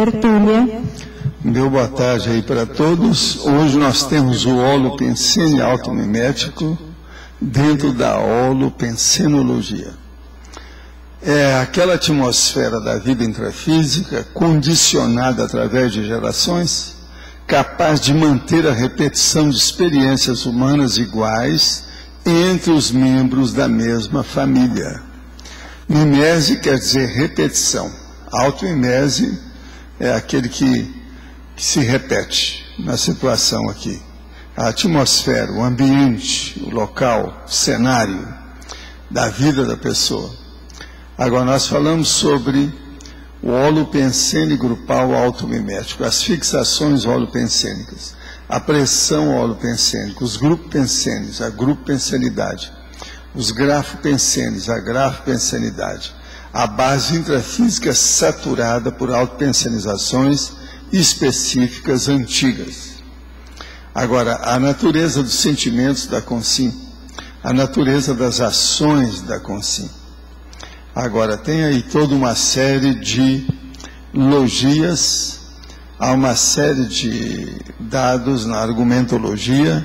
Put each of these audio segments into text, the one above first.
tertúlia. Meu boa tarde aí para todos. Hoje nós temos o holopensene automimético dentro da holopensenologia. É aquela atmosfera da vida intrafísica condicionada através de gerações, capaz de manter a repetição de experiências humanas iguais entre os membros da mesma família. Mimese quer dizer repetição. Automimese é aquele que se repete na situação aqui. A atmosfera, o ambiente, o local, o cenário da vida da pessoa. Agora nós falamos sobre o holopensene grupal automimético, as fixações holopensênicas, a pressão holopensênica, os grupopensênios, a grupopensenidade, os grafopensenes, a grafopensenidade, a base intrafísica saturada por autopensenizações específicas antigas. Agora, a natureza dos sentimentos da Consim, a natureza das ações da Consim. Agora, tem aí toda uma série de logias, há uma série de dados na argumentologia,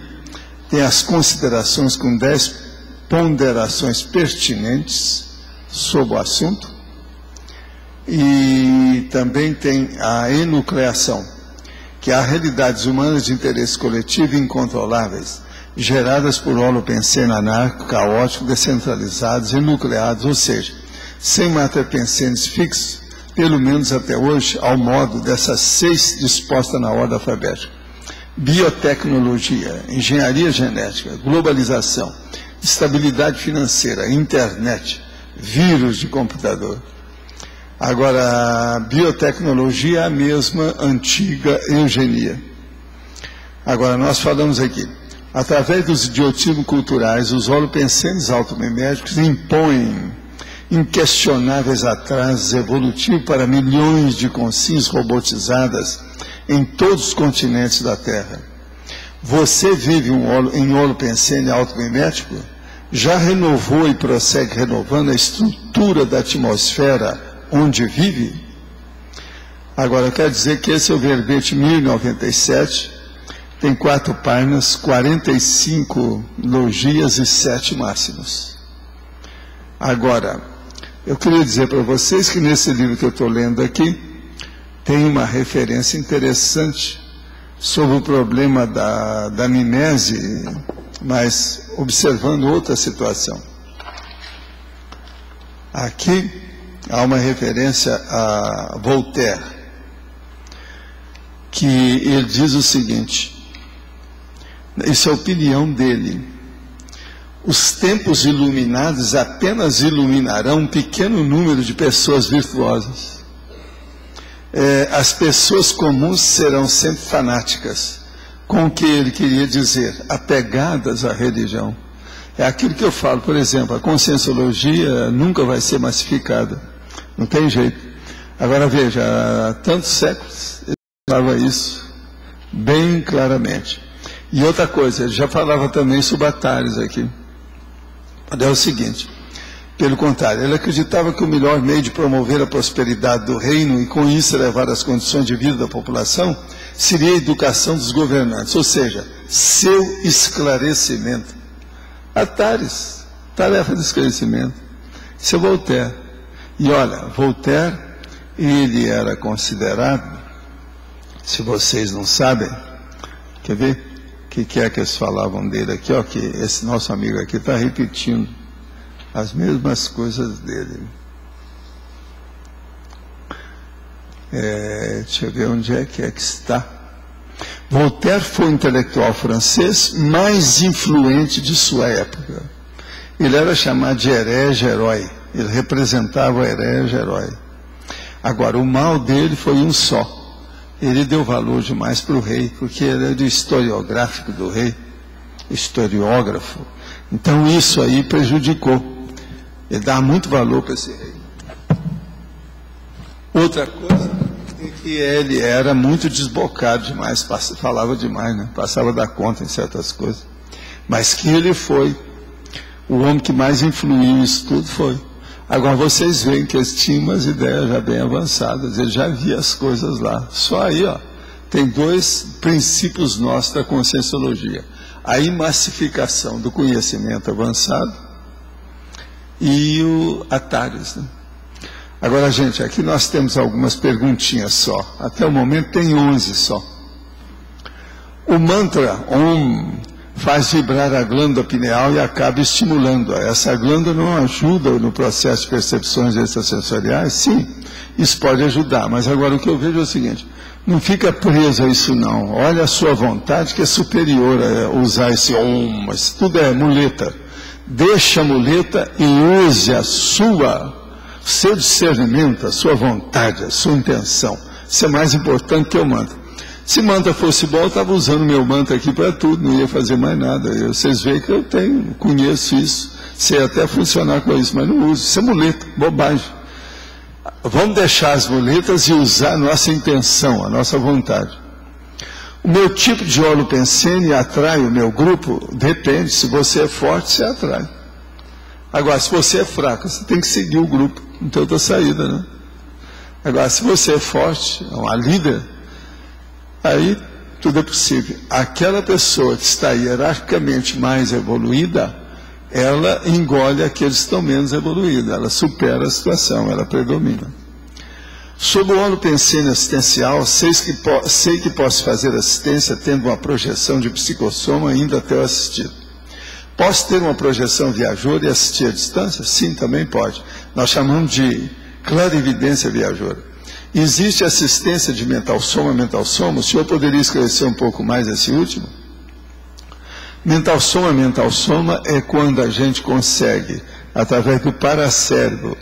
tem as considerações com 10 ponderações pertinentes sobre o assunto, e também tem a enucleação, que há realidades humanas de interesse coletivo incontroláveis, geradas por holopensene anárquico, caótico, descentralizados, enucleados, ou seja, sem materpensenes fixos, pelo menos até hoje, ao modo dessas 6 dispostas na ordem alfabética. Biotecnologia, engenharia genética, globalização, estabilidade financeira, internet, vírus de computador. Agora, a biotecnologia é a mesma antiga eugenia. Agora, nós falamos aqui, através dos idiotismos culturais, os holopensenes automiméticos impõem inquestionáveis atrasos evolutivos para milhões de consciências robotizadas em todos os continentes da Terra. Você vive em holopensene automimético? Já renovou e prossegue renovando a estrutura da atmosfera onde vive? Agora, eu quero dizer que esse é o verbete 1097, tem 4 páginas, 45 logias e 7 máximos. Agora, eu queria dizer para vocês que nesse livro que eu estou lendo aqui, tem uma referência interessante sobre o problema da mimese, mas observando outra situação. Aqui há uma referência a Voltaire, que ele diz o seguinte, isso é a opinião dele: os tempos iluminados apenas iluminarão um pequeno número de pessoas virtuosas. As pessoas comuns serão sempre fanáticas, com o que ele queria dizer, apegadas à religião. É aquilo que eu falo, por exemplo, a conscienciologia nunca vai ser massificada, não tem jeito. Agora veja, há tantos séculos ele falava isso bem claramente. E outra coisa, ele já falava também sobre Atares aqui. É o seguinte, pelo contrário, ele acreditava que o melhor meio de promover a prosperidade do reino e com isso elevar as condições de vida da população seria a educação dos governantes, ou seja, seu esclarecimento. Atares, tarefa de esclarecimento. Isso é Voltaire. E olha, Voltaire, ele era considerado, se vocês não sabem, quer ver? O que é que eles falavam dele aqui? Ó, que esse nosso amigo aqui está repetindo as mesmas coisas dele. Deixa eu ver onde é que está. Voltaire foi o intelectual francês mais influente de sua época. Ele era chamado de herege-herói. Ele representava o herege-herói. Agora, o mal dele foi um só. Ele deu valor demais para o rei, porque ele era o historiográfico do rei, historiógrafo. Então isso aí prejudicou. Ele dá muito valor para esse rei. Outra coisa é que ele era muito desbocado demais, falava demais, né? Passava da conta em certas coisas. Mas que ele foi o homem que mais influiu nisso tudo foi. Agora vocês veem que eles tinham umas ideias já bem avançadas, ele já via as coisas lá. Só aí, ó, tem dois princípios nossos da conscienciologia. A imassificação do conhecimento avançado e o Atares, né? Agora, gente, aqui nós temos algumas perguntinhas só. Até o momento tem 11 só. O mantra Om faz vibrar a glândula pineal e acaba estimulando-a. Essa glândula não ajuda no processo de percepções extrasensoriais? Sim, isso pode ajudar. Mas agora o que eu vejo é o seguinte: não fica preso a isso não. Olha a sua vontade que é superior a usar esse Om. Isso tudo é muleta. Deixa a muleta e use seu discernimento, a sua vontade, a sua intenção. Isso é mais importante que o mantra. Se mantra fosse bom, eu estava usando meu mantra aqui para tudo, não ia fazer mais nada. Vocês veem que eu conheço isso, sei até funcionar com isso, mas não uso. Isso é muleta, bobagem. Vamos deixar as muletas e usar a nossa intenção, a nossa vontade. O meu tipo de holopensene atrai o meu grupo? Depende. Se você é forte, você atrai. Agora, se você é fraco, você tem que seguir o grupo. Não tem outra saída, né? Agora, se você é forte, uma líder, aí tudo é possível. Aquela pessoa que está hierarquicamente mais evoluída, ela engole aqueles que estão menos evoluídos. Ela supera a situação, ela predomina. Sobre o holopensene assistencial, sei que posso fazer assistência tendo uma projeção de psicossoma ainda até o assistido. Posso ter uma projeção viajoura e assistir à distância? Sim, também pode. Nós chamamos de clarividência viajoura. Existe assistência de mental soma? O senhor poderia esclarecer um pouco mais esse último? Mental soma é quando a gente consegue, através do paracérebro,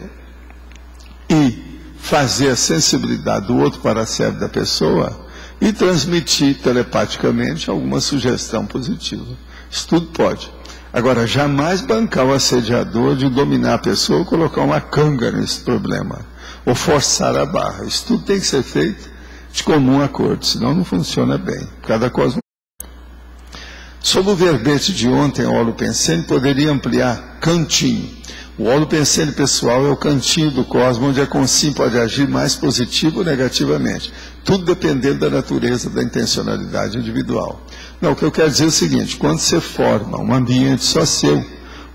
e fazer a sensibilidade do outro paracérebro da pessoa e transmitir telepaticamente alguma sugestão positiva. Isso tudo pode. Agora, jamais bancar o assediador de dominar a pessoa ou colocar uma canga nesse problema, ou forçar a barra. Isso tudo tem que ser feito de comum acordo, senão não funciona bem. Cada coisa. Sobre o verbete de ontem, o holopensene poderia ampliar cantinho. O holopensene pessoal é o cantinho do cosmos, onde a consciência pode agir mais positivo ou negativamente. Tudo dependendo da natureza da intencionalidade individual. Não, o que eu quero dizer é o seguinte: quando você forma um ambiente só seu,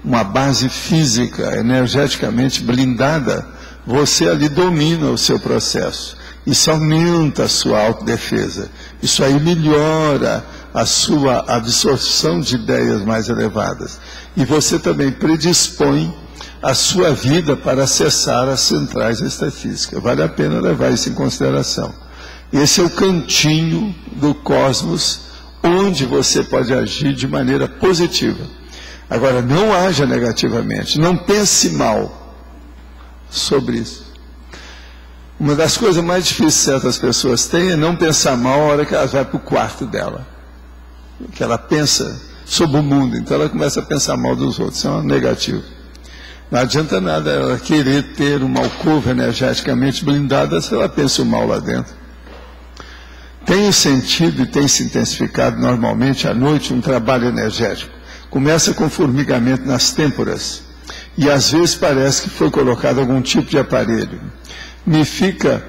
uma base física, energeticamente blindada, você ali domina o seu processo. Isso aumenta a sua autodefesa. Isso aí melhora a sua absorção de ideias mais elevadas. E você também predispõe a sua vida para acessar as centrais extrafísicas. Vale a pena levar isso em consideração. Esse é o cantinho do cosmos onde você pode agir de maneira positiva. Agora, não haja negativamente, não pense mal sobre isso. Uma das coisas mais difíceis que certas pessoas têm é não pensar mal a hora que ela vai para o quarto dela. Que ela pensa sobre o mundo, então ela começa a pensar mal dos outros, isso é um negativo. Não adianta nada ela querer ter uma alcova energeticamente blindada se ela pensa o mal lá dentro. Tem sentido e tem se intensificado normalmente à noite um trabalho energético. Começa com formigamento nas têmporas e às vezes parece que foi colocado algum tipo de aparelho. Me fica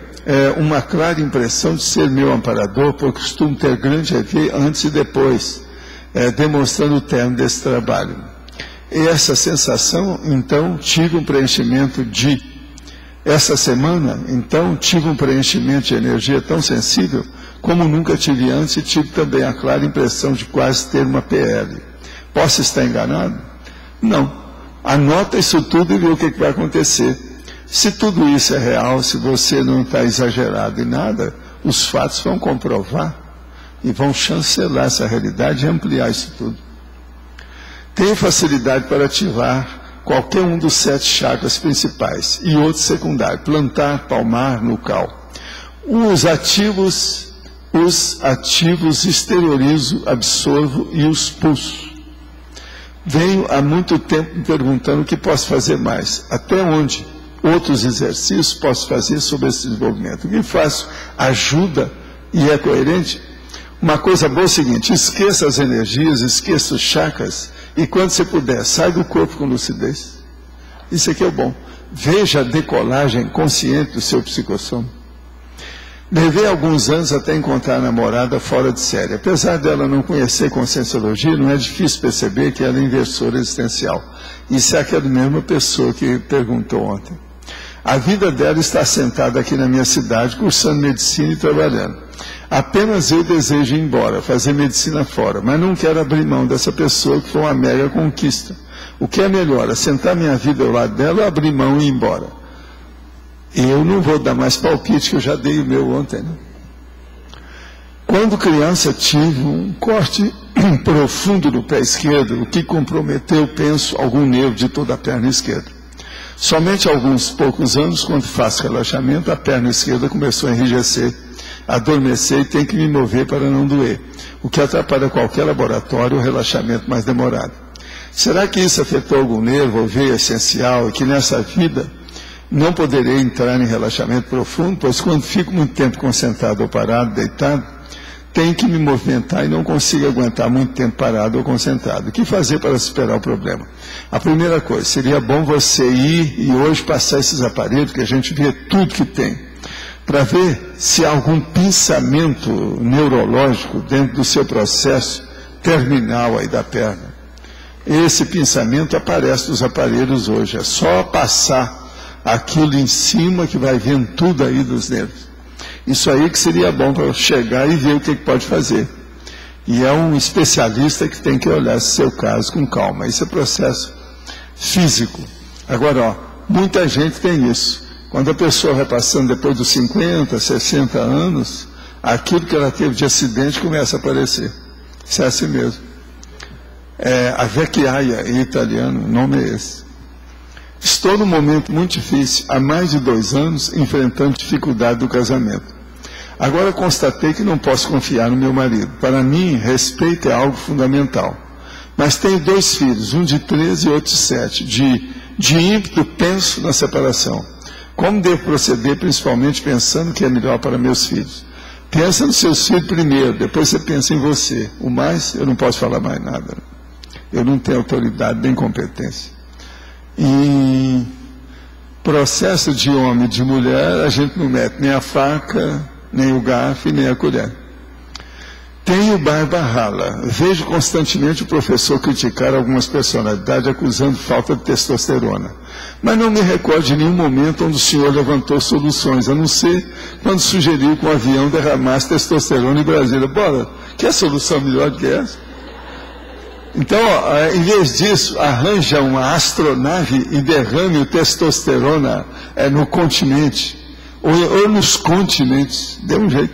uma clara impressão de ser meu amparador, porque costumo ter grande EV antes e depois, demonstrando o término desse trabalho. Essa sensação, então, tive um preenchimento essa semana, então, tive um preenchimento de energia tão sensível como nunca tive antes, e tive também a clara impressão de quase ter uma PL. Posso estar enganado? Não. Anota isso tudo e vê o que vai acontecer. Se tudo isso é real, se você não está exagerado em nada, os fatos vão comprovar e vão chancelar essa realidade e ampliar isso tudo. Tenho facilidade para ativar qualquer um dos 7 chakras principais e outros secundários, plantar, palmar, nucal. Os ativos exteriorizo, absorvo e os pulso. Venho há muito tempo me perguntando o que posso fazer mais, até onde outros exercícios posso fazer sobre esse desenvolvimento. O que faço ajuda e é coerente? Uma coisa boa é o seguinte: esqueça as energias, esqueça os chakras, e quando você puder, sai do corpo com lucidez. Isso aqui é o bom. Veja a decolagem consciente do seu psicossoma. Levei alguns anos até encontrar a namorada fora de série. Apesar dela não conhecer Conscienciologia, não é difícil perceber que ela é inversora existencial. Isso é aquela mesma pessoa que perguntou ontem. A vida dela está sentada aqui na minha cidade, cursando medicina e trabalhando. Apenas eu desejo ir embora, fazer medicina fora, mas não quero abrir mão dessa pessoa que foi uma mega conquista. O que é melhor, assentar minha vida ao lado dela ou abrir mão e ir embora? Eu não vou dar mais palpite, que eu já dei o meu ontem. Né? Quando criança, tive um corte profundo no pé esquerdo, o que comprometeu, penso, algum nervo de toda a perna esquerda. Somente há alguns poucos anos, quando faço relaxamento, a perna esquerda começou a enrijecer, adormecer e tem que me mover para não doer, o que atrapalha qualquer laboratório ou relaxamento mais demorado. Será que isso afetou algum nervo ou veia essencial e que nessa vida não poderei entrar em relaxamento profundo, pois quando fico muito tempo concentrado ou parado, deitado, tenho que me movimentar e não consigo aguentar muito tempo parado ou concentrado. O que fazer para superar o problema? A primeira coisa, seria bom você ir e hoje passar esses aparelhos, que a gente vê tudo que tem, para ver se há algum pensamento neurológico dentro do seu processo terminal aí da perna. Esse pensamento aparece nos aparelhos hoje, é só passar aquilo em cima que vai vendo tudo aí dos nervos. Isso aí que seria bom para chegar e ver o que pode fazer. E é um especialista que tem que olhar esse seu caso com calma. Isso é processo físico. Agora, ó, muita gente tem isso. Quando a pessoa vai passando depois dos 50, 60 anos, aquilo que ela teve de acidente começa a aparecer. Isso é assim mesmo. A vecchiaia em italiano, o nome é esse. Estou num momento muito difícil, há mais de 2 anos, enfrentando dificuldade do casamento. Agora constatei que não posso confiar no meu marido. Para mim, respeito é algo fundamental. Mas tenho 2 filhos, um de 13 e outro de 7. De ímpeto, penso na separação. Como devo proceder, principalmente pensando que é melhor para meus filhos? Pensa nos seus filhos primeiro, depois você pensa em você. O mais, eu não posso falar mais nada. Eu não tenho autoridade nem competência. Em processo de homem e de mulher, a gente não mete nem a faca, nem o garfo e nem a colher. Tenho barba rala. Vejo constantemente o professor criticar algumas personalidades acusando falta de testosterona. Mas não me recordo de nenhum momento onde o senhor levantou soluções, a não ser quando sugeriu que um avião derramasse testosterona em Brasília. Bora, que solução melhor do que essa? Então, em vez disso, arranja uma astronave e derrame o testosterona no continente, ou nos continentes. Dê um jeito.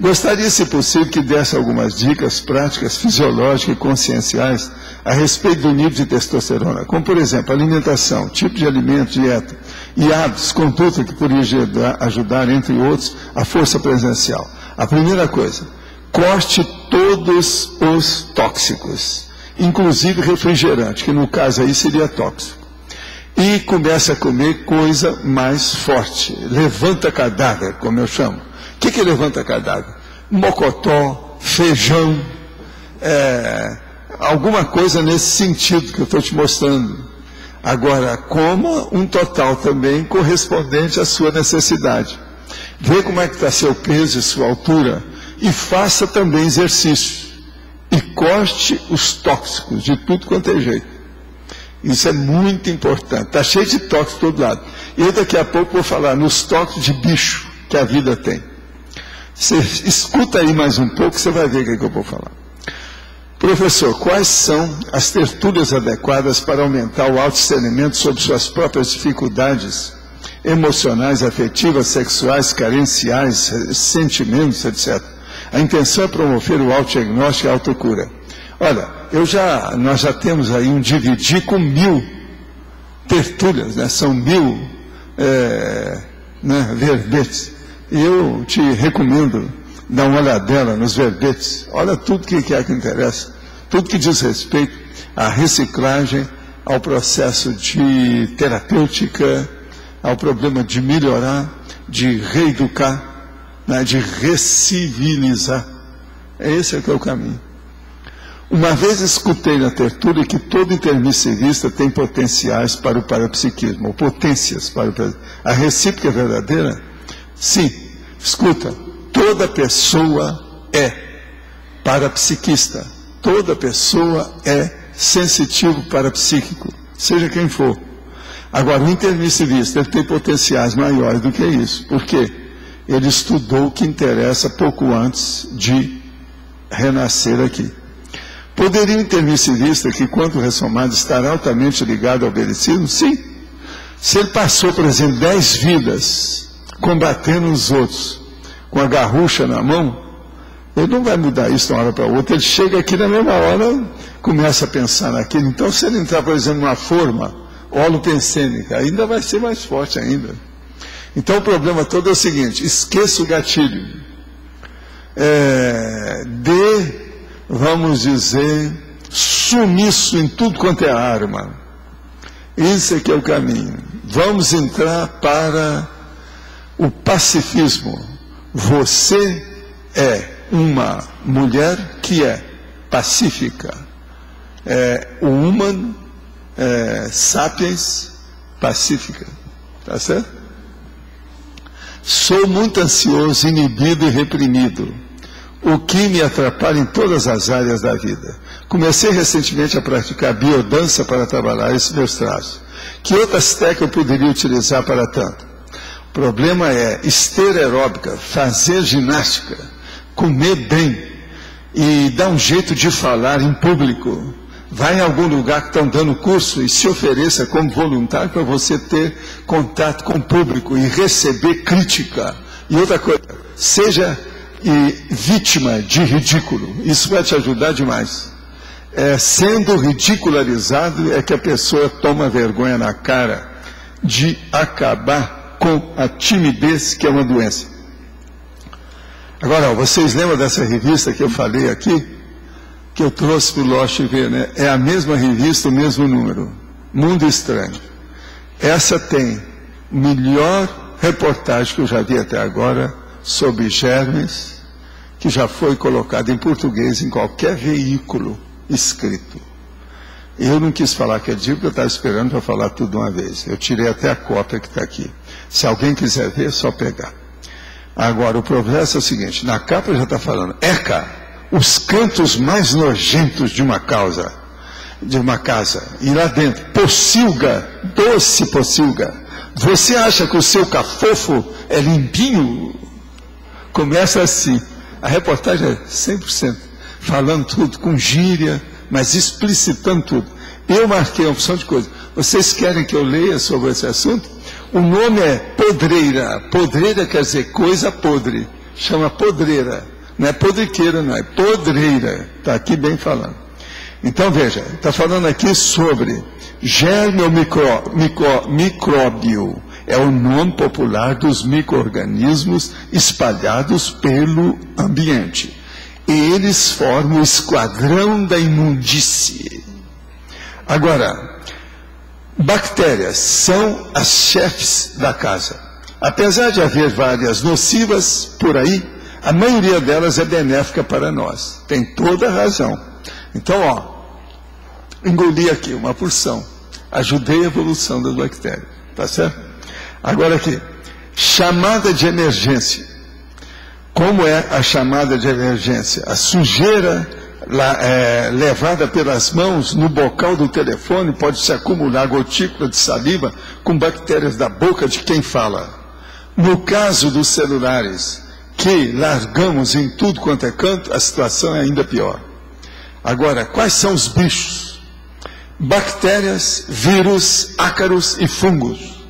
Gostaria, se possível, que desse algumas dicas práticas, fisiológicas e conscienciais a respeito do nível de testosterona, como, por exemplo, alimentação, tipo de alimento, dieta, e hábitos, conduta que poderia ajudar, entre outros, a força presencial. A primeira coisa, corte todos os tóxicos, inclusive refrigerante, que no caso aí seria tóxico. E comece a comer coisa mais forte. Levanta cadáver, como eu chamo. O que é levanta cadáver? Mocotó, feijão, alguma coisa nesse sentido que eu estou te mostrando. Agora, coma um total também correspondente à sua necessidade. Vê como é que está seu peso e sua altura e faça também exercício. E corte os tóxicos de tudo quanto é jeito. Isso é muito importante. Está cheio de tóxicos de todo lado. E eu daqui a pouco vou falar nos tóxicos de bicho que a vida tem. Você escuta aí mais um pouco, você vai ver o que eu vou falar. Professor, quais são as tertúlias adequadas para aumentar o autodiscernimento sobre suas próprias dificuldades emocionais, afetivas, sexuais, carenciais, sentimentos, etc.? A intenção é promover o autodiagnóstico e a autocura. Olha, nós já temos aí um dividir com 1000 tertúlias, né? São 1000 verbetes. E eu te recomendo dar uma olhadela nos verbetes. Olha tudo que é que interessa. Tudo que diz respeito à reciclagem, ao processo de terapêutica, ao problema de melhorar, de reeducar, né, de recivilizar. Esse é que é o caminho. Uma vez escutei na tertúlia que todo intermissivista tem potenciais para o parapsiquismo, ou potências para o parapsiquismo. A recíproca é verdadeira? Sim. Escuta, toda pessoa é parapsiquista. Toda pessoa é sensitivo parapsíquico, seja quem for. Agora, o intermissivista ele tem potenciais maiores do que isso. Por quê? Ele estudou o que interessa pouco antes de renascer aqui. Poderia o intermissivista, que quando ressomado, estar altamente ligado ao obedicismo? Sim. Se ele passou, por exemplo, 10 vidas combatendo os outros, com a garrucha na mão, ele não vai mudar isso de uma hora para outra. Ele chega aqui na mesma hora, começa a pensar naquilo. Então, se ele entrar, por exemplo, numa forma holopensênica, ainda vai ser mais forte ainda. Então, o problema todo é o seguinte: esqueça o gatilho. Vamos dizer, sumiço em tudo quanto é arma. Isso é que é o caminho. Vamos entrar para o pacifismo. Você é uma mulher que é pacífica. O human sapiens pacífica. Tá certo? Sou muito ansioso, inibido e reprimido, o que me atrapalha em todas as áreas da vida. Comecei recentemente a praticar biodança para trabalhar esses meus traços. Que outras técnicas eu poderia utilizar para tanto? O problema é esteira aeróbica, fazer ginástica, comer bem e dar um jeito de falar em público. Vai em algum lugar que estão dando curso e se ofereça como voluntário para você ter contato com o público e receber crítica. E outra coisa, seja vítima de ridículo. Isso vai te ajudar demais. Sendo ridicularizado é que a pessoa toma vergonha na cara de acabar com a timidez, que é uma doença. Agora, vocês lembram dessa revista que eu falei aqui? Que eu trouxe para o Lost ver, né? É a mesma revista, o mesmo número. Mundo Estranho. Essa tem melhor reportagem que eu já vi até agora sobre germes, que já foi colocado em português em qualquer veículo escrito. Eu não quis falar aquele dia porque eu estava esperando para falar tudo de uma vez. Eu tirei até a cópia que está aqui. Se alguém quiser ver, é só pegar. Agora, o progresso é o seguinte, na capa já está falando, os cantos mais nojentos de uma casa. E lá dentro, pocilga, doce pocilga. Você acha que o seu cafofo é limpinho? Começa assim. A reportagem é 100%, falando tudo com gíria, mas explicitando tudo. Eu marquei uma opção de coisa. Vocês querem que eu leia sobre esse assunto? O nome é podreira. Podreira quer dizer coisa podre. Chama podreira. Não é podriqueira, não. É podreira. Está aqui bem falando. Então, veja. Está falando aqui sobre germe ou micróbio. É o nome popular dos micro-organismos espalhados pelo ambiente. E eles formam o esquadrão da imundície. Agora, bactérias são as chefes da casa. Apesar de haver várias nocivas por aí, a maioria delas é benéfica para nós. Tem toda a razão. Então, engoli aqui uma porção. Ajudei a evolução das bactérias. Tá certo? Agora aqui, chamada de emergência. Como é a chamada de emergência? A sujeira levada pelas mãos no bocal do telefone pode se acumular gotícula de saliva com bactérias da boca de quem fala. No caso dos celulares, que largamos em tudo quanto é canto, a situação é ainda pior. Agora, quais são os bichos? Bactérias, vírus, ácaros e fungos.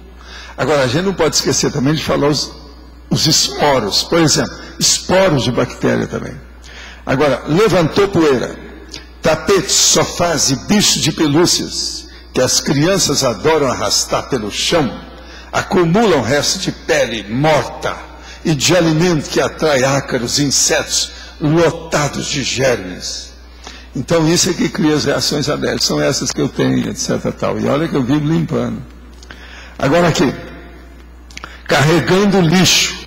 Agora, a gente não pode esquecer também de falar os esporos. Por exemplo, esporos de bactéria também. Agora, levantou poeira, tapetes, sofás e bichos de pelúcias, que as crianças adoram arrastar pelo chão, acumulam restos de pele morta e de alimento que atrai ácaros e insetos lotados de germes. Então, isso é que cria as reações alérgicas. São essas que eu tenho, etc. Tal. E olha que eu vivo limpando. Agora aqui, carregando lixo.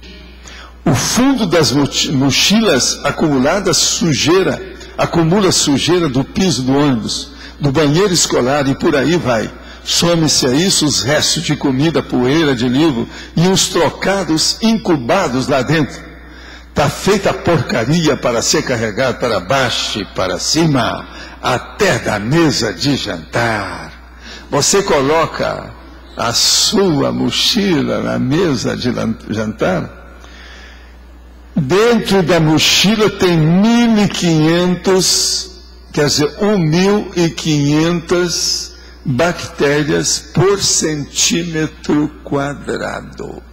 O fundo das mochilas acumuladas sujeira acumula sujeira do piso do ônibus, do banheiro escolar e por aí vai. Some-se a isso os restos de comida, poeira de livro e os trocados incubados lá dentro. Está feita a porcaria para ser carregado para baixo e para cima, até da mesa de jantar. Você coloca a sua mochila na mesa de jantar, dentro da mochila tem 1.500, quer dizer, 1.500 bactérias por centímetro quadrado.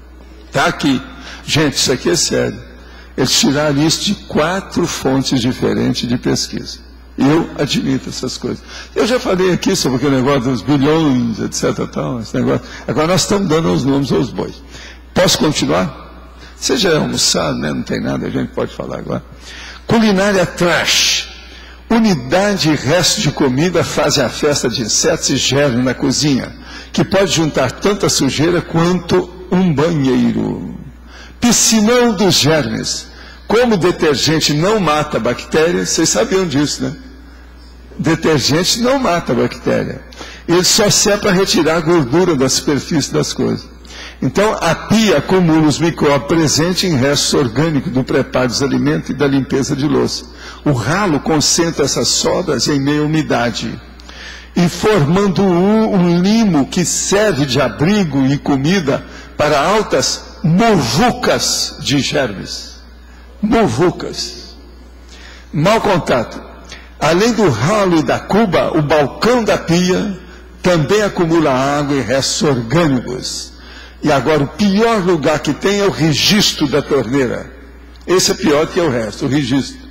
Está aqui. Gente, isso aqui é sério. Eles tiraram isso de 4 fontes diferentes de pesquisa. Eu admito essas coisas. Eu já falei aqui sobre aquele negócio dos bilhões, etc. Tal, esse negócio. Agora nós estamos dando os nomes aos bois. Posso continuar? Você já é almoçado, né? Não tem nada, a gente pode falar agora. Culinária trash. Unidade e resto de comida fazem a festa de insetos e germes na cozinha, que pode juntar tanta sujeira quanto um banheiro. Piscinão dos germes. Como detergente não mata bactérias, vocês sabiam disso, né? Detergente não mata bactéria. Ele só serve para retirar a gordura da superfície das coisas. Então, a pia acumula os micróbios presentes em restos orgânicos do preparo dos alimentos e da limpeza de louça. O ralo concentra essas sobras em meio à umidade, e formando um limo que serve de abrigo e comida para altas muvucas de germes. Muvucas. Mau contato. Além do ralo e da cuba, o balcão da pia também acumula água e restos orgânicos. E agora, o pior lugar que tem é o registro da torneira. Esse é pior que o resto, o registro.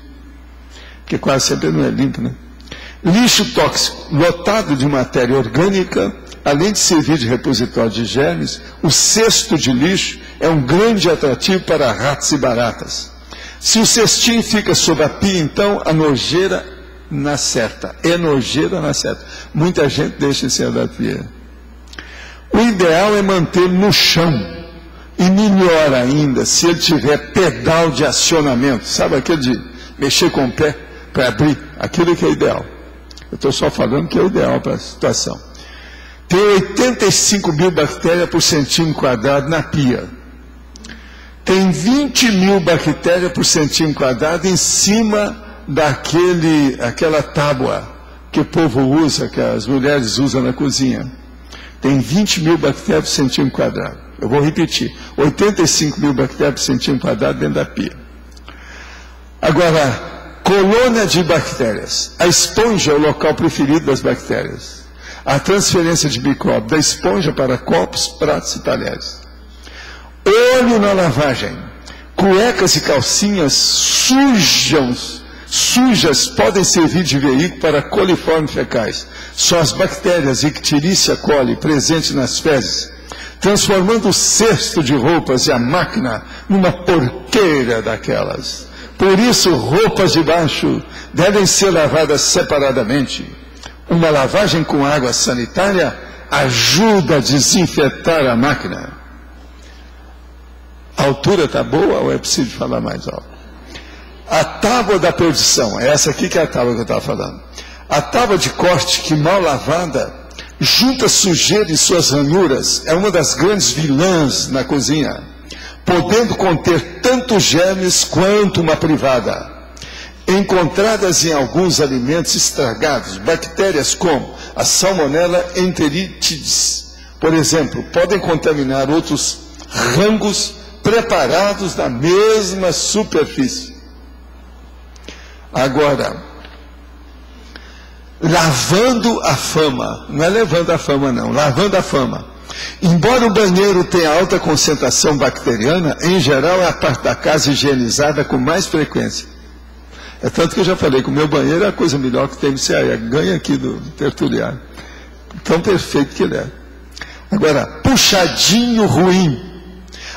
Porque quase sempre não é limpo, né? Lixo tóxico, lotado de matéria orgânica, além de servir de repositório de germes, o cesto de lixo é um grande atrativo para ratos e baratas. Se o cestinho fica sob a pia, então a nojeira na certa. É nojeira na certa. Muita gente deixa em cima da pia. O ideal é manter no chão. E melhor ainda, se ele tiver pedal de acionamento. Sabe aquele de mexer com o pé para abrir? Aquilo que é ideal. Eu estou só falando que é o ideal para a situação. Tem 85 mil bactérias por centímetro quadrado na pia. Tem 20 mil bactérias por centímetro quadrado em cima daquela tábua que o povo usa, que as mulheres usam na cozinha. Tem 20 mil bactérias por centímetro quadrado. Eu vou repetir. 85 mil bactérias por centímetro quadrado dentro da pia. Agora, colônia de bactérias. A esponja é o local preferido das bactérias. A transferência de micróbios da esponja para copos, pratos e talheres. Olho na lavagem. Cuecas e calcinhas sujas podem servir de veículo para coliformes fecais. São as bactérias Ictericia coli presentes nas fezes, transformando o cesto de roupas e a máquina numa porqueira daquelas. Por isso, roupas de baixo devem ser lavadas separadamente. Uma lavagem com água sanitária ajuda a desinfetar a máquina. A altura está boa ou é preciso falar mais alto? A tábua da perdição, é essa aqui que é a tábua que eu estava falando. A tábua de corte que mal lavada junta sujeira em suas ranhuras, é uma das grandes vilãs na cozinha, podendo conter tanto germes quanto uma privada. Encontradas em alguns alimentos estragados, bactérias como a Salmonella enteritidis, por exemplo, podem contaminar outros rangos preparados na mesma superfície. Agora, lavando a fama, não é levando a fama não, lavando a fama. Embora o banheiro tenha alta concentração bacteriana, em geral é a parte da casa higienizada com mais frequência. É tanto que eu já falei que o meu banheiro é a coisa melhor que tem no Ceará, ganha aqui do tertuliário. Tão perfeito que ele é. Agora, puxadinho ruim.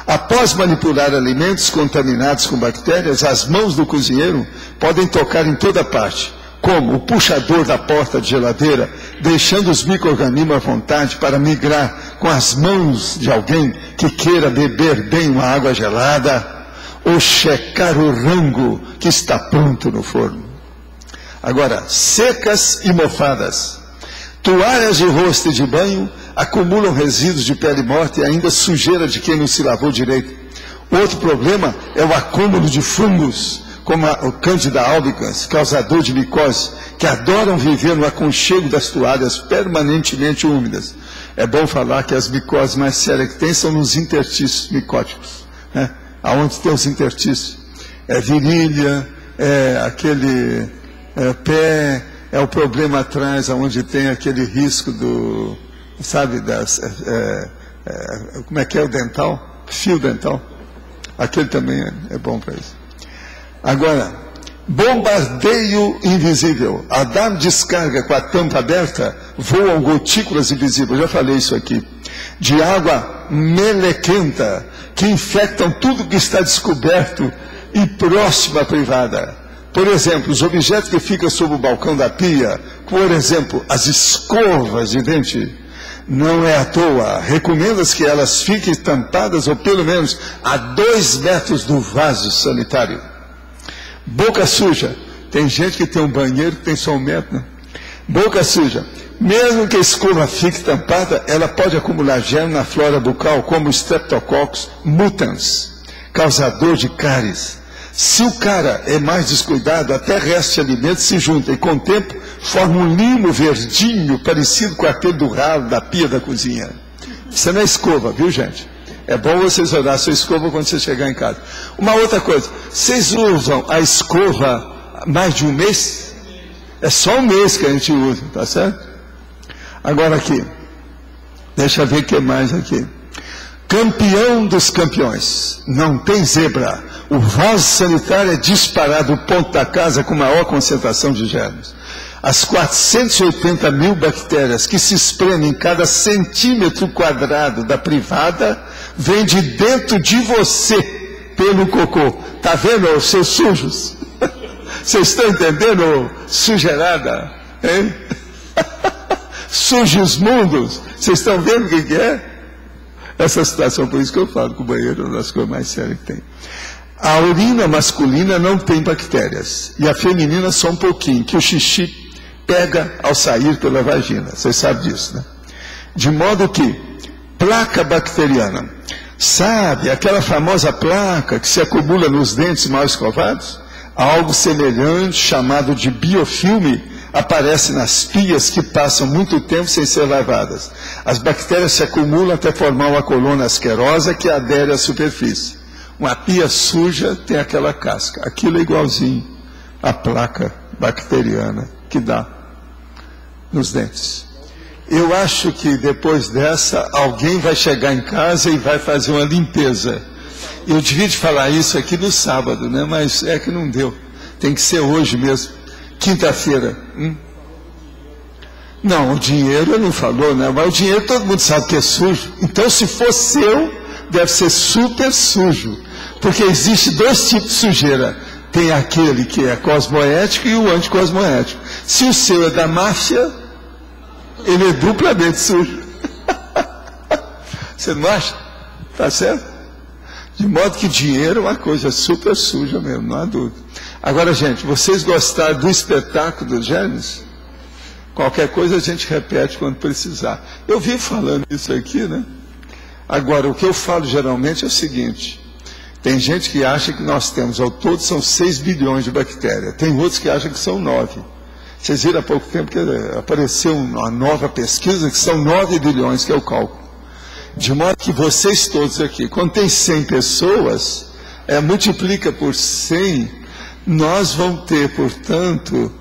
Após manipular alimentos contaminados com bactérias, as mãos do cozinheiro podem tocar em toda parte, como o puxador da porta de geladeira, deixando os micro-organismos à vontade para migrar com as mãos de alguém que queira beber bem uma água gelada, ou checar o rango que está pronto no forno. Agora, secas e mofadas. Toalhas de rosto e de banho acumulam resíduos de pele morta e ainda sujeira de quem não se lavou direito. Outro problema é o acúmulo de fungos, como o Candida albicans, causador de micose, que adoram viver no aconchego das toalhas permanentemente úmidas. É bom falar que as micoses mais sérias que tem são nos interstícios micóticos, né? Aonde tem os interstícios. É virilha, é aquele pé, é o problema atrás, onde tem aquele risco do, sabe, como é que é o dental? Fio dental. Aquele também é bom para isso. Agora, bombardeio invisível. Ao dar descarga com a tampa aberta, voam gotículas invisíveis, eu já falei isso aqui, de água melequenta, que infectam tudo que está descoberto e próximo à privada. Por exemplo, os objetos que ficam sob o balcão da pia, por exemplo, as escovas de dente, não é à toa. Recomenda-se que elas fiquem tampadas, ou pelo menos a 2 metros do vaso sanitário. Boca suja. Tem gente que tem um banheiro que tem só 1 metro, né? Boca suja. Mesmo que a escova fique tampada, ela pode acumular germe na flora bucal, como Streptococcus mutans, causador de cáries. Se o cara é mais descuidado, até restos de alimentos se juntam e, com o tempo, forma um limo verdinho, parecido com aquele do ralo da pia da cozinha. Isso não é escova, viu, gente? É bom vocês olharem a sua escova quando você chegar em casa. Uma outra coisa, vocês usam a escova mais de 1 mês? É só 1 mês que a gente usa, tá certo? Agora aqui, deixa eu ver o que mais aqui. Campeão dos campeões, não tem zebra. O vaso sanitário é disparado o ponto da casa com maior concentração de germes. As 480 mil bactérias que se espremem em cada centímetro quadrado da privada vêm de dentro de você pelo cocô. Está vendo os seus sujos? Vocês estão entendendo, sujeirada? Hein? Sujos mundos. Vocês estão vendo o que é? Essa situação, por isso que eu falo que o banheiro é uma das coisas mais sérias que tem. A urina masculina não tem bactérias, e a feminina só um pouquinho, que o xixi pega ao sair pela vagina. Vocês sabem disso, né? De modo que, placa bacteriana, sabe aquela famosa placa que se acumula nos dentes mal escovados? Algo semelhante, chamado de biofilme, aparece nas pias que passam muito tempo sem ser lavadas. As bactérias se acumulam até formar uma colônia asquerosa que adere à superfície. Uma pia suja tem aquela casca. Aquilo é igualzinho à placa bacteriana que dá nos dentes. Eu acho que depois dessa, alguém vai chegar em casa e vai fazer uma limpeza. Eu devia te falar isso aqui no sábado, né? Mas é que não deu. Tem que ser hoje mesmo. Quinta-feira. Não, o dinheiro ele não falou, né? Mas o dinheiro todo mundo sabe que é sujo. Então, se for seu, deve ser super sujo. Porque existe 2 tipos de sujeira. Tem aquele que é cosmoético e o anticosmoético. Se o seu é da máfia, ele é duplamente sujo. Você não acha? Tá certo? De modo que dinheiro é uma coisa super suja mesmo, não há dúvida. Agora, gente, vocês gostaram do espetáculo dos germes? Qualquer coisa a gente repete quando precisar. Eu vivo falando isso aqui, né? Agora, o que eu falo geralmente é o seguinte: tem gente que acha que nós temos, ao todo, são 6 bilhões de bactérias. Tem outros que acham que são 9. Vocês viram há pouco tempo que apareceu uma nova pesquisa que são 9 bilhões, que é o cálculo. De modo que vocês todos aqui, quando tem 100 pessoas, multiplica por 100, nós vamos ter, portanto,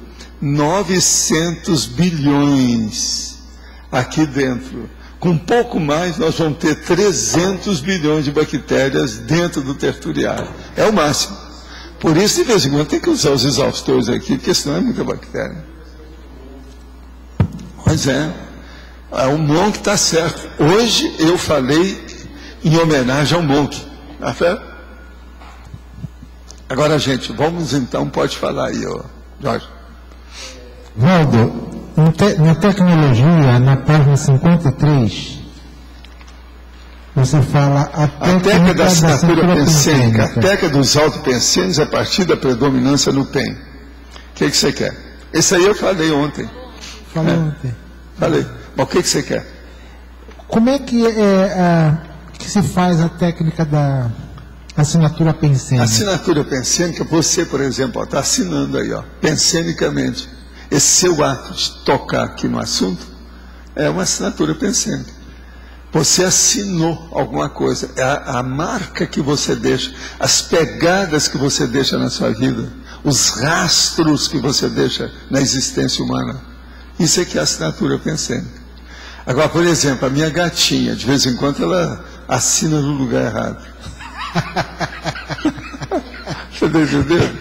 900 bilhões aqui dentro. Com um pouco mais, nós vamos ter 300 bilhões de bactérias dentro do terturiário. É o máximo. Por isso, de vez em quando, tem que usar os exaustores aqui, porque senão é muita bactéria. Pois é. O Monk está certo. Hoje eu falei em homenagem ao Monk. Tá certo? Agora, gente, vamos então, pode falar aí, Jorge. Waldo, na tecnologia, na página 53, você fala a técnica da assinatura pensênica, a técnica dos autopensênicos a partir da predominância no PEN. O que você quer? Esse aí eu falei ontem. Falou ontem. Falei. Bom, o que você quer? Como é que se faz a técnica da assinatura pensênica? Assinatura pensênica, você, por exemplo, está assinando aí, ó, pensenicamente. Esse seu ato de tocar aqui no assunto é uma assinatura pensênica. Você assinou alguma coisa, é a marca que você deixa, as pegadas que você deixa na sua vida, os rastros que você deixa na existência humana. Isso é que é a assinatura pensênica. Agora, por exemplo, a minha gatinha, de vez em quando ela assina no lugar errado. Você está entendendo?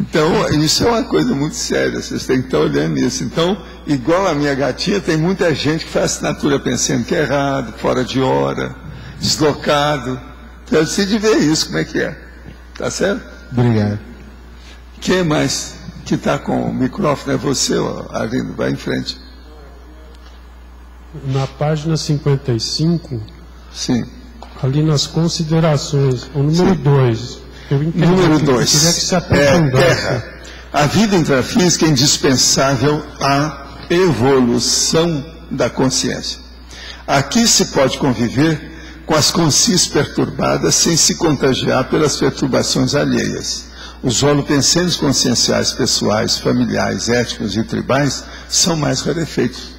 Então, isso é uma coisa muito séria, vocês têm que estar olhando nisso. Então, igual a minha gatinha, tem muita gente que faz assinatura pensando que é errado, fora de hora, deslocado. Então, eu preciso de ver isso, como é que é. Tá certo? Obrigado. Quem mais que está com o microfone? É você, Arlindo? Vai em frente. Na página 55, Sim. ali nas considerações, o número 2. Número 2. Queria que se aprofundasse. Terra. A vida intrafísica é indispensável à evolução da consciência. Aqui se pode conviver com as consciências perturbadas sem se contagiar pelas perturbações alheias. Os holopensênios conscienciais pessoais, familiares, éticos e tribais são mais rarefeitos.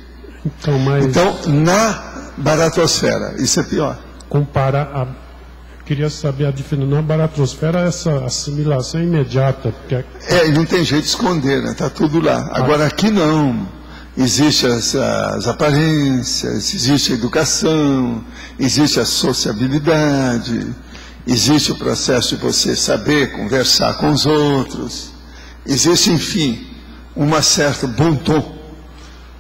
Então, na baratosfera, isso é pior. Queria saber a diferença. Na baratrosfera, essa assimilação imediata. Porque... não tem jeito de esconder, né? Está tudo lá. Agora, aqui não. Existem as aparências, existe a educação, existe a sociabilidade, existe o processo de você saber conversar com os outros, existe, enfim, uma certa bom tom.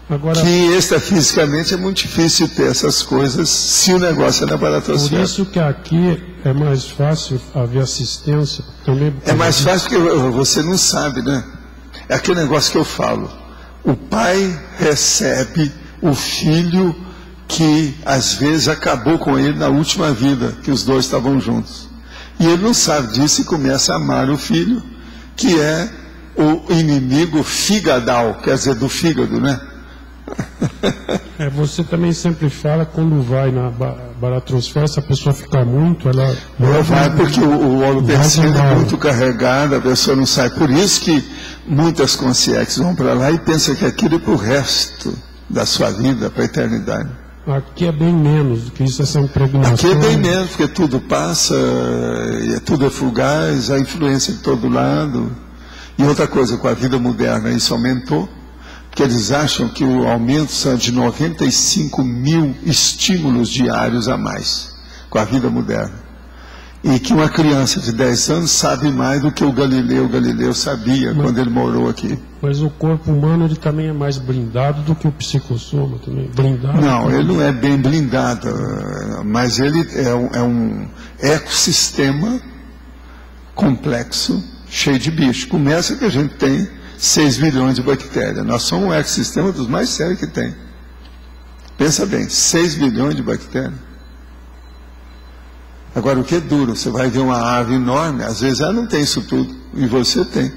Agora, que extrafisicamente é muito difícil ter essas coisas se o negócio é na baratosfera. Por isso que aqui é mais fácil haver assistência. Também é mais fácil porque você não sabe, né? É aquele negócio que eu falo. O pai recebe o filho que às vezes acabou com ele na última vida, que os dois estavam juntos. E ele não sabe disso e começa a amar o filho, que é o inimigo figadal, quer dizer, do fígado, né? Você também sempre fala quando vai na baratrosfera, se a pessoa ficar muito, ela vai porque o holopensênico é muito carregado, a pessoa não sai. Por isso que muitas consciências vão para lá e pensam que aquilo é para o resto da sua vida, para a eternidade. Aqui é bem menos do que isso, essa impregnação. Aqui é bem menos, porque tudo passa, tudo é fugaz, a influência de todo lado. E outra coisa, com a vida moderna isso aumentou. Que eles acham que o aumento são de 95 mil estímulos diários a mais com a vida moderna. E que uma criança de 10 anos sabe mais do que o Galileu sabia quando ele morou aqui. Mas o corpo humano ele também é mais blindado do que o psicossoma também? Blindado? Não, ele não é bem blindado, mas ele é um ecossistema complexo, cheio de bicho. Começa que a gente tem 6 bilhões de bactérias. Nós somos um ecossistema dos mais sérios que tem. Pensa bem, 6 bilhões de bactérias. Agora, o que é duro? Você vai ver uma árvore enorme, às vezes ela não tem isso tudo, e você tem.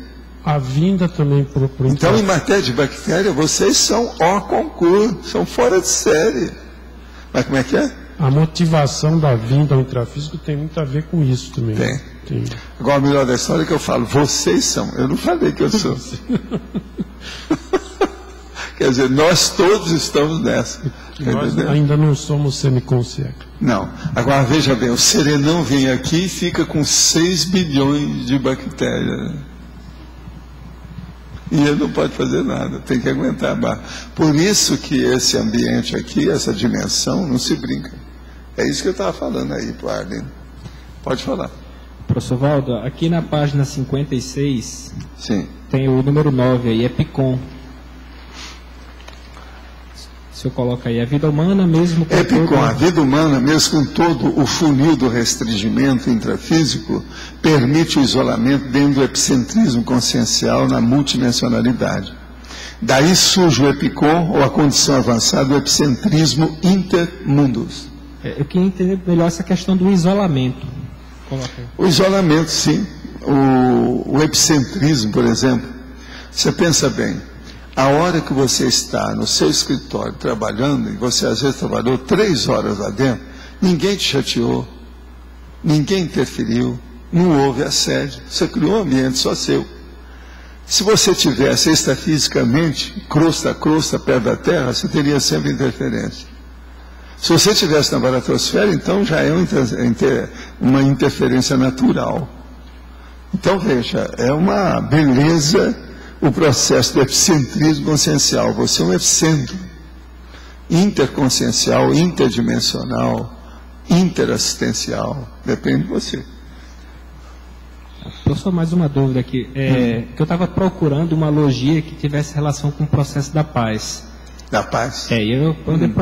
A vinda também por Então, em matéria de bactéria, vocês são hors concurso, são fora de série. Mas como é que é? A motivação da vinda ao intrafísico tem muito a ver com isso também. Tem. Agora, o melhor da história é que eu falo, vocês são. Eu não falei que eu sou. Quer dizer, nós todos estamos nessa. Nós ainda não somos semiconscientes. Não. Agora, veja bem, o serenão vem aqui e fica com 6 bilhões de bactérias. E ele não pode fazer nada, tem que aguentar a barra. Por isso que esse ambiente aqui, essa dimensão, não se brinca. É isso que eu estava falando aí para o Arlindo. Pode falar. Professor Valdo, aqui na página 56, sim, tem o número 9 aí, Epicom. O senhor coloca aí, a vida humana mesmo com Epicom, a vida humana mesmo com todo o funil do restringimento intrafísico, permite o isolamento dentro do epicentrismo consciencial na multidimensionalidade. Daí surge o Epicom, ou a condição avançada do epicentrismo intermundos. Eu queria entender melhor essa questão do isolamento. O isolamento, sim. O epicentrismo, por exemplo. Você pensa bem, a hora que você está no seu escritório trabalhando, e você às vezes trabalhou 3 horas lá dentro, ninguém te chateou, ninguém interferiu, não houve assédio, você criou um ambiente só seu. Se você tivesse extrafisicamente, crosta a crosta, perto da terra, você teria sempre interferência. Se você estivesse na baratosfera, então já é uma interferência natural. Então veja, é uma beleza o processo do epicentrismo consciencial. Você é um epicentro interconsciencial, interdimensional, interassistencial, depende de você. Professor, mais uma dúvida aqui. Que eu estava procurando uma logia que tivesse relação com o processo da paz. Da paz? Eu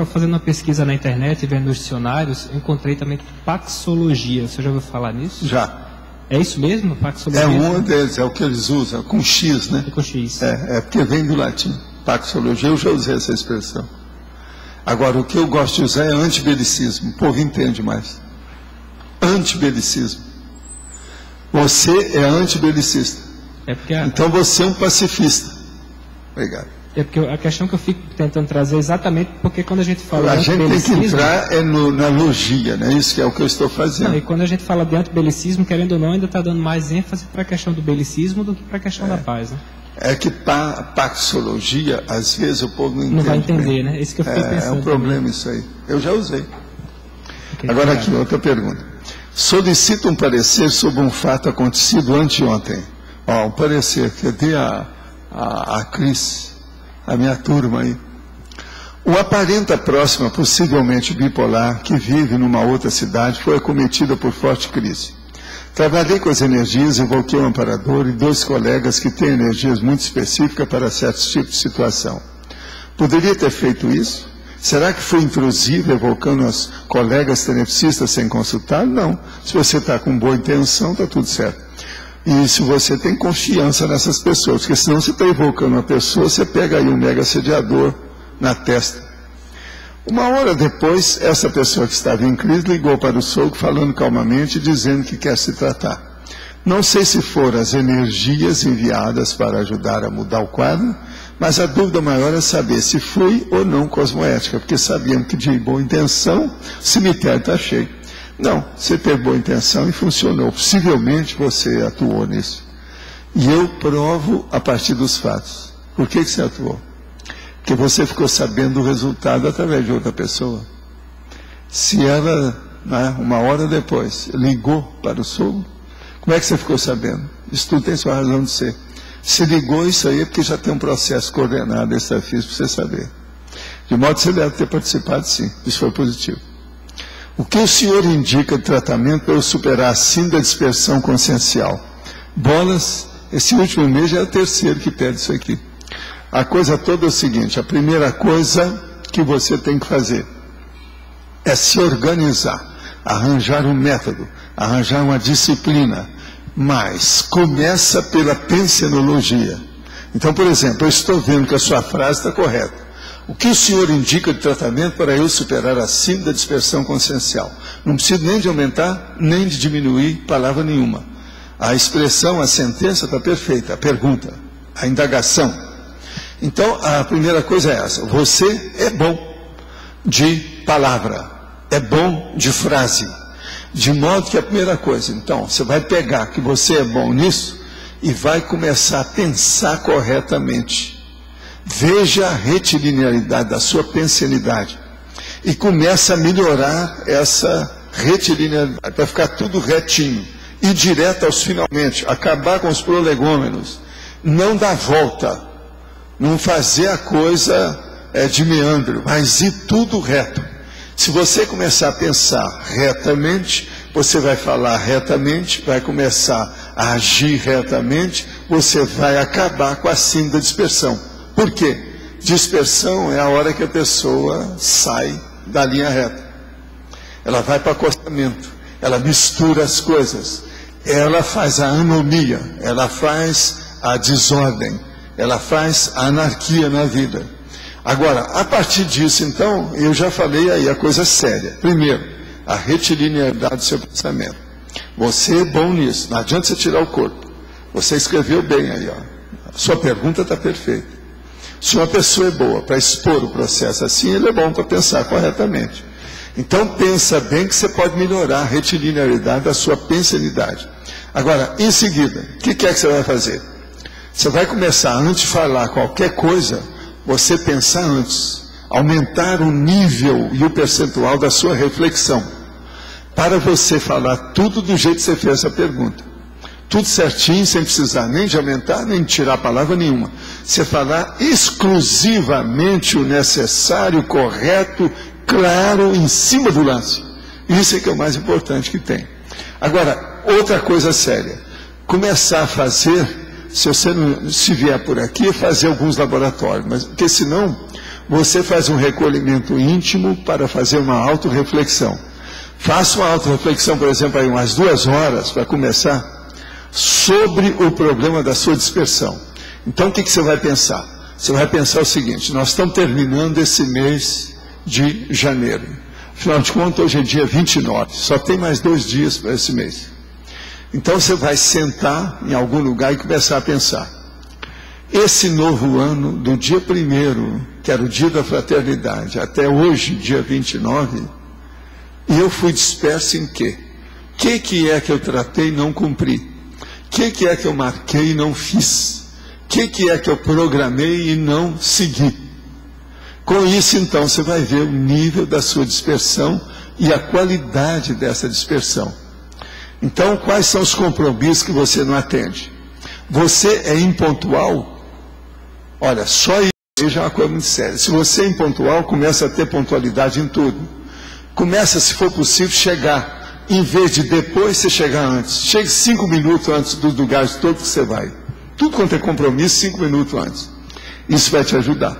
fazendo uma pesquisa na internet e vendo nos dicionários, encontrei também paxologia. Você já ouviu falar nisso? Já. É isso mesmo, paxologia? É um deles, é o que eles usam, com X, né? Com X. É porque vem do latim. Paxologia, eu já usei essa expressão. Agora, o que eu gosto de usar é antibelicismo. O povo entende mais. Antibelicismo. Você é antibelicista. Então você é um pacifista. Obrigado. É porque a questão que eu fico tentando trazer é exatamente porque quando a gente fala de antibelicismo... A gente tem que entrar na logia, né? Isso que é o que eu estou fazendo. Não, e quando a gente fala de antibelicismo, querendo ou não, ainda está dando mais ênfase para a questão do belicismo do que para a questão da paz, né? É que paxologia, às vezes o povo não entende. Não vai entender, bem. Né? Isso que eu fiquei pensando. É um problema também. Isso aí. Eu já usei. Okay, agora aqui, outra pergunta. Solicito um parecer sobre um fato acontecido anteontem. Um parecer, cadê a Cris, a minha turma aí? Uma parenta próxima, possivelmente bipolar, que vive numa outra cidade, foi acometida por forte crise. Trabalhei com as energias, evoquei um amparador e 2 colegas que têm energias muito específicas para certos tipos de situação. Poderia ter feito isso? Será que foi intrusivo, evocando os colegas tenepsistas sem consultar? Não. Se você está com boa intenção, está tudo certo. E se você tem confiança nessas pessoas, porque senão você está evocando uma pessoa, você pega aí um mega assediador na testa. Uma hora depois, essa pessoa que estava em crise ligou para o sogro, falando calmamente, dizendo que quer se tratar. Não sei se foram as energias enviadas para ajudar a mudar o quadro, mas a dúvida maior é saber se foi ou não cosmoética, porque sabíamos que de boa intenção, o cemitério está cheio. Não, você teve boa intenção e funcionou. Possivelmente você atuou nisso. E eu provo a partir dos fatos. Por que você atuou? Porque você ficou sabendo do resultado através de outra pessoa. Se ela, uma hora depois, ligou para o sogro, como é que você ficou sabendo? Isso tudo tem sua razão de ser. Se ligou isso aí é porque já tem um processo coordenado extrafísico para você saber. De modo que você deve ter participado sim, isso foi positivo. O que o senhor indica de tratamento para eu superar assim da dispersão consciencial? Bolas, esse último mês já é o 3º que pede isso aqui. A coisa toda é o seguinte, a primeira coisa que você tem que fazer é se organizar, arranjar um método, arranjar uma disciplina, mas começa pela pensenologia. Então, por exemplo, eu estou vendo que a sua frase está correta. O que o senhor indica de tratamento para eu superar acima da dispersão consciencial? Não preciso nem de aumentar, nem de diminuir palavra nenhuma. A expressão, a sentença está perfeita, a pergunta, a indagação. Então, a primeira coisa é essa. Você é bom de palavra, é bom de frase. De modo que a primeira coisa, então, você vai pegar que você é bom nisso e vai começar a pensar corretamente. Veja a retilinearidade da sua pensenidade e começa a melhorar essa retilinearidade para ficar tudo retinho e direto aos finalmente, acabar com os prolegômenos, não dar volta, não fazer a coisa de meandro, mas ir tudo reto. Se você começar a pensar retamente, você vai falar retamente, vai começar a agir retamente, você vai acabar com a síndrome da dispersão. Por quê? Dispersão é a hora que a pessoa sai da linha reta. Ela vai para acostamento, ela mistura as coisas, ela faz a anomia, ela faz a desordem, ela faz a anarquia na vida. Agora, a partir disso, então, eu já falei aí a coisa séria. Primeiro, a retilinearidade do seu pensamento. Você é bom nisso, não adianta você tirar o corpo. Você escreveu bem aí, ó. A sua pergunta está perfeita. Se uma pessoa é boa para expor o processo assim, ele é bom para pensar corretamente. Então, pensa bem que você pode melhorar a retilinearidade da sua pensanidade. Agora, em seguida, o que é que você vai fazer? Você vai começar, antes de falar qualquer coisa, você pensar antes, aumentar o nível e o percentual da sua reflexão, para você falar tudo do jeito que você fez essa pergunta. Tudo certinho, sem precisar nem de aumentar, nem de tirar palavra nenhuma. Você falar exclusivamente o necessário, correto, claro, em cima do lance. Isso é que é o mais importante que tem. Agora, outra coisa séria. Começar a fazer, se você não se vier por aqui, fazer alguns laboratórios. Mas, porque senão, você faz um recolhimento íntimo para fazer uma autorreflexão. Faça uma autorreflexão, por exemplo, aí umas 2 horas, para começar, sobre o problema da sua dispersão. Então, o que você vai pensar? Você vai pensar o seguinte: nós estamos terminando esse mês de janeiro. Afinal de contas, hoje é dia 29, só tem mais 2 dias para esse mês. Então, você vai sentar em algum lugar e começar a pensar. Esse novo ano, do dia 1º, que era o dia da fraternidade, até hoje, dia 29, eu fui disperso em quê? O que é que eu tratei e não cumpri? O que é que eu marquei e não fiz? O que é que eu programei e não segui? Com isso, então, você vai ver o nível da sua dispersão e a qualidade dessa dispersão. Então, quais são os compromissos que você não atende? Você é impontual? Olha, só isso já é uma coisa muito séria. Se você é impontual, começa a ter pontualidade em tudo. Começa, se for possível, chegar. Em vez de depois, você chegar antes. Chegue 5 minutos antes dos lugares todos que você vai. Tudo quanto é compromisso, 5 minutos antes. Isso vai te ajudar.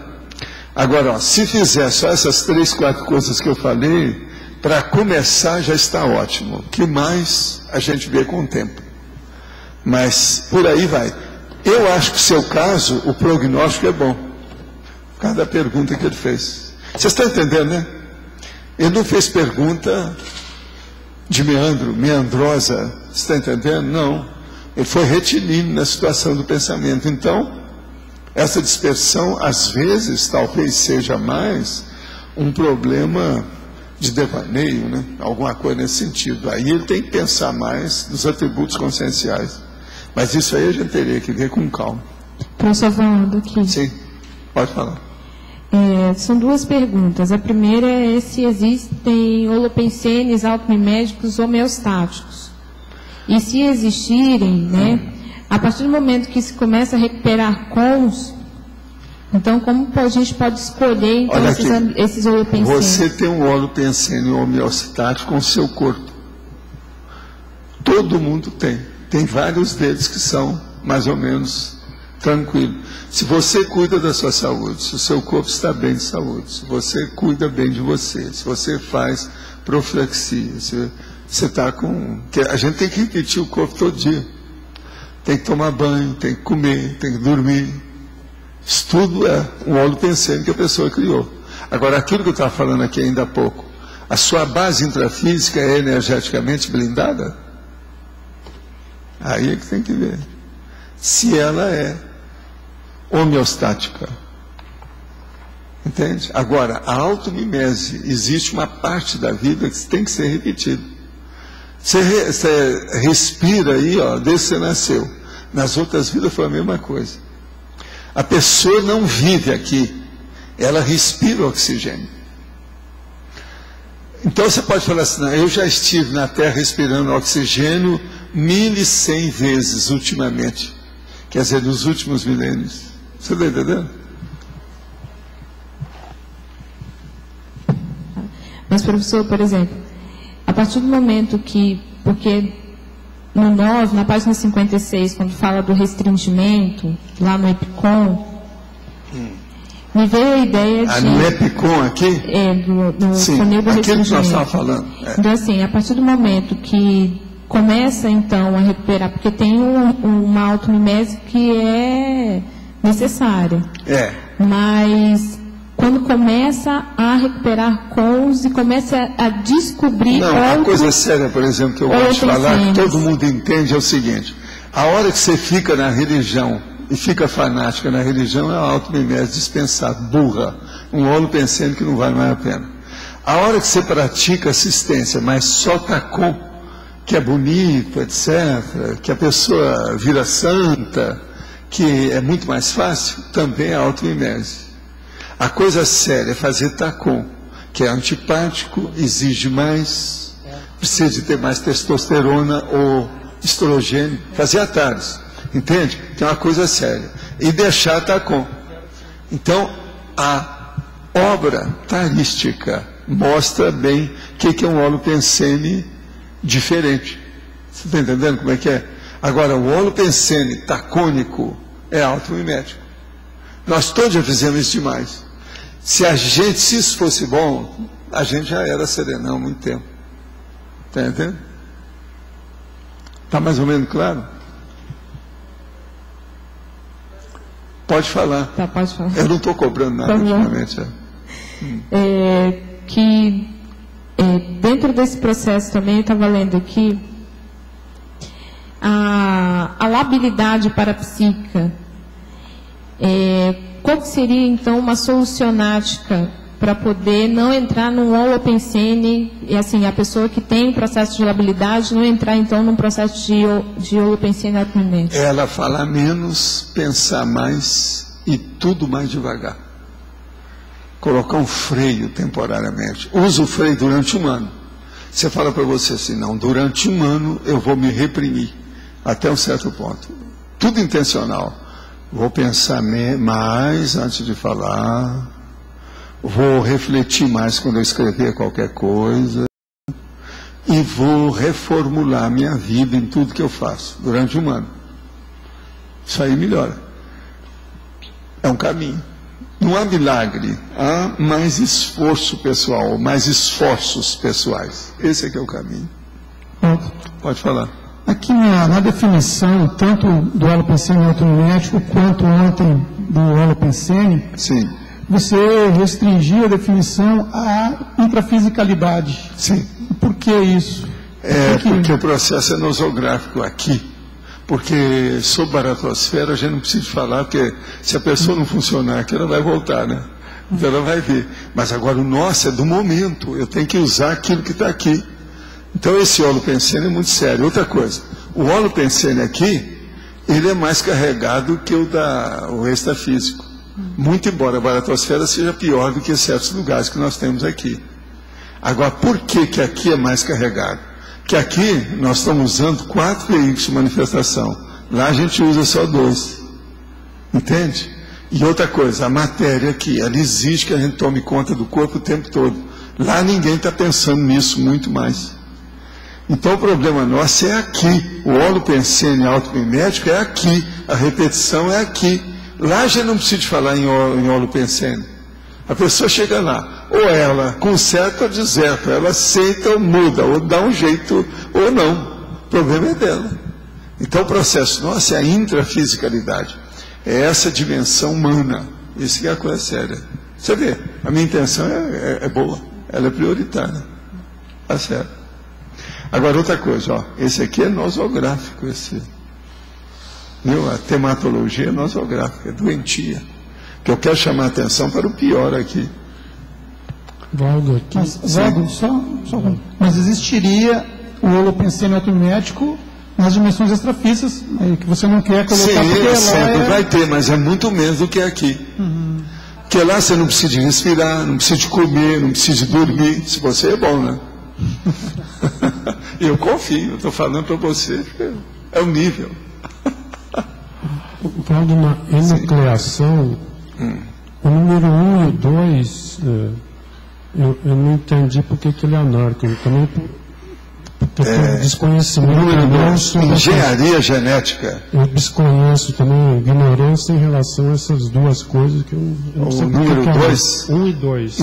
Agora, ó, se fizer só essas 3, 4 coisas que eu falei, para começar já está ótimo. O que mais a gente vê com o tempo. Mas por aí vai. Eu acho que no seu caso, o prognóstico é bom. Por causa da pergunta que ele fez. Vocês estão entendendo, né? Ele não fez pergunta de meandro, meandrosa, você está entendendo? Não. Ele foi retilíneo na situação do pensamento. Então, essa dispersão, às vezes, talvez seja mais um problema de devaneio, né? Alguma coisa nesse sentido. Aí ele tem que pensar mais nos atributos conscienciais. Mas isso aí a gente teria que ver com calma. Professor Valdo, aqui. Sim, pode falar. São 2 perguntas. A primeira é se existem holopensenes automimédicos homeostáticos. E se existirem, né, a partir do momento que se começa a recuperar cons, então como a gente pode escolher então, esses holopensenes? Você tem um holopensene homeostático com o seu corpo. Todo mundo tem. Tem vários deles que são mais ou menos tranquilo. Se você cuida da sua saúde, se o seu corpo está bem de saúde, se você cuida bem de você, se você faz profilaxia, se você está com... A gente tem que repetir o corpo todo dia. Tem que tomar banho, tem que comer, tem que dormir. Isso tudo é um holopensene que a pessoa criou. Agora, aquilo que eu estava falando aqui ainda há pouco, a sua base intrafísica é energeticamente blindada? Aí é que tem que ver. Se ela é homeostática. Entende? Agora, a automimese, existe uma parte da vida que tem que ser repetida. Você respira aí, ó, desde que você nasceu. Nas outras vidas foi a mesma coisa. A pessoa não vive aqui, ela respira o oxigênio. Então você pode falar assim, não, eu já estive na Terra respirando oxigênio 1.100 vezes ultimamente. Quer dizer, nos últimos milênios. Você está entendendo? Mas, professor, por exemplo, a partir do momento que, porque no 9, na página 56, quando fala do restringimento, lá no EPICOM, me veio a ideia de... no EPICOM aqui? No sim, funil do aquilo que nós restringimento. estávamos falando. Então, assim, a partir do momento que começa, então, a recuperar, porque tem uma automimese que é necessária. Mas quando começa a recuperar cons e começa a descobrir a coisa séria, por exemplo, que eu gosto de falar, que todo mundo entende, é o seguinte: a hora que você fica na religião e fica fanática na religião, é a auto-mimese dispensada, burra, um óleo pensando que não vale mais a pena. A hora que você pratica assistência, mas só Tacon, que é bonito, etc., que a pessoa vira santa, que é muito mais fácil, também é auto-mimese. A coisa séria é fazer Tacon, que é antipático, exige mais, precisa de ter mais testosterona ou estrogênio, fazer atalhos, entende? Que é uma coisa séria. E deixar Tacon. Então, a obra tarística mostra bem o que é um holopensene diferente. Você está entendendo como é que é? Agora, o holopensene tacônico é automimético. Nós todos já fizemos isso demais. Se isso fosse bom, a gente já era serenão há muito tempo. Está entendendo? Está mais ou menos claro? Pode falar. Tá, pode falar. Eu não estou cobrando nada ultimamente. Dentro desse processo também, eu estava lendo aqui, a labilidade parapsíquica, qual que seria então uma solucionática para poder não entrar num holopensene, e assim, a pessoa que tem processo de labilidade não entrar então num processo de holopensene automimético? Ela falar menos, pensar mais e tudo mais devagar. Colocar um freio temporariamente. Usa o freio durante um ano. Você fala para você assim, não, durante um ano eu vou me reprimir até um certo ponto. Tudo intencional. Vou pensar mais antes de falar. Vou refletir mais quando eu escrever qualquer coisa. E vou reformular minha vida em tudo que eu faço durante um ano. Isso aí melhora. É um caminho. Não há milagre, há mais esforço pessoal, mais esforços pessoais. Esse é que é o caminho. Pode falar. Aqui na definição, tanto do holopensene automimético quanto ontem do holopensene, sim, você restringia a definição à intrafisicalidade. Sim. Por que isso? Porque o processo é nosográfico aqui. Porque sob baratosfera a gente não precisa falar, porque se a pessoa não funcionar aqui, ela vai voltar, né? Então ela vai ver. Mas agora o nosso é do momento, eu tenho que usar aquilo que está aqui. Então esse holopensene é muito sério. Outra coisa, o holopensene aqui, ele é mais carregado que o extrafísico. Muito embora a baratosfera seja pior do que certos lugares que nós temos aqui. Agora, por que aqui é mais carregado? Que aqui nós estamos usando 4 veículos de manifestação. Lá a gente usa só 2. Entende? E outra coisa, a matéria aqui, ela exige que a gente tome conta do corpo o tempo todo. Lá ninguém está pensando nisso muito mais. Então o problema nosso é aqui. O holopensene automimético é aqui. A repetição é aqui. Lá a gente não precisa de falar em holopensene. A pessoa chega lá, ou ela conserta ou deserta, ela aceita ou muda, ou dá um jeito ou não. O problema é dela. Então o processo nosso é a intrafisicalidade. É essa dimensão humana. Isso que é a coisa séria. Você vê, a minha intenção é boa, ela é prioritária. Tá certo. Agora outra coisa, ó, esse aqui é nosográfico, viu? A tematologia é nosográfica, é doentia. Que eu quero chamar a atenção para o pior aqui. Valdo, aqui. Valdo, mas existiria o holopensene automimético nas dimensões extrafísicas, que você não quer colocar. Sim, sempre vai ter, mas é muito menos do que aqui. Porque lá você não precisa de respirar, não precisa de comer, não precisa de dormir. Se você é bom, né? Eu confio, eu estou falando para você, é o nível. Valdo, na enucleação, o número 1 e o 2, eu não entendi por que ele é anárquico. Também porque tem desconhecimento. Número 2, engenharia genética. Eu desconheço também, ignorância em relação a essas duas coisas que eu não sei. O número 2, 1 e 2.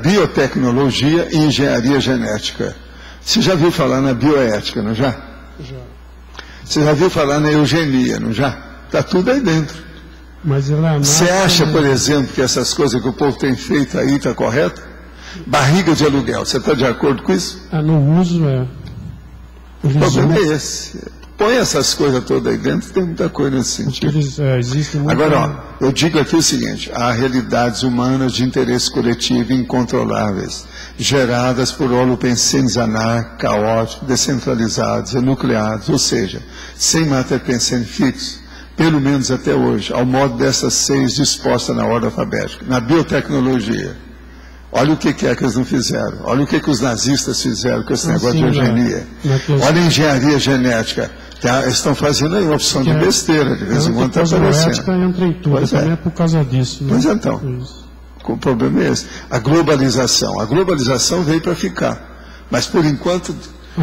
Biotecnologia e engenharia genética. Você já viu falar na bioética, não já? Já. Você já viu falar na eugenia, não já? Está tudo aí dentro. Mas você acha, por exemplo, que essas coisas que o povo tem feito aí está correto? Barriga de aluguel, você está de acordo com isso? No uso O problema é esse. põe essas coisas todas aí dentro, tem muita coisa nesse sentido. Existe muito... Agora, ó, eu digo aqui o seguinte: há realidades humanas de interesse coletivo incontroláveis, geradas por holopensenes anárquicos, caóticos, descentralizados, enucleados, ou seja, sem mater pensene fixo, pelo menos até hoje, ao modo dessas 6 dispostas na ordem alfabética. Na biotecnologia, olha o que é que eles não fizeram, olha o que os nazistas fizeram com esse negócio de eugenia, olha a engenharia genética, eles estão fazendo aí uma opção de besteira, de vez em quando está aparecendo. Entra em tudo, também é por causa disso. Né? Pois então, o problema é esse. A globalização veio para ficar, mas por enquanto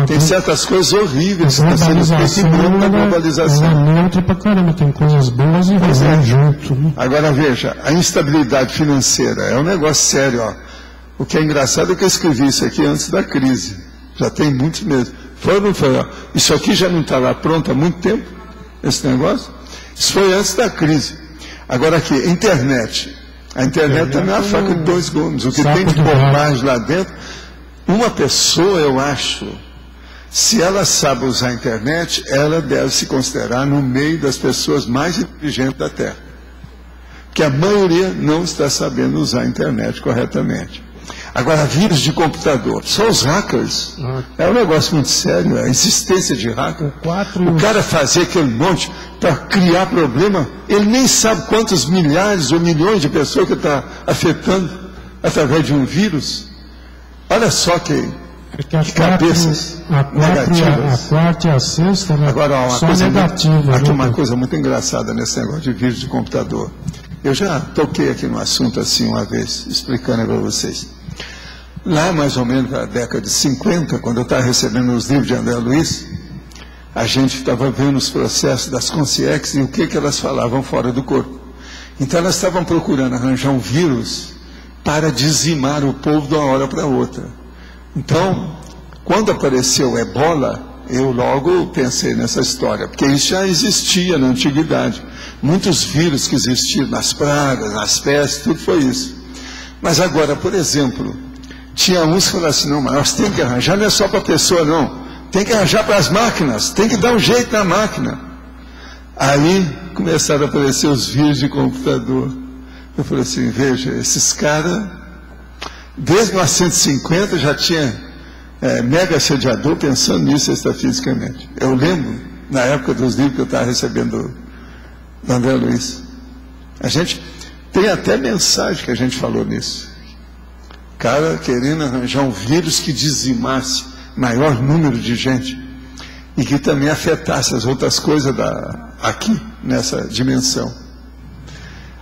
tem certas coisas horríveis que estão sendo feitas em nome da globalização. Ela é neutra pra caramba, tem coisas boas e ruins junto. Né? Agora veja, a instabilidade financeira é um negócio sério, ó. O que é engraçado é que eu escrevi isso aqui antes da crise. Já tem muitos meses. Foi ou não foi? Ó? Isso aqui já não está lá pronto há muito tempo, esse negócio? Isso foi antes da crise. Agora aqui, internet. A internet também é uma faca de 2 gumes. O que tem de bobagem lá dentro, uma pessoa, eu acho, se ela sabe usar a internet, ela deve se considerar no meio das pessoas mais inteligentes da Terra. Porque a maioria não está sabendo usar a internet corretamente. Agora, vírus de computador, só os hackers. É um negócio muito sério, a existência de hacker. O cara fazer aquele monte para criar problema, ele nem sabe quantos milhares ou milhões de pessoas que está afetando através de um vírus. Olha só que cabeças negativas. A quarta e a sexta, né? Agora, uma só coisa negativa. aqui uma coisa muito engraçada nesse negócio de vírus de computador. Eu já toquei aqui no assunto assim uma vez, explicando para vocês. Lá, mais ou menos na década de 50, quando eu estava recebendo os livros de André Luiz, a gente estava vendo os processos das consciências e o que elas falavam fora do corpo. Então, elas estavam procurando arranjar um vírus para dizimar o povo de uma hora para outra. Então, quando apareceu o Ebola, eu logo pensei nessa história, porque isso já existia na antiguidade. Muitos vírus que existiam nas pragas, nas pestes, tudo foi isso. Mas agora, por exemplo, tinha uns que falaram assim: não, mas nós temos que arranjar, não é só para a pessoa, não. Tem que arranjar para as máquinas, tem que dar um jeito na máquina. Aí começaram a aparecer os vírus de computador. Eu falei assim: veja, esses caras, desde 1950 já tinha mega assediador pensando nisso extrafisicamente. Eu lembro, na época dos livros que eu estava recebendo do André Luiz, a gente tem até mensagem que a gente falou nisso. Cara querendo arranjar um vírus que dizimasse maior número de gente e que também afetasse as outras coisas aqui, nessa dimensão.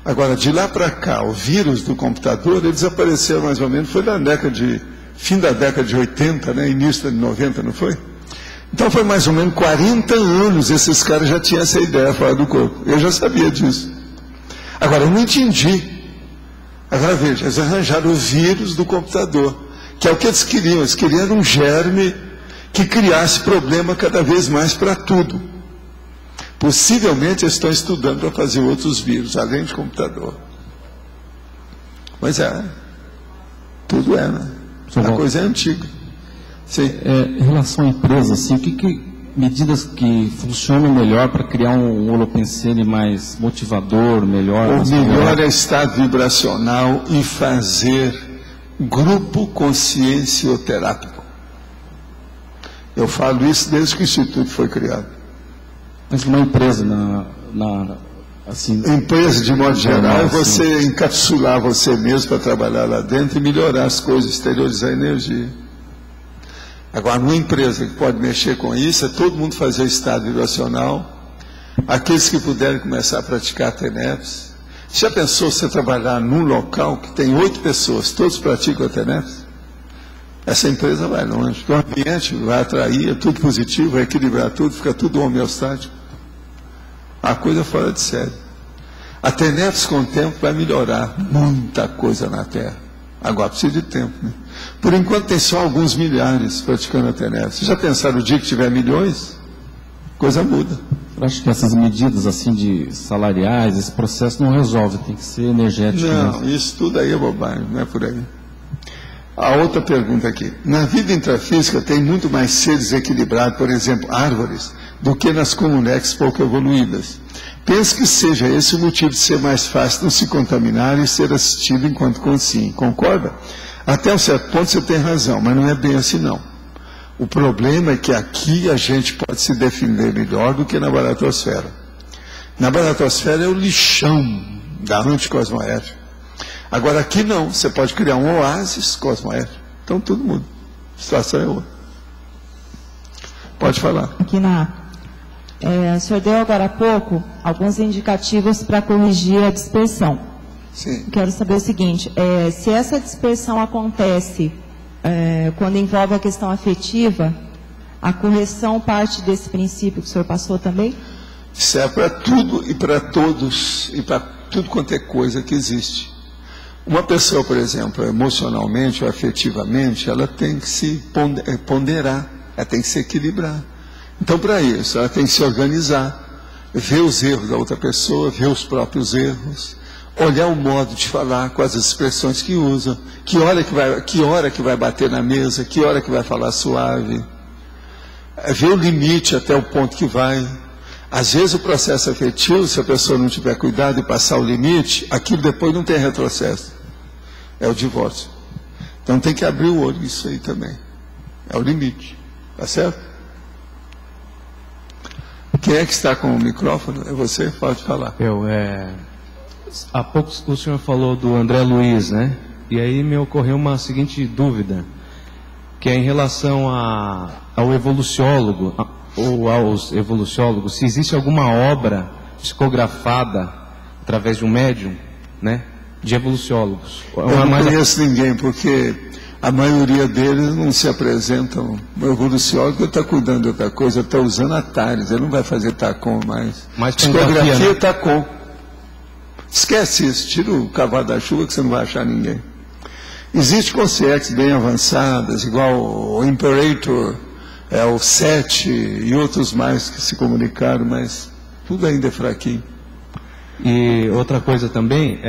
Agora, de lá para cá, o vírus do computador, ele desapareceu mais ou menos, foi na fim da década de 80, né, início de 90, não foi? Então foi mais ou menos 40 anos, esses caras já tinham essa ideia fora do corpo. Eu já sabia disso. Agora, eu não entendi. Agora veja, eles arranjaram o vírus do computador, que é o que eles queriam. Eles queriam um germe que criasse problema cada vez mais para tudo. Possivelmente eles estão estudando para fazer outros vírus, além de computador. Pois é, tudo é, né? A coisa é antiga. Sim. Em relação à empresa, assim, que medidas que funcionam melhor para criar um holopensene mais motivador, melhor? O melhor é estado vibracional e fazer grupo consciencioterápico. Eu falo isso desde que o Instituto foi criado. Mas uma empresa, assim... Empresa, de modo geral, é você encapsular você mesmo para trabalhar lá dentro e melhorar as coisas, exteriorizar a energia. Agora, numa empresa que pode mexer com isso, é todo mundo fazer estado vibracional. Aqueles que puderem começar a praticar TENEPS. Já pensou você trabalhar num local que tem 8 pessoas, todos praticam a TENEPS? Essa empresa vai longe. O ambiente vai atrair, é tudo positivo, vai equilibrar tudo, fica tudo homeostático. A coisa fora de série. A TENEPS, com o tempo, vai melhorar muita coisa na Terra. Agora precisa de tempo, né? Por enquanto tem só alguns milhares praticando a TENEPS. Vocês já pensaram o dia que tiver milhões? Coisa muda. Eu acho que essas medidas assim de salariais, esse processo não resolve, tem que ser energético. Não, mesmo. Isso tudo aí é bobagem, não é por aí. A outra pergunta aqui. Na vida intrafísica tem muito mais seres equilibrados, por exemplo, árvores, do que nas comunex pouco evoluídas. Penso que seja esse o motivo de ser mais fácil não se contaminar e ser assistido enquanto consciente. Concorda? Até um certo ponto você tem razão, mas não é bem assim não. O problema é que aqui a gente pode se defender melhor do que na baratosfera. Na baratosfera é o lixão da anticosmoética. Agora aqui não, você pode criar um oásis cosmoético. Então tudo muda. A situação é outra. Pode falar. Aqui o senhor deu agora há pouco alguns indicativos para corrigir a dispersão. Sim. Quero saber o seguinte, se essa dispersão acontece quando envolve a questão afetiva, a correção parte desse princípio que o senhor passou também? Isso é para tudo e para todos, e para tudo quanto é coisa que existe. Uma pessoa, por exemplo, emocionalmente ou afetivamente, ela tem que se ponderar, ela tem que se equilibrar. Então, para isso, ela tem que se organizar, ver os erros da outra pessoa, ver os próprios erros, olhar o modo de falar com as expressões que usa, que hora que vai bater na mesa, que hora que vai falar suave, ver o limite até o ponto que vai. Às vezes o processo afetivo, se a pessoa não tiver cuidado e passar o limite, aquilo depois não tem retrocesso. É o divórcio. Então tem que abrir o olho nisso aí também. É o limite. Tá certo? Quem é que está com o microfone? É você? Pode falar. Há pouco o senhor falou do André Luiz, né? E aí me ocorreu uma seguinte dúvida, que é em relação ao evoluciólogo, ou aos evoluciólogos, se existe alguma obra psicografada através de um médium, né? De evoluciólogos. Eu não conheço ninguém, porque a maioria deles não se apresentam. O evoluciólogo está cuidando de outra coisa, está usando atalhos, ele não vai fazer TACOM mais. Psicografia, né? TACOM. Esquece isso, tira o cavalo da chuva que você não vai achar ninguém. Existem consciências bem avançadas, igual o Imperator, o 7 e outros mais que se comunicaram, mas tudo ainda é fraquinho. E outra coisa também,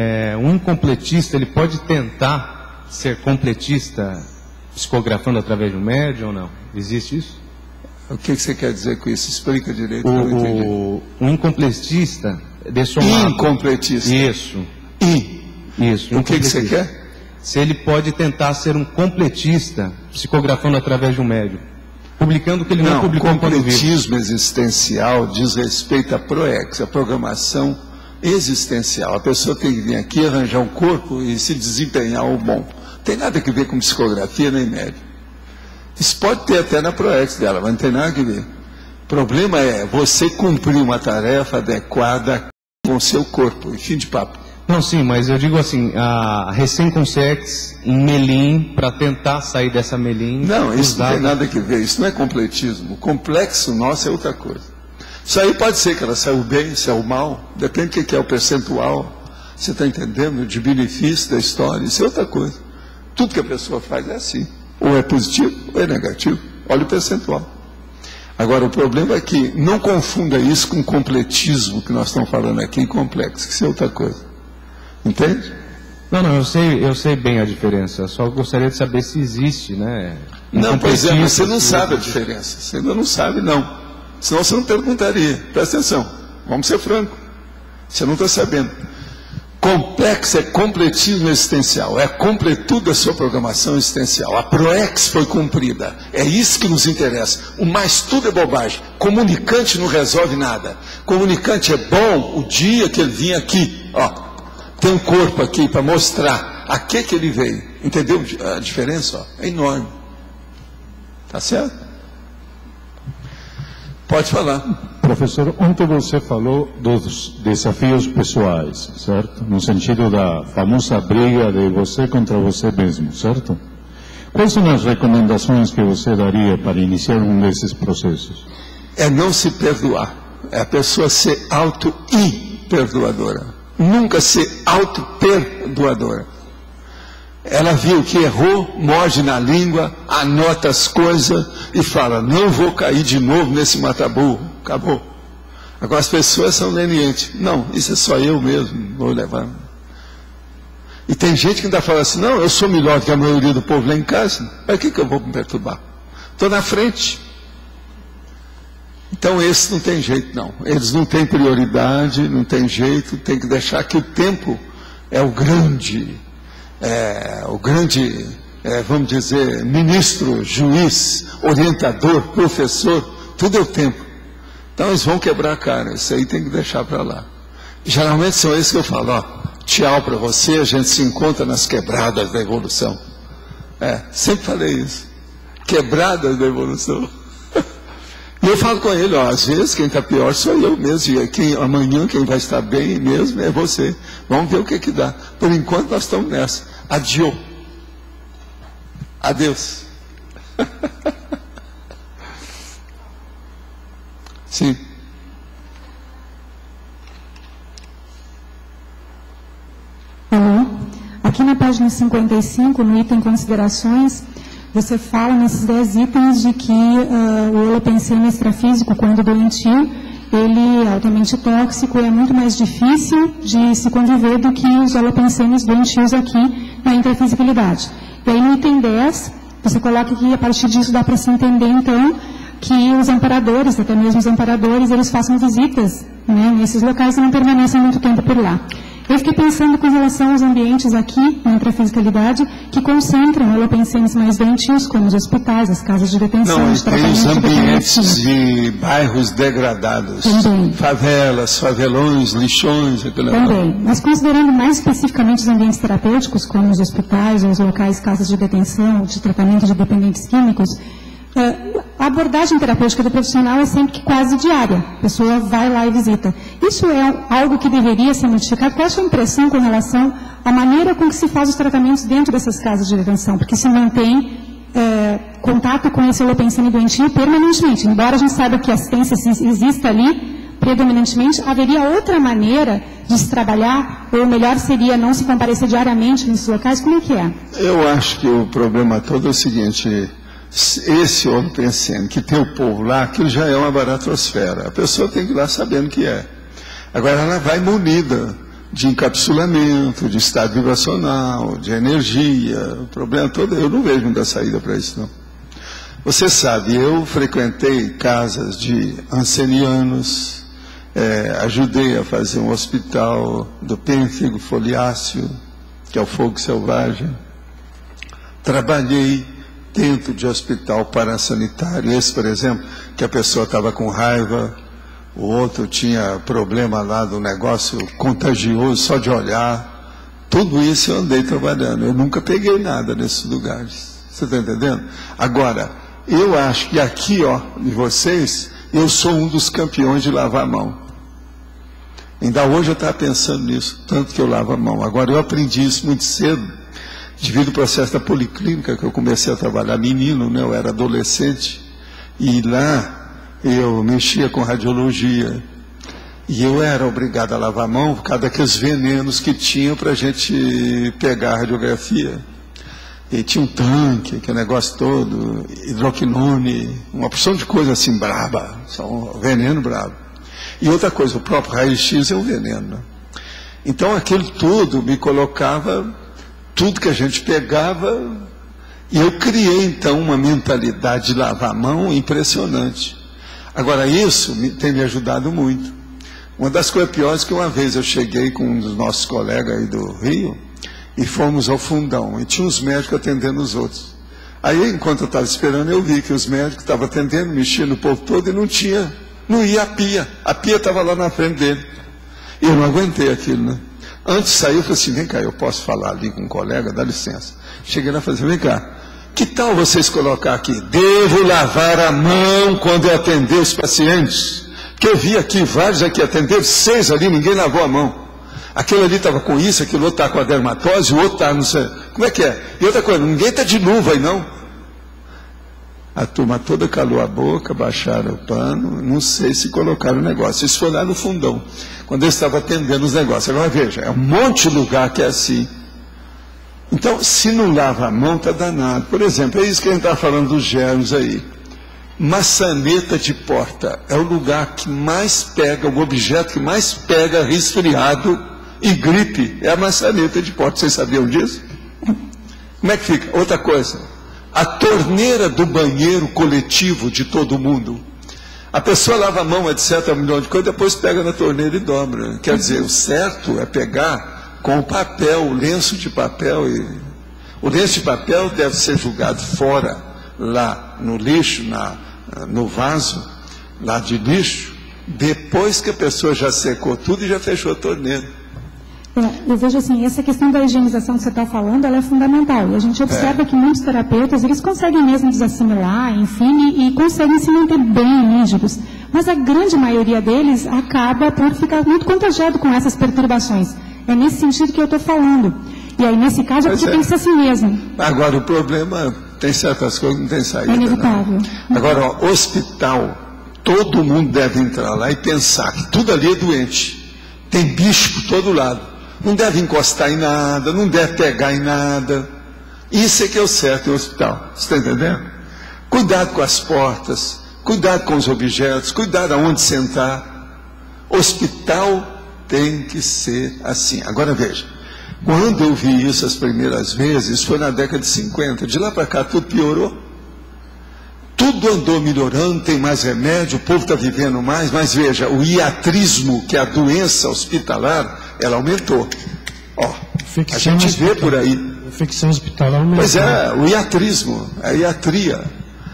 um incompletista, ele pode tentar ser completista psicografando através de um médium ou não? Existe isso? O que você quer dizer com isso? Explica direito. Um incompletista de somado. Incompletista. Isso. Isso. O que você quer? Se ele pode tentar ser um completista psicografando através de um médium, publicando o que ele não publicou enquanto vivo. O completismo existencial diz respeito à proex, a programação existencial. A pessoa tem que vir aqui, arranjar um corpo e se desempenhar o bom. Não tem nada a ver com psicografia nem médium. Isso pode ter até na proex dela, mas não tem nada a ver. O problema é você cumprir uma tarefa adequada com o seu corpo. E fim de papo. Não, sim, mas eu digo assim, a recém-consex em Melim, para tentar sair dessa Melim... Não, isso não tem nada a ver, isso não é completismo. O complexo nosso é outra coisa. Isso aí pode ser que ela saiu bem, saiu mal, depende do que é o percentual, você está entendendo, de benefício da história, isso é outra coisa. Tudo que a pessoa faz é assim, ou é positivo ou é negativo, olha o percentual. Agora, o problema é que não confunda isso com o completismo que nós estamos falando aqui, complexo, que isso é outra coisa. Entende? Não, eu sei bem a diferença, só gostaria de saber se existe, né? Não, pois é, você não sabe a diferença, você ainda não sabe, não. Senão você não perguntaria. Presta atenção, vamos ser francos. Você não está sabendo. Complexo é completismo existencial, é a completude da sua programação existencial. A proex foi cumprida, é isso que nos interessa. O mais tudo é bobagem. Comunicante não resolve nada. Comunicante é bom o dia que ele vinha aqui, ó. Tem um corpo aqui para mostrar a que ele veio. Entendeu a diferença? Ó? É enorme. Tá certo? Pode falar. Professor, ontem você falou dos desafios pessoais, certo? No sentido da famosa briga de você contra você mesmo, certo? Quais são as recomendações que você daria para iniciar um desses processos? É não se perdoar. É a pessoa ser auto-imperdoadora. Nunca ser auto-perdoadora. Ela viu que errou, morde na língua, anota as coisas e fala, não vou cair de novo nesse mata-burro. Acabou. Agora as pessoas são lenientes. Não, isso é só eu mesmo, vou levar. E tem gente que ainda fala assim, não, eu sou melhor do que a maioria do povo lá em casa. Para que eu vou me perturbar? Estou na frente. Então, esse não tem jeito, não. Eles não têm prioridade, não tem jeito, tem que deixar que o tempo é o grande, vamos dizer, ministro, juiz, orientador, professor, tudo é o tempo. Então, eles vão quebrar a cara, isso aí tem que deixar para lá. Geralmente são esses que eu falo, ó, tchau para você, a gente se encontra nas quebradas da evolução. Sempre falei isso, quebradas da evolução. E eu falo com ele, ó, às vezes quem está pior sou eu mesmo, e amanhã quem vai estar bem mesmo é você. Vamos ver o que dá. Por enquanto nós estamos nessa. Adiós. Adeus. Sim. Alô? Aqui na página 55, no item considerações, você fala nesses 10 itens de que o holopensene extrafísico, quando doentio, ele é altamente tóxico e é muito mais difícil de se conviver do que os holopensenes doentios aqui na intrafisicalidade. E aí no item 10, você coloca que a partir disso dá para se entender então que os amparadores, até mesmo os amparadores, eles façam visitas, né, nesses locais e não permaneçam muito tempo por lá. Eu fiquei pensando com relação aos ambientes aqui, na intrafisicalidade, que concentram holopensenes mais doentios, como os hospitais, as casas de detenção. Não, de tem os ambientes de bairros degradados. Também. Favelas, favelões, lixões. Também. Mas considerando mais especificamente os ambientes terapêuticos, como os hospitais, ou os locais, casas de detenção, de tratamento de dependentes químicos, a abordagem terapêutica do profissional é sempre que quase diária. A pessoa vai lá e visita. Isso é algo que deveria ser modificado. Qual é a sua impressão com relação à maneira com que se faz os tratamentos dentro dessas casas de detenção? Porque se mantém contato com esse holopensene doentio permanentemente. Embora a gente saiba que a assistência exista ali, predominantemente, haveria outra maneira de se trabalhar? Ou melhor seria não se comparecer diariamente nesses locais? Como é que é? Eu acho que o problema todo é o seguinte... Esse holopensene que tem o povo lá, aquilo já é uma baratosfera. A pessoa tem que ir lá sabendo que é. Agora ela vai munida de encapsulamento, de estado vibracional, de energia. O problema todo, eu não vejo muita saída para isso, não. Você sabe, eu frequentei casas de ancenianos, ajudei a fazer um hospital do pênfigo foliáceo, que é o fogo selvagem. Trabalhei dentro de hospital parassanitário, esse, por exemplo, que a pessoa estava com raiva, o outro tinha problema lá do negócio contagioso, só de olhar. Tudo isso eu andei trabalhando. Eu nunca peguei nada nesses lugares. Você está entendendo? Agora, eu acho que aqui, ó, de vocês, eu sou um dos campeões de lavar a mão. Ainda hoje eu estava pensando nisso, tanto que eu lavo a mão. Agora, eu aprendi isso muito cedo, devido ao processo da policlínica, que eu comecei a trabalhar menino, né? Eu era adolescente, e lá eu mexia com radiologia, e eu era obrigado a lavar a mão por causa daqueles venenos que tinha para a gente pegar a radiografia. E tinha um tanque, aquele negócio todo, hidroquinone, uma porção de coisa assim braba, só um veneno brabo. E outra coisa, o próprio raio-x é um veneno, né? Então aquilo tudo me colocava... Tudo que a gente pegava, e eu criei então uma mentalidade de lavar a mão impressionante. Agora isso tem me ajudado muito. Uma das coisas piores é que uma vez eu cheguei com um dos nossos colegas aí do Rio, e fomos ao fundão, e tinha uns médicos atendendo os outros. Aí enquanto eu estava esperando, eu vi que os médicos estavam atendendo, mexiam no povo todo, e não ia a pia estava lá na frente dele. E eu não aguentei aquilo, né? Antes de sair, eu falei assim, vem cá, eu posso falar ali com um colega, dá licença. Cheguei lá e falei assim, vem cá, que tal vocês colocar aqui, devo lavar a mão quando eu atender os pacientes? Porque eu vi aqui, vários aqui atenderam, 6 ali, ninguém lavou a mão. Aquele ali estava com isso, aquele outro está com a dermatose, o outro está, não sei, como é que é? E outra coisa, ninguém está de luva aí não. A turma toda calou a boca, baixaram o pano, não sei se colocaram o negócio. Isso foi lá no fundão, quando eu estava atendendo os negócios. Agora veja, é um monte de lugar que é assim. Então, se não lava a mão, está danado. Por exemplo, é isso que a gente está falando dos germes aí. Maçaneta de porta é o lugar que mais pega, o objeto que mais pega resfriado e gripe. É a maçaneta de porta. Vocês sabiam disso? Como é que fica? Outra coisa. A torneira do banheiro coletivo de todo mundo. A pessoa lava a mão, etc., um milhão de coisas, depois pega na torneira e dobra. Quer dizer, o certo é pegar com o papel, o lenço de papel. O lenço de papel deve ser jogado fora, lá no lixo, no vaso, lá de lixo, depois que a pessoa já secou tudo e já fechou a torneira. Eu vejo assim, essa questão da higienização que você está falando, ela é fundamental. E a gente observa que muitos terapeutas, eles conseguem mesmo desassimilar, enfim, e conseguem se manter bem rígidos. Mas a grande maioria deles acaba por ficar muito contagiado com essas perturbações. É nesse sentido que eu estou falando. E aí, nesse caso, você tem que ser assim mesmo. Agora, o problema, tem certas coisas que não tem saída. É inevitável. Não. Agora, ó, hospital, todo mundo deve entrar lá e pensar que tudo ali é doente. Tem bicho por todo lado. Não deve encostar em nada, não deve pegar em nada. Isso é que é o certo em hospital. Você está entendendo? Cuidado com as portas, cuidado com os objetos, cuidado aonde sentar. Hospital tem que ser assim. Agora veja, quando eu vi isso as primeiras vezes, foi na década de 50. De lá para cá tudo piorou. Tudo andou melhorando, tem mais remédio, o povo está vivendo mais, mas veja, o iatrismo, que é a doença hospitalar, ela aumentou. Ó, a gente vê por aí. Infecção hospitalar aumentou. Pois é, o iatrismo, a iatria.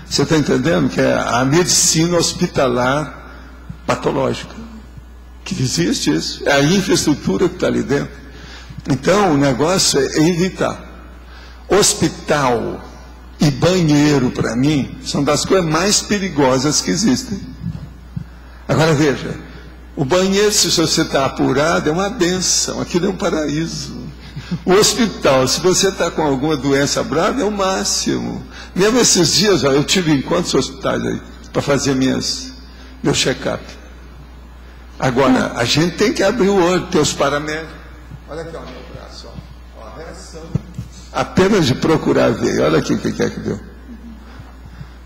Você está entendendo? Que é a medicina hospitalar patológica. Que existe isso. É a infraestrutura que está ali dentro. Então, o negócio é evitar. Hospital e banheiro, para mim, são das coisas mais perigosas que existem. Agora veja, o banheiro, se você está apurado, é uma bênção, aquilo é um paraíso. O hospital, se você está com alguma doença brava, é o máximo. Mesmo esses dias, ó, eu tive em quantos hospitais aí, para fazer meu check-up. Agora, a gente tem que abrir o olho, ter os paramédicos. Olha aqui, ó, meu braço, ó. A reação. Apenas de procurar ver, olha aqui o que é que deu.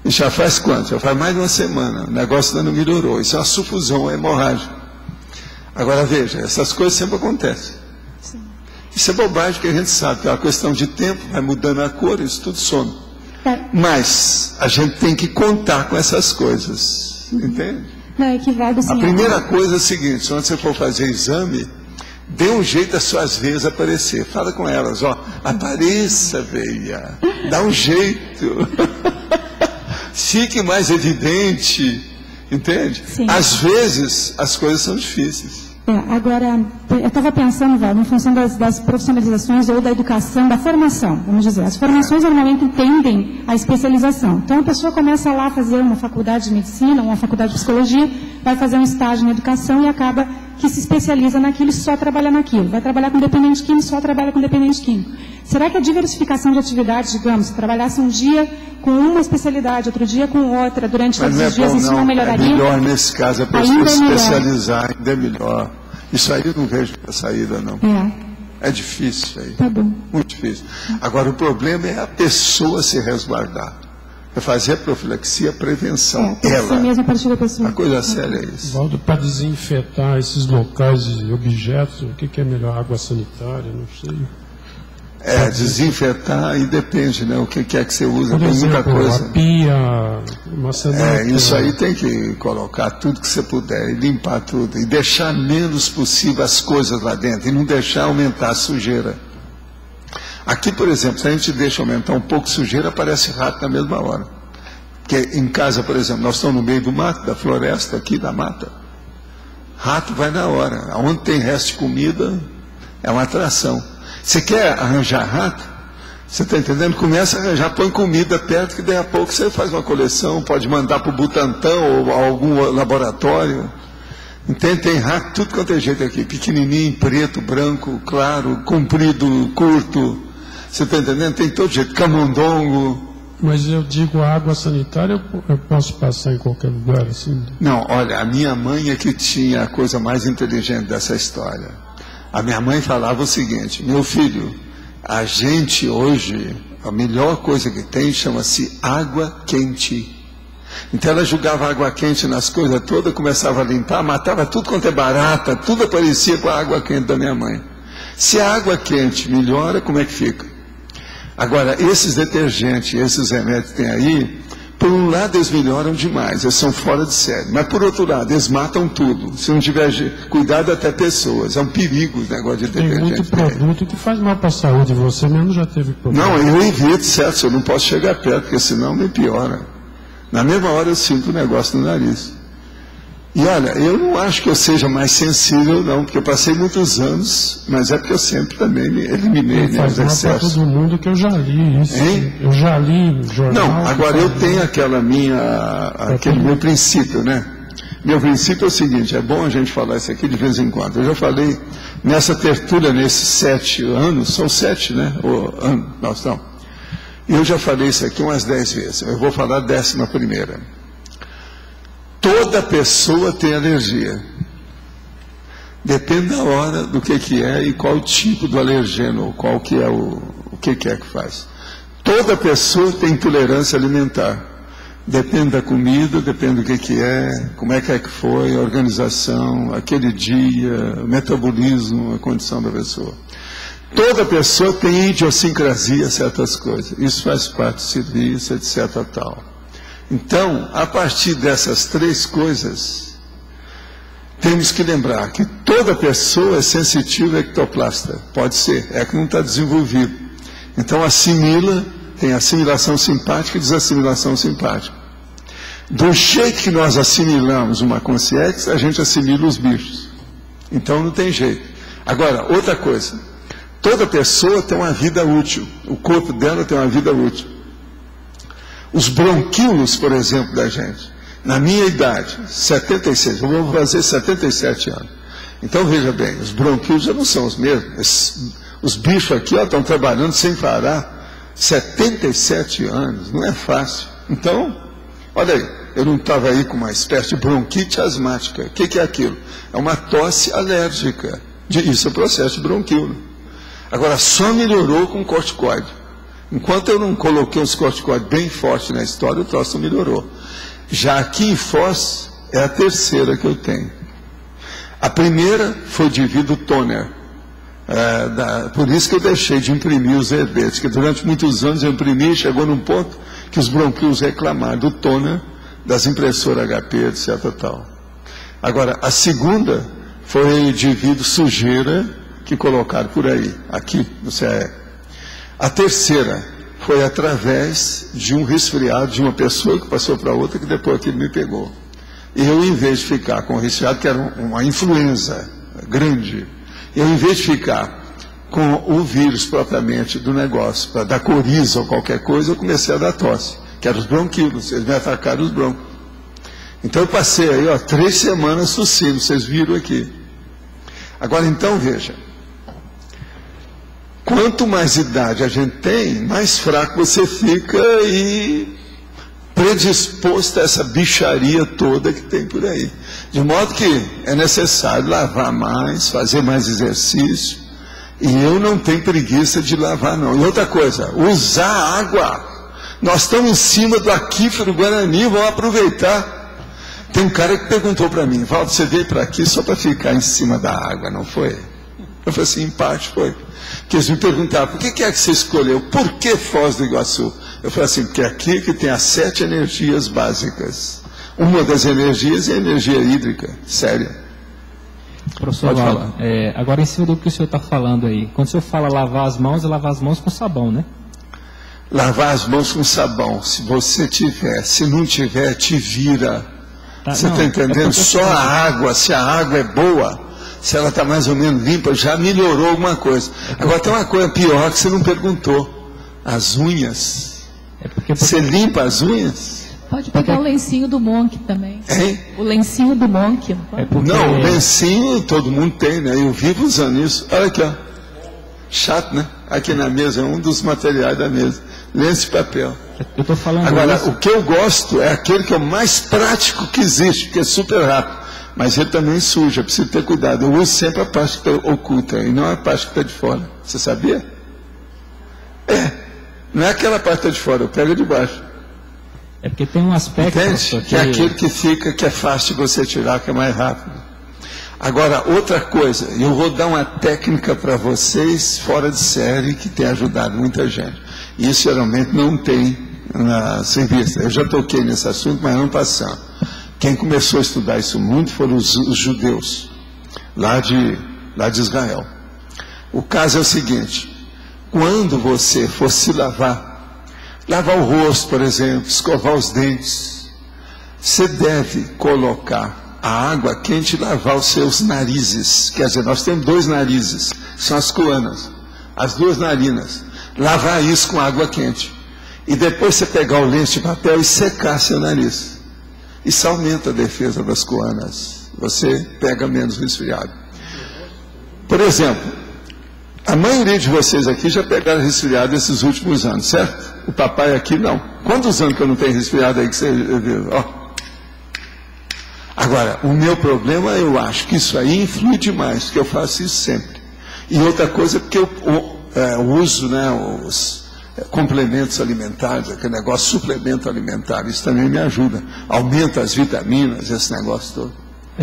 E já faz quanto? Já faz mais de uma semana, o negócio ainda não melhorou. Isso é uma sufusão, uma hemorragia. Agora veja, essas coisas sempre acontecem. Sim. Isso é bobagem que a gente sabe, que é uma questão de tempo, vai mudando a cor, isso tudo some. Mas a gente tem que contar com essas coisas, entende? Não, é que vale, a primeira coisa é a seguinte, quando você for fazer exame, dê um jeito as suas veias aparecer. Fala com elas, ó, apareça, veia. Dá um jeito. Fique mais evidente. Entende? Sim. Às vezes, as coisas são difíceis. Agora, eu estava pensando, Valdo, em função das profissionalizações ou da educação, da formação, vamos dizer. As formações normalmente tendem à especialização. Então, a pessoa começa lá a fazer uma faculdade de medicina, uma faculdade de psicologia, vai fazer um estágio na educação e acaba que se especializa naquilo e só trabalha naquilo. Vai trabalhar com dependente químico, só trabalha com dependente químico. Será que a diversificação de atividades, digamos, se trabalhasse um dia com uma especialidade, outro dia com outra, durante todos os dias, isso não melhoraria? É melhor nesse caso, a pessoa se especializar, ainda é melhor. Isso aí eu não vejo a saída, não. É difícil aí. Tá bom. Muito difícil. Agora, o problema é a pessoa se resguardar. É fazer a profilaxia, a prevenção. Ela mesmo a partir da pessoa. A coisa séria é isso. Valdo, para desinfetar esses locais e objetos, o que é melhor? Água sanitária? Não sei. Desinfetar e depende, né? O que é que você usa, tem muita coisa. A pia, maçaneta. Isso aí tem que colocar tudo que você puder e limpar tudo. E deixar menos possível as coisas lá dentro. E não deixar aumentar a sujeira. Aqui, por exemplo, se a gente deixa aumentar um pouco a sujeira, aparece rato na mesma hora. Porque em casa, por exemplo, nós estamos no meio do mato, da floresta aqui, da mata. Rato vai na hora. Onde tem resto de comida, é uma atração. Você quer arranjar rato? Você está entendendo? Começa a arranjar, põe comida perto, que daí a pouco você faz uma coleção, pode mandar para o Butantan ou algum laboratório. Entende? Tem rato, tudo quanto é jeito aqui. Pequenininho, preto, branco, claro, comprido, curto. Você está entendendo? Tem todo jeito. Camundongo. Mas eu digo, a água sanitária eu posso passar em qualquer lugar, assim? Não, olha, a minha mãe é que tinha a coisa mais inteligente dessa história. A minha mãe falava o seguinte: meu filho, a gente hoje, a melhor coisa que tem chama-se água quente. Então ela jogava água quente nas coisas todas, começava a limpar, matava tudo quanto é barata, tudo aparecia com a água quente da minha mãe. Se a água quente melhora, como é que fica? Agora, esses detergentes, esses remédios que tem aí, Por um lado, eles melhoram demais, eles são fora de série. Mas, por outro lado, eles matam tudo. Se não tiver cuidado, até pessoas. É um perigo o negócio de detergente. Tem muito produto que faz mal para a saúde. Você mesmo já teve problema. Não, eu evito, certo? Eu não posso chegar perto, porque senão me piora. Na mesma hora, eu sinto um negócio no nariz. E olha, eu não acho que eu seja mais sensível, não, porque eu passei muitos anos, mas é porque eu sempre também me eliminei os excessos. Faz mal para todo mundo que eu já li isso. Hein? Eu já li jornal. Não, agora eu tenho aquele meu princípio, né? Meu princípio é o seguinte, é bom a gente falar isso aqui de vez em quando. Eu já falei nessa tertúlia, nesses 7 anos, são 7, né? Eu já falei isso aqui umas 10 vezes. Eu vou falar a 11ª. Toda pessoa tem alergia. Depende da hora, do que é e qual o tipo do alergeno, qual que é o que é que faz. Toda pessoa tem intolerância alimentar. Depende da comida, depende do que é, como é que foi, a organização, aquele dia, o metabolismo, a condição da pessoa. Toda pessoa tem idiosincrasia a certas coisas. Isso faz parte do serviço, etc. tal. Então, a partir dessas 3 coisas, temos que lembrar que toda pessoa é sensitiva a ectoplasta. Pode ser, é que não está desenvolvido. Então, tem assimilação simpática e desassimilação simpática. Do jeito que nós assimilamos uma consciência, a gente assimila os bichos. Então, não tem jeito. Agora, outra coisa. Toda pessoa tem uma vida útil. O corpo dela tem uma vida útil. Os bronquíolos, por exemplo, da gente, na minha idade, 76, eu vou fazer 77 anos. Então, veja bem, os bronquíolos já não são os mesmos. Os bichos aqui estão trabalhando sem parar, 77 anos, não é fácil. Então, olha aí, eu não estava aí com uma espécie de bronquite asmática. O que é aquilo? É uma tosse alérgica. Isso é o processo de bronquíolo. Agora, só melhorou com corticoide. Enquanto eu não coloquei uns corticoides bem fortes na história, o troço melhorou. Já aqui em Foz, é a 3ª que eu tenho. A primeira foi devido ao toner. Por isso que eu deixei de imprimir os verbetes, que durante muitos anos eu imprimi e chegou num ponto que os bronquíolos reclamaram do toner, das impressoras HP, etc. tal. Agora, a segunda foi devido sujeira que colocaram por aí, aqui no CE. A 3ª foi através de um resfriado de uma pessoa que passou para outra, que depois aquilo me pegou. Eu, em vez de ficar com o resfriado, que era uma influenza grande, eu, em vez de ficar com o vírus propriamente do negócio, para dar coriza ou qualquer coisa, eu comecei a dar tosse, que eram os bronquíolos, eles me atacaram os broncos. Então eu passei aí, 3 semanas tossindo, vocês viram aqui. Agora então, veja. Quanto mais idade a gente tem, mais fraco você fica e predisposto a essa bicharia toda que tem por aí. De modo que é necessário lavar mais, fazer mais exercício. E eu não tenho preguiça de lavar, não. E outra coisa, usar água. Nós estamos em cima do aquífero Guarani, vamos aproveitar. Tem um cara que perguntou para mim, Valdo, você veio para aqui só para ficar em cima da água, não foi? Eu falei assim, em parte foi. Porque eles me perguntaram, por que é que você escolheu? Por que Foz do Iguaçu? Eu falei assim, porque aqui que tem as 7 energias básicas. Uma das energias é a energia hídrica, séria. Professor Valdo, agora em cima do que o senhor está falando aí, quando o senhor fala lavar as mãos, é lavar as mãos com sabão, né? Lavar as mãos com sabão, se você tiver, se não tiver, te vira. Você está entendendo? Só a água, se a água é boa, se ela está mais ou menos limpa, já melhorou alguma coisa. Agora tem uma coisa pior que você não perguntou. As unhas. Você limpa as unhas? Pode pegar o lencinho do Monk também. Hein? O lencinho do Monk. Não, o lencinho todo mundo tem, né? Eu vivo usando isso. Olha aqui, ó. Chato, né? Aqui na mesa, é um dos materiais da mesa. Lenço de papel. Eu tô falando agora, isso. O que eu gosto é aquele que é o mais prático que existe, porque é super rápido. Mas ele também suja, preciso ter cuidado. Eu uso sempre a parte que está oculta e não a parte que está de fora. Você sabia? Não é aquela parte que está de fora, eu pego de baixo. É porque tem um aspecto... Entende? Que é aquele que fica, que é fácil de você tirar, que é mais rápido. Agora, outra coisa, eu vou dar uma técnica para vocês, fora de série, que tem ajudado muita gente. Isso geralmente não tem nas revistas. Eu já toquei nesse assunto, mas não passando. Quem começou a estudar isso muito foram os judeus, lá de Israel. O caso é o seguinte: quando você for se lavar o rosto, por exemplo, escovar os dentes, você deve colocar a água quente e lavar os seus narizes. Quer dizer, nós temos 2 narizes, são as coanas, as 2 narinas. Lavar isso com água quente. E depois você pegar o lenço de papel e secar seu nariz. Isso aumenta a defesa das coanas. Você pega menos resfriado. Por exemplo, a maioria de vocês aqui já pegaram resfriado esses últimos anos, certo? O papai aqui não. Quantos anos que eu não tenho resfriado aí que você viu? Agora, o meu problema, eu acho que isso aí influi demais, que eu faço isso sempre. E outra coisa, porque eu uso, né, os complementos alimentares, aquele negócio, suplemento alimentar, isso também me ajuda. Aumenta as vitaminas, esse negócio todo.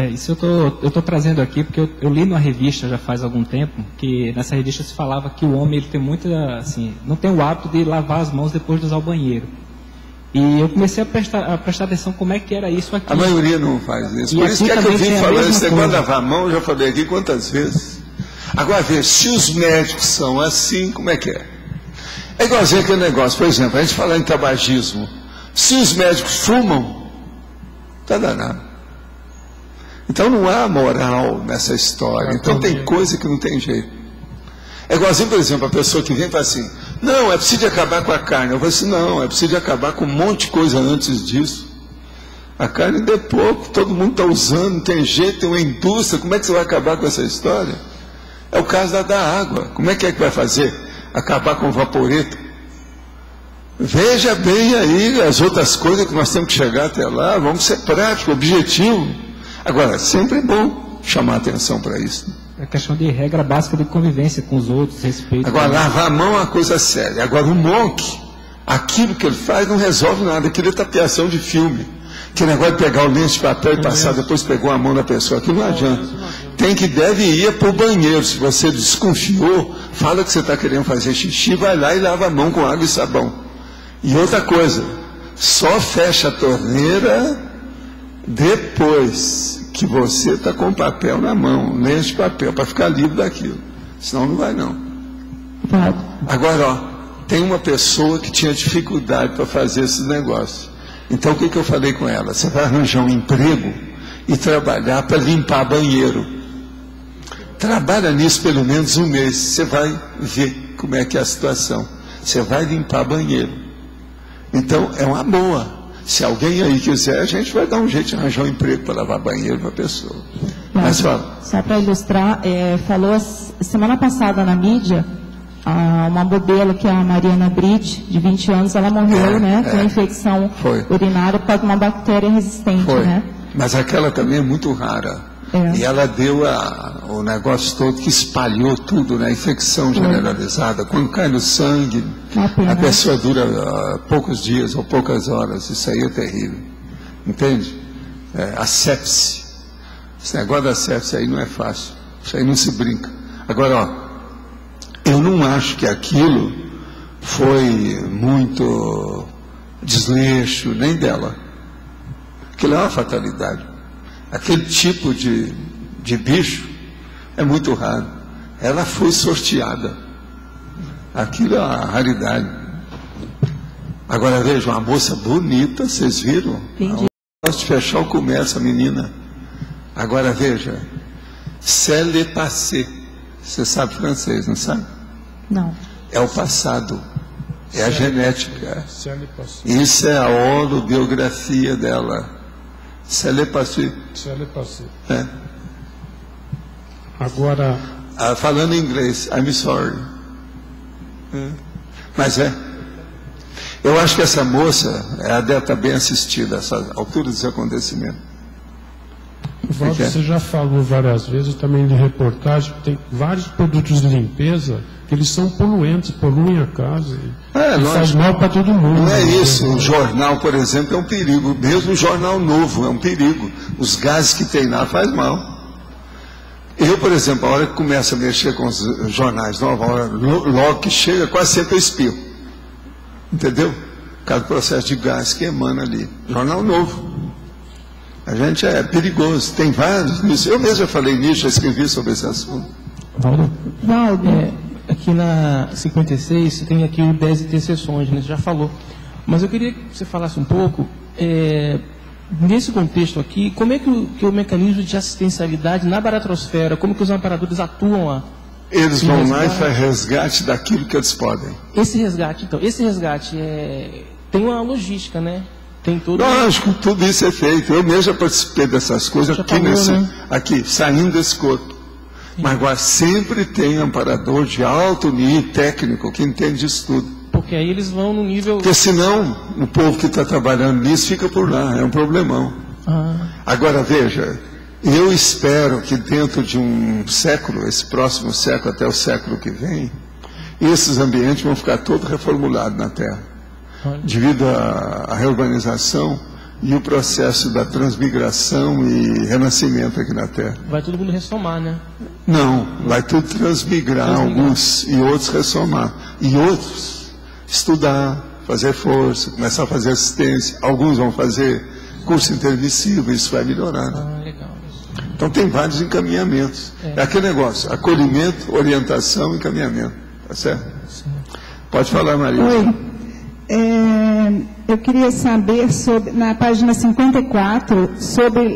Isso eu estou trazendo aqui porque eu li numa revista já faz algum tempo, que nessa revista se falava que o homem ele tem muita, assim, não tem o hábito de lavar as mãos depois de usar o banheiro. E eu comecei a prestar atenção como é que era isso aqui. A maioria não faz isso. Por isso que eu vim falando esse negócio de lavar a mão, eu já falei aqui quantas vezes. Agora veja, se os médicos são assim, como é que é? É igualzinho aquele negócio, por exemplo, a gente fala em tabagismo. Se os médicos fumam, está danado. Então não há moral nessa história. Então tem coisa que não tem jeito. É igualzinho, por exemplo, a pessoa que vem e fala assim: não, é preciso acabar com a carne. Eu falo assim: não, é preciso acabar com um monte de coisa antes disso. A carne de pouco, todo mundo está usando, não tem jeito, tem uma indústria. Como é que você vai acabar com essa história? É o caso da água. Como é que vai fazer? Acabar com o vaporeto? Veja bem aí as outras coisas que nós temos que chegar até lá. Vamos ser práticos, objetivo. Agora, sempre é bom chamar atenção para isso. É questão de regra básica de convivência com os outros, respeito. Agora, lavar a mão é uma coisa séria. Agora, o monk, aquilo que ele faz não resolve nada. Aquilo é tapeação de filme. Que negócio de pegar o lenço de papel e passar, depois pegou a mão da pessoa. Aquilo não adianta. Deve ir para o banheiro. Se você desconfiou, fala que você está querendo fazer xixi, vai lá e lava a mão com água e sabão. E outra coisa, só fecha a torneira depois que você está com papel na mão, lenço de papel, para ficar livre daquilo. Senão não vai não. Agora, tem uma pessoa que tinha dificuldade para fazer esse negócio. Então o que eu falei com ela? Você vai arranjar um emprego e trabalhar para limpar banheiro. Trabalha nisso pelo menos um mês. Você vai ver como é que é a situação. Você vai limpar banheiro. Então é uma boa. Se alguém aí quiser, a gente vai dar um jeito de arranjar um emprego para lavar banheiro para a pessoa. Mas fala. Só para ilustrar, falou semana passada na mídia, uma modelo que é a Mariana Brit, de 20 anos, ela morreu, com infecção urinária por causa de uma bactéria resistente, né? Mas aquela também é muito rara. E ela deu o negócio todo que espalhou tudo, né? Infecção generalizada. Quando cai no sangue, a pessoa dura poucos dias ou poucas horas. Isso aí é terrível. Entende? A sepse. Esse negócio da sepse aí não é fácil. Isso aí não se brinca. Agora, eu não acho que aquilo foi muito desleixo, nem dela. Aquilo é uma fatalidade. Aquele tipo de bicho é muito raro. Ela foi sorteada. Aquilo é uma raridade. Agora veja, uma moça bonita, vocês viram? Gosto de fechar o comércio, a menina. Agora veja, c'est le passé. Você sabe francês, não sabe? Não. É o passado. É a genética. Isso é a holobiografia dela. C'est le passé. Agora. Falando em inglês, I'm sorry. Mas eu acho que essa moça, ela deve estar bem assistida a essa altura desse acontecimento. Valdo, você já falou várias vezes também de reportagem, tem vários produtos de limpeza que eles são poluentes, poluem a casa. Faz mal para todo mundo. Não é isso. O jornal, por exemplo, é um perigo. Mesmo o jornal novo é um perigo. Os gases que tem lá faz mal. Eu, por exemplo, a hora que começo a mexer com os jornais novos, logo que chega, quase sempre eu espirro. Entendeu? por causa do processo de gás que emana ali. Jornal Novo. A gente é perigoso, tem vários nisso. Eu mesmo já falei nisso, já escrevi sobre esse assunto. Valdo, aqui na 56, tem aqui o 10 interseções, né? Você já falou. Mas eu queria que você falasse um pouco, nesse contexto aqui, como é que o mecanismo de assistencialidade na baratrosfera, como que os amparadores atuam lá? Eles vão lá e fazem resgate daquilo que eles podem. Esse resgate tem uma logística, né? Tem todo. Lógico, tudo isso é feito. Eu mesmo já participei dessas coisas aqui, saindo desse corpo. Sim. Mas agora sempre tem amparador de alto nível técnico que entende isso tudo. Porque aí eles vão no nível. Porque senão o povo que está trabalhando nisso fica por lá, é um problemão. Agora veja, eu espero que dentro de um século, esse próximo século até o século que vem, esses ambientes vão ficar todos reformulados na Terra. Devido à reurbanização e o processo da transmigração e renascimento aqui na Terra. Vai todo mundo ressomar, né? Não, vai tudo transmigrar. Alguns e outros ressomar. E outros estudar, fazer força, começar a fazer assistência. Alguns vão fazer curso intermissivo, isso vai melhorar. Né? Legal. Então tem vários encaminhamentos. É aquele negócio, acolhimento, orientação e encaminhamento. Tá certo? Sim. Pode falar, Maria. Oi. Eu queria saber, na página 54, sobre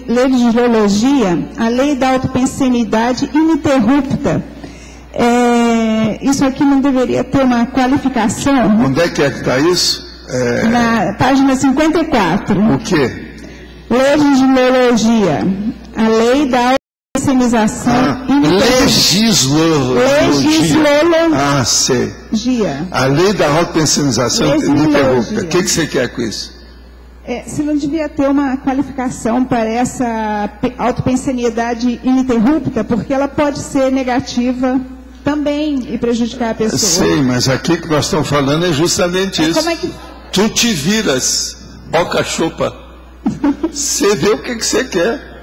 legislologia, a lei da autopensenidade ininterrupta. Isso aqui não deveria ter uma qualificação? Onde é que está isso? Na página 54. O quê? Legislologia, a lei da autopensenização legislologia. Sei. A lei da autopensenização ininterrupta. O que você quer com isso? Se não devia ter uma qualificação para essa autopensenidade ininterrupta, porque ela pode ser negativa também e prejudicar a pessoa. Sei, mas aqui que nós estamos falando é justamente isso. Como é que... Tu te viras, ó cachopa. Você vê o que você quer.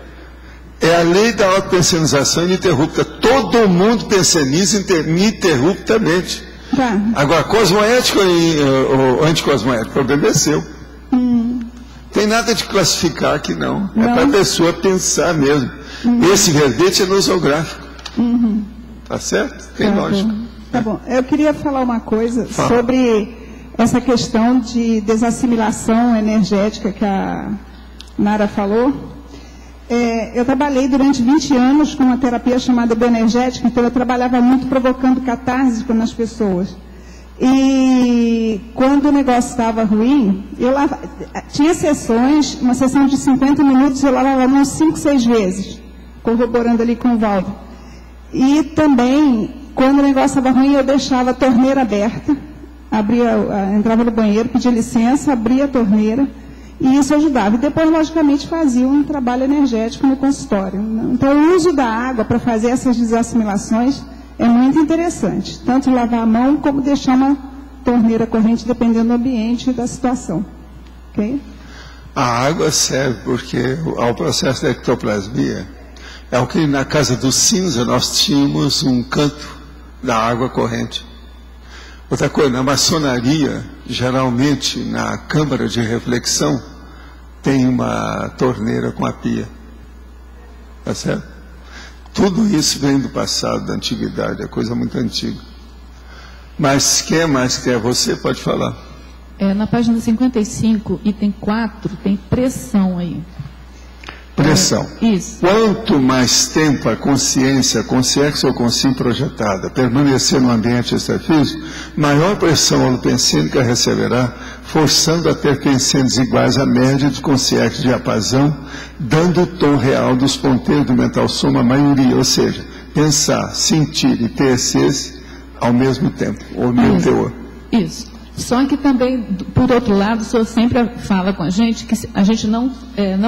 É a lei da autopensenização ininterrupta. Todo mundo penseniza ininterruptamente. Tá. Agora, cosmoético ou anticosmoético, o problema é seu. Tem nada de classificar aqui, não. É para a pessoa pensar mesmo. Esse verbete é nosográfico. Tá certo? Tem lógica. Tá bom. Eu queria falar uma coisa sobre essa questão de desassimilação energética que a Nara falou. Eu trabalhei durante 20 anos com uma terapia chamada bioenergética, então eu trabalhava muito provocando catarse nas pessoas. E quando o negócio estava ruim, tinha sessões, uma sessão de 50 minutos, eu lavava a mão 5, 6 vezes, corroborando ali com o Valdo. E também, quando o negócio estava ruim, eu deixava a torneira aberta, entrava no banheiro, pedia licença, abria a torneira, e isso ajudava. E depois, logicamente, fazia um trabalho energético no consultório. Então, o uso da água para fazer essas desassimilações é muito interessante. Tanto lavar a mão, como deixar uma torneira corrente, dependendo do ambiente e da situação. Ok? A água serve porque ao processo da ectoplasmia, é o que na Casa do Cinza nós tínhamos um canto da água corrente. Outra coisa, na maçonaria, geralmente na câmara de reflexão, tem uma torneira com a pia. Tá certo? Tudo isso vem do passado, da antiguidade, é coisa muito antiga. Mas quem mais quer? Você pode falar. Na página 55, item 4, tem pressão aí. Pressão. Isso. Quanto mais tempo a consciência ou consciência projetada permanecer no ambiente extrafísico, maior pressão holopensênica receberá, forçando a ter pensamentos iguais à média de consciência de diapasão, dando o tom real dos ponteiros do mental soma à maioria, ou seja, pensar, sentir e ter esse ao mesmo tempo, ou no teor. Isso. Só que também, por outro lado, o senhor sempre fala com a gente que a gente não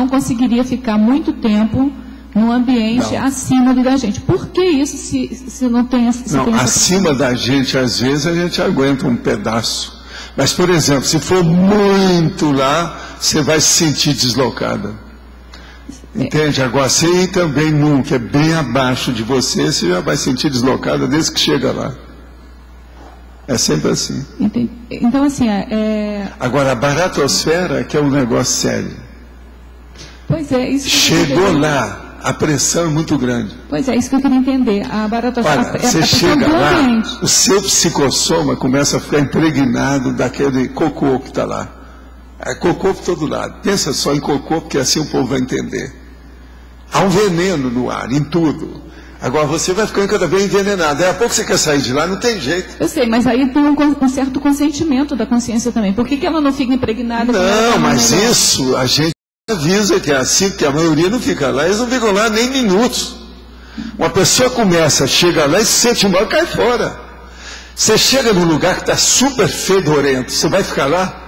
conseguiria ficar muito tempo num ambiente acima da gente. Por que isso se não tem essa... Não, acima da gente, às vezes, a gente aguenta um pedaço. Mas, por exemplo, se for muito lá, você vai se sentir deslocada. Entende? Agora, se ir também num que é bem abaixo de você, você já vai se sentir deslocada desde que chega lá. É sempre assim. Entendi. Então, assim, Agora, a baratosfera, que é um negócio sério. Pois é, isso. Chegou lá, a pressão é muito grande. Pois é, isso que eu queria entender. A baratosfera. Olha, você chega lá, o seu psicossoma começa a ficar impregnado daquele cocô que está lá. É cocô por todo lado. Pensa só em cocô, porque assim o povo vai entender. Há um veneno no ar, em tudo. Agora você vai ficando cada vez envenenado. Daqui a pouco você quer sair de lá, não tem jeito. Eu sei, mas aí tem um certo consentimento da consciência também. Por que ela não fica impregnada? Não, mas isso a gente avisa que é assim, porque a maioria não fica lá. Eles não ficam lá nem minutos. Uma pessoa começa, chega lá e se sente mal, cai fora. Você chega num lugar que está super fedorento, você vai ficar lá?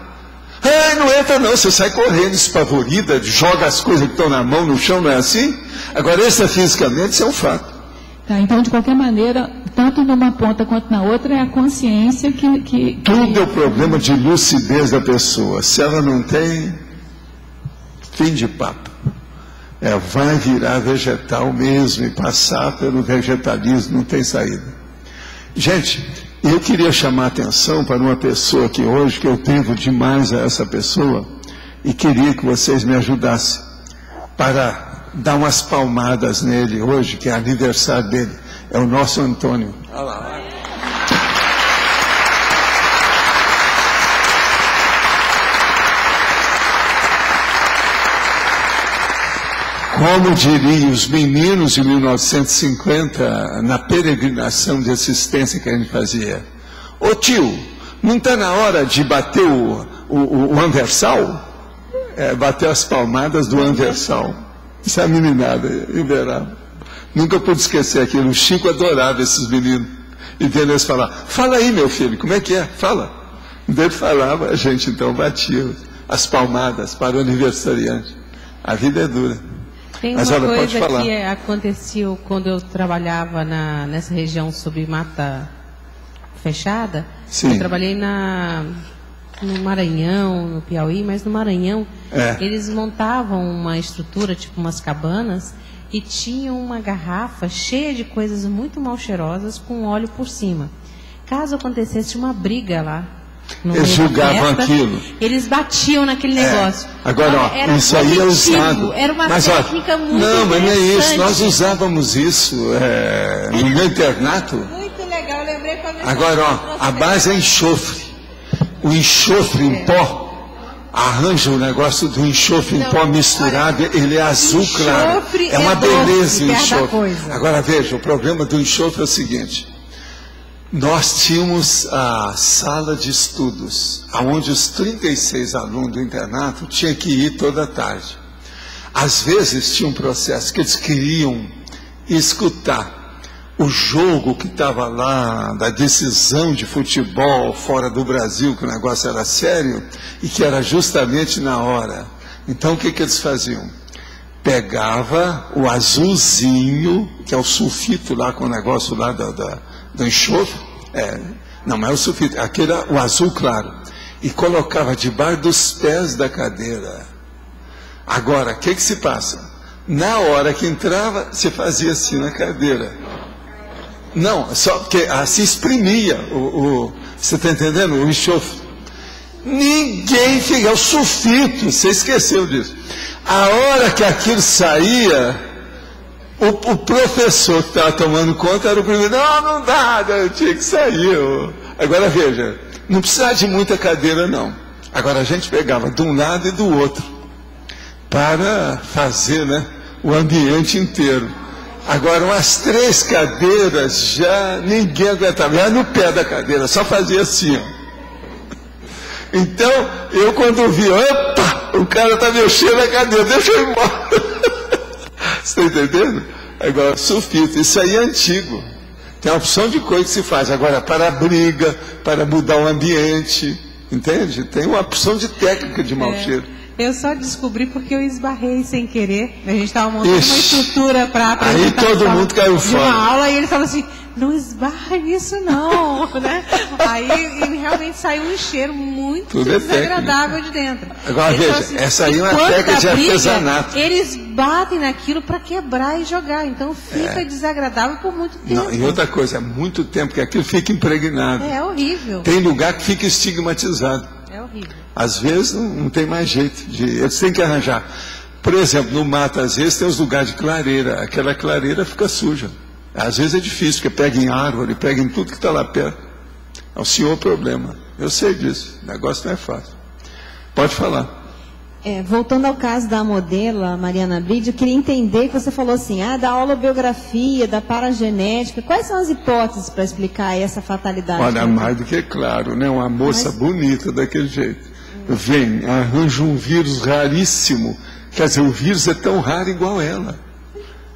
Não entra não, você sai correndo, espavorida, joga as coisas que estão na mão no chão, não é assim? Agora, extrafisicamente, isso é um fato. Tá, então, de qualquer maneira, tanto numa ponta quanto na outra, é a consciência que... Tudo é o problema de lucidez da pessoa. Se ela não tem, fim de papo. Vai virar vegetal mesmo e passar pelo vegetalismo, não tem saída. Gente, eu queria chamar a atenção para uma pessoa aqui hoje, que eu devo demais a essa pessoa, e queria que vocês me ajudassem para dar umas palmadas nele hoje, que é aniversário dele. É o nosso Antônio. Olha lá. Como diriam os meninos de 1950, na peregrinação de assistência que a gente fazia: ô tio, não está na hora de bater o anversal? Bater as palmadas do anversal. Isso é a meninada, Iberaba. Nunca pude esquecer aquilo. O Chico adorava esses meninos. E vendo eles falar: fala aí, meu filho, como é que é? Fala. Ele falava, a gente então batia as palmadas para o aniversariante. A vida é dura. Tem uma coisa que aconteceu quando eu trabalhava nessa região sob mata fechada. Sim. Eu trabalhei no Maranhão, no Piauí, mas no Maranhão eles montavam uma estrutura, tipo umas cabanas, e tinham uma garrafa cheia de coisas muito mal cheirosas com óleo por cima. Caso acontecesse uma briga lá, eles julgavam aquilo. Eles batiam naquele negócio. Agora, isso aí é usado. Era uma técnica muito Não, mas não é isso. Nós usávamos isso no meu internato. Muito legal, eu lembrei quando eu... Agora, a base é enxofre. O enxofre em pó, arranja o negócio do enxofre em pó misturado, ele é azul claro. É uma beleza o enxofre. Agora veja, o problema do enxofre é o seguinte: nós tínhamos a sala de estudos, onde os 36 alunos do internato tinham que ir toda tarde. Às vezes tinha um processo que eles queriam escutar o jogo que estava lá, da decisão de futebol fora do Brasil, que o negócio era sério, e que era justamente na hora. Então o que eles faziam? Pegava o azulzinho, que é o sulfito lá, com o negócio lá do enxofre, não é o sulfito, aquele era o azul claro, e colocava debaixo dos pés da cadeira. Agora, o que se passa? Na hora que entrava, se fazia assim na cadeira. Não, só porque assim exprimia você está entendendo? O enxofre. Ninguém fica, é o sulfito, você esqueceu disso. A hora que aquilo saía, o professor que estava tomando conta era o primeiro: não dá, eu tinha que sair. Agora veja, não precisava de muita cadeira não. Agora a gente pegava de um lado e do outro, para fazer o ambiente inteiro. Agora, umas 3 cadeiras, já ninguém aguentava, já no pé da cadeira, só fazia assim, ó. Então, eu quando vi, opa, o cara está mexendo na cadeira, deixa eu ir embora. Você está entendendo? Agora, sulfito, isso aí é antigo. Tem uma opção de coisa que se faz. Agora, para a briga, para mudar o ambiente, entende? Tem uma opção de técnica de mau cheiro. Eu só descobri porque eu esbarrei sem querer. A gente estava montando uma estrutura para apresentar. Aí todo mundo caiu fora. Uma aula e ele falou assim, não esbarra nisso não, né? Aí realmente saiu um cheiro muito desagradável de dentro. Agora veja, assim, essa aí é uma técnica de artesanato. Eles batem naquilo para quebrar e jogar, então fica desagradável por muito tempo. Não, e outra coisa, é muito tempo que aquilo fica impregnado. É horrível. Tem lugar que fica estigmatizado. É horrível. Às vezes não tem mais jeito, eles têm que arranjar. Por exemplo, no mato, às vezes tem os lugares de clareira, aquela clareira fica suja. Às vezes é difícil, porque pega em árvore, pega em tudo que está lá perto. É o senhor problema. Eu sei disso, o negócio não é fácil. Pode falar. Voltando ao caso da modelo, a Mariana Bride, eu queria entender que você falou assim, da holobiografia, da paragenética. Quais são as hipóteses para explicar essa fatalidade? Olha, mais do que claro, né? Uma moça bonita daquele jeito. Vem, arranja um vírus raríssimo. Quer dizer, o vírus é tão raro igual ela.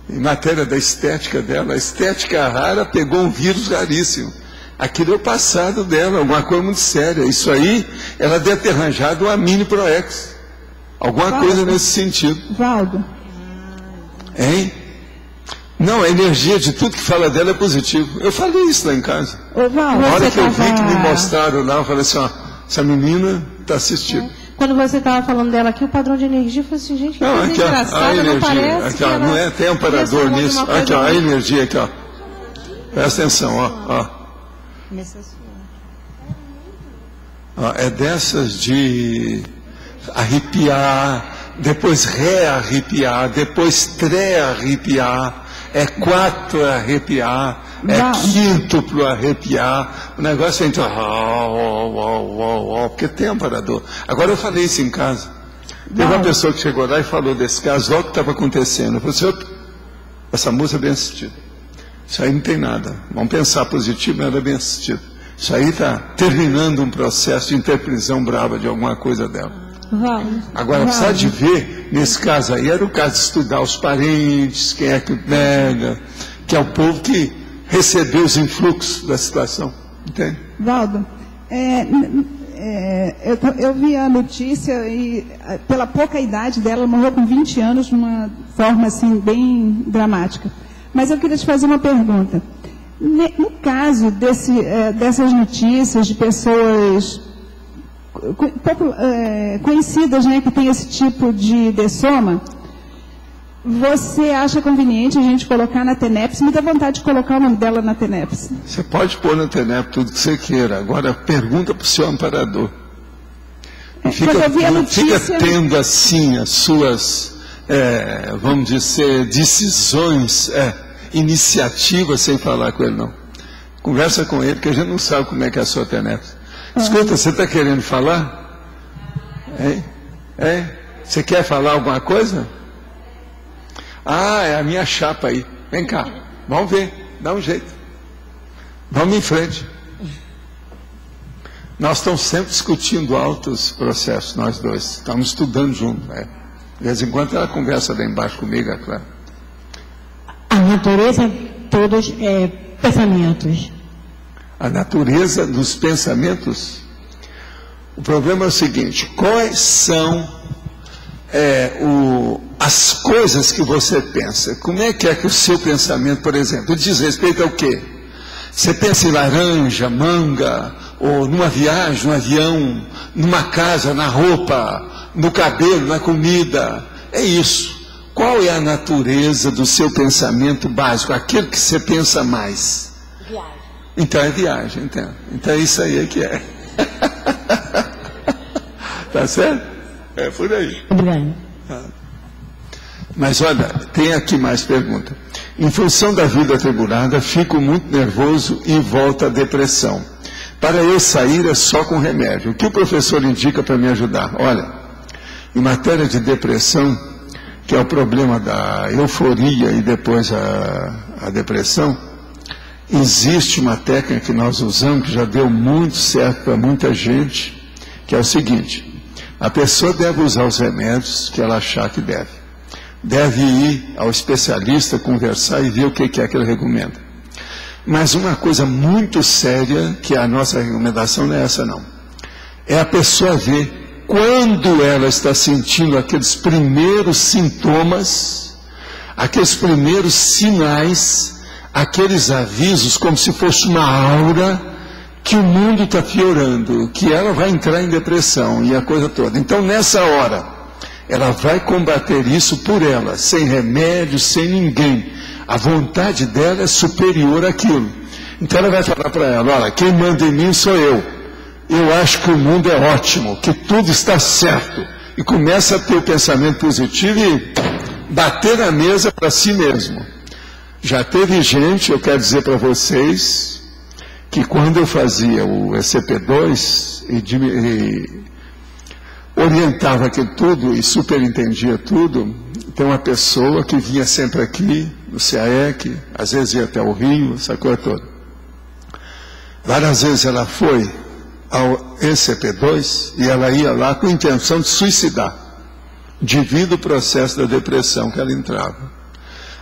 Em matéria da estética dela, a estética rara pegou um vírus raríssimo. Aquilo é o passado dela, alguma coisa muito séria. Isso aí, ela deve ter arranjado uma mini ProEx. Alguma coisa nesse sentido. Valdo. Hein? Não, a energia de tudo que fala dela é positivo. Eu falei isso lá em casa. Valdo, a hora que eu vi que me mostraram lá, eu falei assim, essa menina está assistindo. Quando você estava falando dela aqui, o padrão de energia, eu falei assim, gente, que coisa aqui, engraçada, não parece aqui, que ela... Não é, tem amparador nisso. Aqui, ó, a energia aqui, ó. Presta atenção, ó. É dessas de arrepiar, depois rearrepiar, depois tré-arrepiar, é 4 arrepiar, é quíntuplo arrepiar, o negócio entra, porque tem amparador. Agora eu falei isso em casa. Teve uma pessoa que chegou lá e falou desse caso, olha o que estava acontecendo. Eu falei assim, essa moça é bem assistida. Isso aí não tem nada. Vamos pensar positivo, mas ela é bem assistida. Isso aí está terminando um processo de interprisão brava de alguma coisa dela. Agora, precisa de ver, nesse caso aí, era o caso de estudar os parentes, quem é que pega, que é o povo que recebeu os influxos da situação. Entende? Valdo, eu vi a notícia e, pela pouca idade dela, ela morreu com 20 anos de uma forma assim, bem dramática. Mas eu queria te fazer uma pergunta. No caso dessas notícias de pessoas conhecidas, né, que tem esse tipo de dessoma, você acha conveniente a gente colocar na TENEPS? Me dá vontade de colocar o nome dela na TENEPS. Você pode pôr na TENEPS tudo que você queira. Agora, pergunta para o seu amparador. Não fica tendo assim as suas, vamos dizer, decisões, iniciativas sem falar com ele, não. Conversa com ele, que a gente não sabe como é que é a sua TENEPS. Escuta, você está querendo falar? Você quer falar alguma coisa? É a minha chapa aí. Vem cá, vamos ver, dá um jeito. Vamos em frente. Nós estamos sempre discutindo altos processos, nós dois. Estamos estudando juntos. De vez em quando ela conversa lá embaixo comigo, é claro. A natureza, todos pensamentos. A natureza dos pensamentos. O problema é o seguinte: quais são as coisas que você pensa? Como é que o seu pensamento, por exemplo, diz respeito ao quê? Você pensa em laranja, manga, ou numa viagem, no avião, numa casa, na roupa, no cabelo, na comida? É isso. Qual é a natureza do seu pensamento básico? Aquilo que você pensa mais? Viagem. Então é viagem, entendo. Então é isso aí que é. Tá certo? É por aí. Obrigado. Mas olha, tem aqui mais pergunta. Em função da vida atribulada, fico muito nervoso e volto à depressão. Para eu sair é só com remédio. O que o professor indica para me ajudar? Olha, em matéria de depressão, que é o problema da euforia e depois a depressão, existe uma técnica que nós usamos, que já deu muito certo para muita gente, que é o seguinte: a pessoa deve usar os remédios que ela achar que deve. Deve ir ao especialista, conversar e ver o que é que ele recomenda. Mas uma coisa muito séria, que a nossa recomendação não é essa não. É a pessoa ver quando ela está sentindo aqueles primeiros sintomas, aqueles primeiros sinais, aqueles avisos, como se fosse uma aura, que o mundo está piorando, que ela vai entrar em depressão e a coisa toda. Então, nessa hora, ela vai combater isso por ela, sem remédio, sem ninguém. A vontade dela é superior àquilo. Então, ela vai falar para ela: olha, quem manda em mim sou eu. Eu acho que o mundo é ótimo, que tudo está certo. E começa a ter o pensamento positivo e bater na mesa para si mesmo. Já teve gente, eu quero dizer para vocês, que quando eu fazia o ECP2 e orientava aquilo tudo e superintendia tudo, tem uma pessoa que vinha sempre aqui, no CAEC, às vezes ia até o Rio, essa coisa toda. Várias vezes ela foi ao ECP2 e ela ia lá com a intenção de suicidar, devido ao processo da depressão que ela entrava.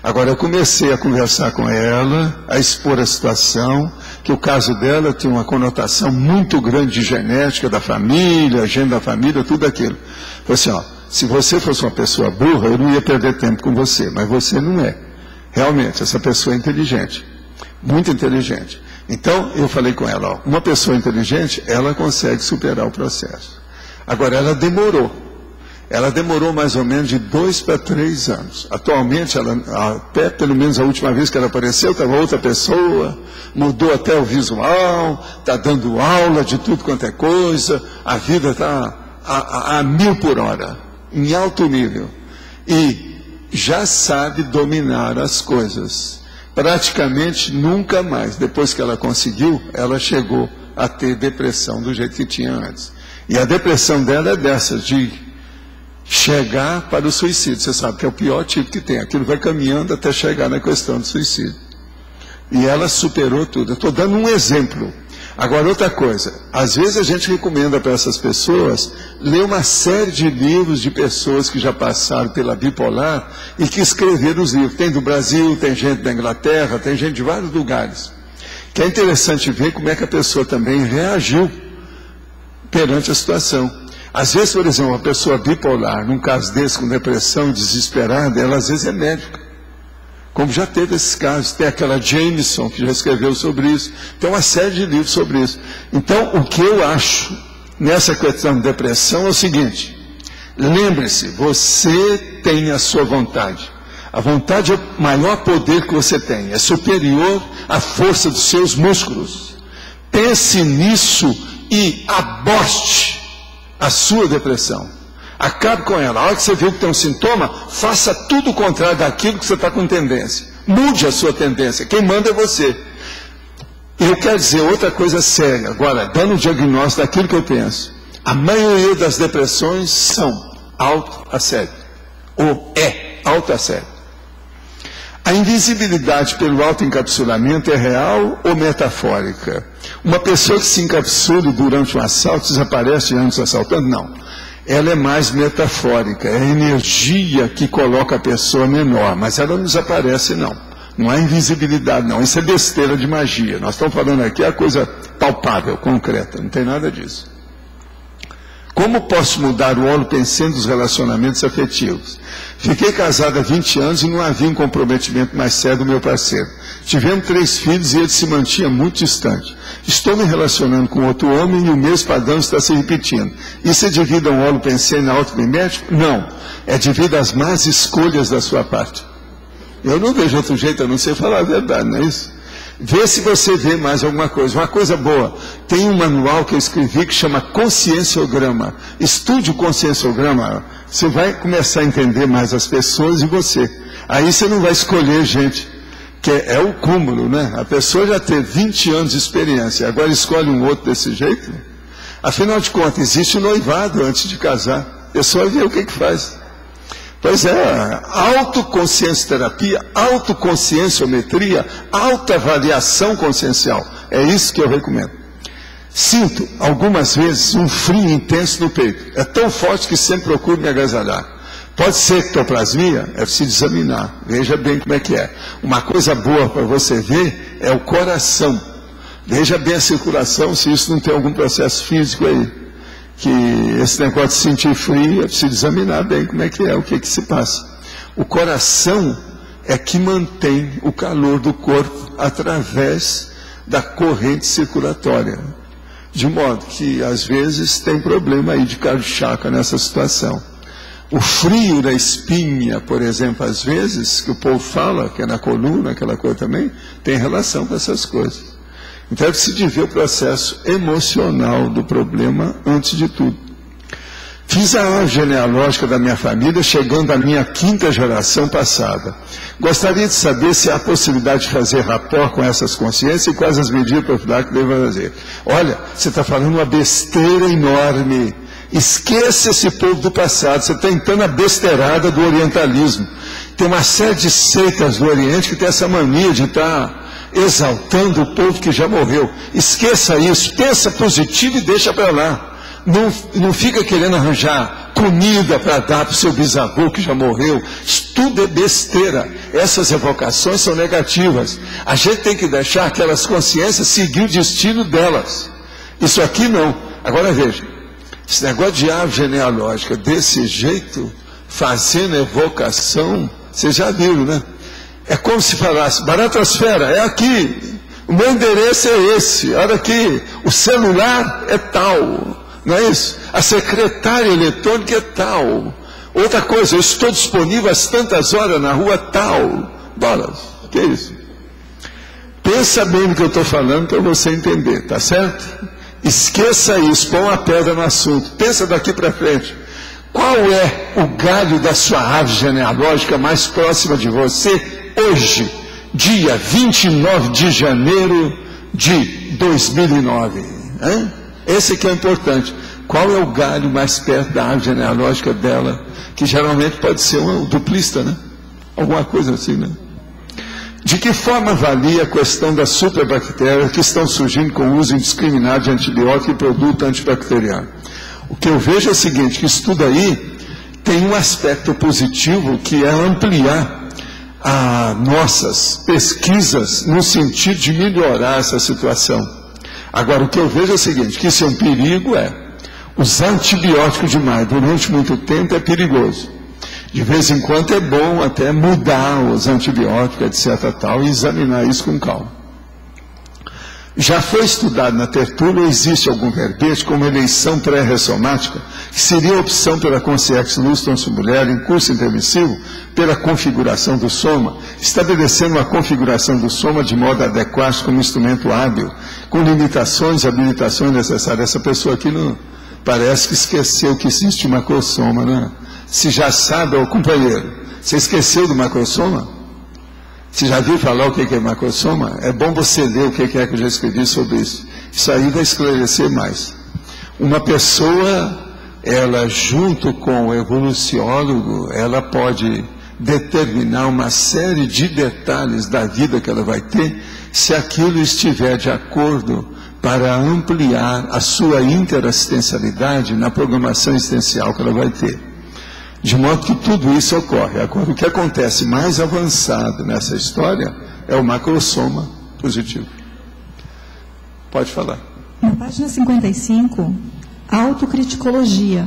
Agora eu comecei a conversar com ela, a expor a situação, que o caso dela tinha uma conotação muito grande de genética da família, gene da família, tudo aquilo. Falei assim, ó, se você fosse uma pessoa burra, eu não ia perder tempo com você, mas você não é. Realmente, essa pessoa é inteligente, muito inteligente. Então, eu falei com ela, ó, uma pessoa inteligente, ela consegue superar o processo. Agora, ela demorou mais ou menos de 2 para 3 anos. Atualmente, até pelo menos a última vez que ela apareceu, estava outra pessoa, mudou até o visual, está dando aula de tudo quanto é coisa, a vida está a 1000 por hora, em alto nível. E já sabe dominar as coisas. Praticamente nunca mais, depois que ela conseguiu, ela chegou a ter depressão do jeito que tinha antes. E a depressão dela é dessas, de chegar para o suicídio. Você sabe que é o pior tipo que tem. Aquilo vai caminhando até chegar na questão do suicídio. E ela superou tudo. Eu estou dando um exemplo. Agora, outra coisa. Às vezes a gente recomenda para essas pessoas ler uma série de livros de pessoas que já passaram pela bipolar e que escreveram os livros. Tem do Brasil, tem gente da Inglaterra, tem gente de vários lugares. Que é interessante ver como é que a pessoa também reagiu perante a situação. Às vezes, por exemplo, uma pessoa bipolar, num caso desse, com depressão, desesperada, ela às vezes é médica. Como já teve esses casos. Tem aquela Jameson, que já escreveu sobre isso. Tem uma série de livros sobre isso. Então, o que eu acho nessa questão de depressão é o seguinte: lembre-se, você tem a sua vontade. A vontade é o maior poder que você tem. É superior à força dos seus músculos. Pense nisso e aborte a sua depressão. Acabe com ela. A hora que você viu que tem um sintoma, faça tudo o contrário daquilo que você está com tendência. Mude a sua tendência. Quem manda é você. Eu quero dizer outra coisa séria. Agora, dando um diagnóstico daquilo que eu penso. A maioria das depressões são autoassédio. Ou é autoassédio. A invisibilidade pelo autoencapsulamento é real ou metafórica? Uma pessoa que se encapsula durante um assalto desaparece antes do assaltante? Não. Ela é mais metafórica, é a energia que coloca a pessoa menor, mas ela não desaparece, não. Não há invisibilidade, não. Isso é besteira de magia. Nós estamos falando aqui a coisa palpável, concreta, não tem nada disso. Como posso mudar o holopensene dos relacionamentos afetivos? Fiquei casada há 20 anos e não havia um comprometimento mais sério do meu parceiro. Tivemos 3 filhos e ele se mantinha muito distante. Estou me relacionando com outro homem e o mesmo padrão está se repetindo. Isso é devido a um holopensene automimético? Não. É devido às más escolhas da sua parte. Eu não vejo outro jeito, eu não sei falar a verdade, não é isso? Vê se você vê mais alguma coisa. Uma coisa boa, tem um manual que eu escrevi que chama Conscienciograma. Estude o Conscienciograma, você vai começar a entender mais as pessoas e você. Aí você não vai escolher gente, que é o cúmulo, né? A pessoa já teve 20 anos de experiência, agora escolhe um outro desse jeito. Afinal de contas, existe o noivado antes de casar. A pessoa vê o que faz. Pois é, autoconsciencioterapia, autoconscienciometria, autoavaliação consciencial. É isso que eu recomendo. Sinto, algumas vezes, um frio intenso no peito. É tão forte que sempre procuro me agasalhar. Pode ser ectoplasmia? É preciso examinar. Veja bem como é que é. Uma coisa boa para você ver é o coração. Veja bem a circulação, se isso não tem algum processo físico aí. que esse negócio de sentir frio é preciso examinar bem como é, o que se passa. O coração é que mantém o calor do corpo através da corrente circulatória. De modo que, às vezes, tem problema aí de cardio-chakra nessa situação. O frio da espinha, por exemplo, às vezes, que o povo fala, que é na coluna, aquela coisa também, tem relação com essas coisas. Então é preciso ver o processo emocional do problema antes de tudo. Fiz a árvore genealógica da minha família, chegando à minha 5ª geração passada. Gostaria de saber se há possibilidade de fazer rapport com essas consciências e quais as medidas profiláticas que devo fazer. Olha, você está falando uma besteira enorme. Esqueça esse povo do passado, você está entrando na besteirada do orientalismo. Tem uma série de seitas do Oriente que tem essa mania de estar exaltando o povo que já morreu. Esqueça isso, pensa positivo e deixa para lá. Não fica querendo arranjar comida para dar para o seu bisavô que já morreu. Isso tudo é besteira. Essas evocações são negativas. A gente tem que deixar aquelas consciências seguir o destino delas. Isso aqui não. Agora veja, esse negócio de árvore genealógica desse jeito, fazendo evocação, vocês já viram, né? É como se falasse, baratosfera, é aqui, o meu endereço é esse, olha aqui, o celular é tal, não é isso? A secretária eletrônica é tal. Outra coisa, eu estou disponível às tantas horas na rua tal. Bolas, que é isso? Pensa bem no que eu estou falando para você entender, tá certo? Esqueça isso, põe uma pedra no assunto, pensa daqui para frente. Qual é o galho da sua árvore genealógica mais próxima de você hoje, dia 29 de janeiro de 2009? Hein? Esse que é importante. Qual é o galho mais perto da árvore genealógica dela, que geralmente pode ser um duplista, né? Alguma coisa assim, né? De que forma avalia a questão das superbactérias que estão surgindo com o uso indiscriminado de antibiótico e produto antibacteriano? O que eu vejo é o seguinte, que isso tudo aí tem um aspecto positivo, que é ampliar nossas pesquisas no sentido de melhorar essa situação. Agora, o que eu vejo é o seguinte, que isso é um perigo, usar antibiótico demais durante muito tempo é perigoso. De vez em quando é bom até mudar os antibióticos, etc. tal, e examinar isso com calma. Já foi estudado na tertúlia, existe algum verbete como eleição pré-ressomática, que seria a opção pela consciência lustrum mulher em curso intermissivo, pela configuração do soma, estabelecendo uma configuração do soma de modo adequado como instrumento hábil, com limitações e habilitações necessárias. Essa pessoa aqui não parece que esqueceu que existe macrosoma, né? Se já sabe, companheiro, você esqueceu do macrosoma? Você já viu falar o que é macrosoma? É bom você ler o que é que eu já escrevi sobre isso. Isso aí vai esclarecer mais. Uma pessoa, ela junto com o evoluciólogo, ela pode determinar uma série de detalhes da vida que ela vai ter, se aquilo estiver de acordo para ampliar a sua interassistencialidade na programação existencial que ela vai ter. De modo que tudo isso ocorre. Agora, o que acontece mais avançado nessa história é o macrosoma positivo. Pode falar. Na página 55, autocriticologia.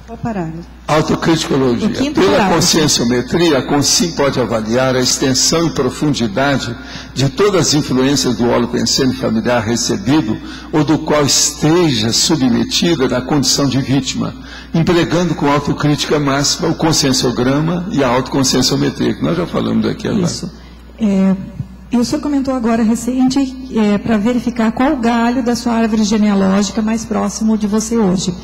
Qual parágrafo? Autocriticologia. Pela conscienciometria, a Consim pode avaliar a extensão e profundidade de todas as influências do óleo pensênico familiar recebido ou do qual esteja submetida na condição de vítima, empregando com autocrítica máxima o conscienciograma e a autoconscienciometria, que nós já falamos daqui agora. Isso. E o senhor comentou agora recente para verificar qual o galho da sua árvore genealógica mais próximo de você hoje.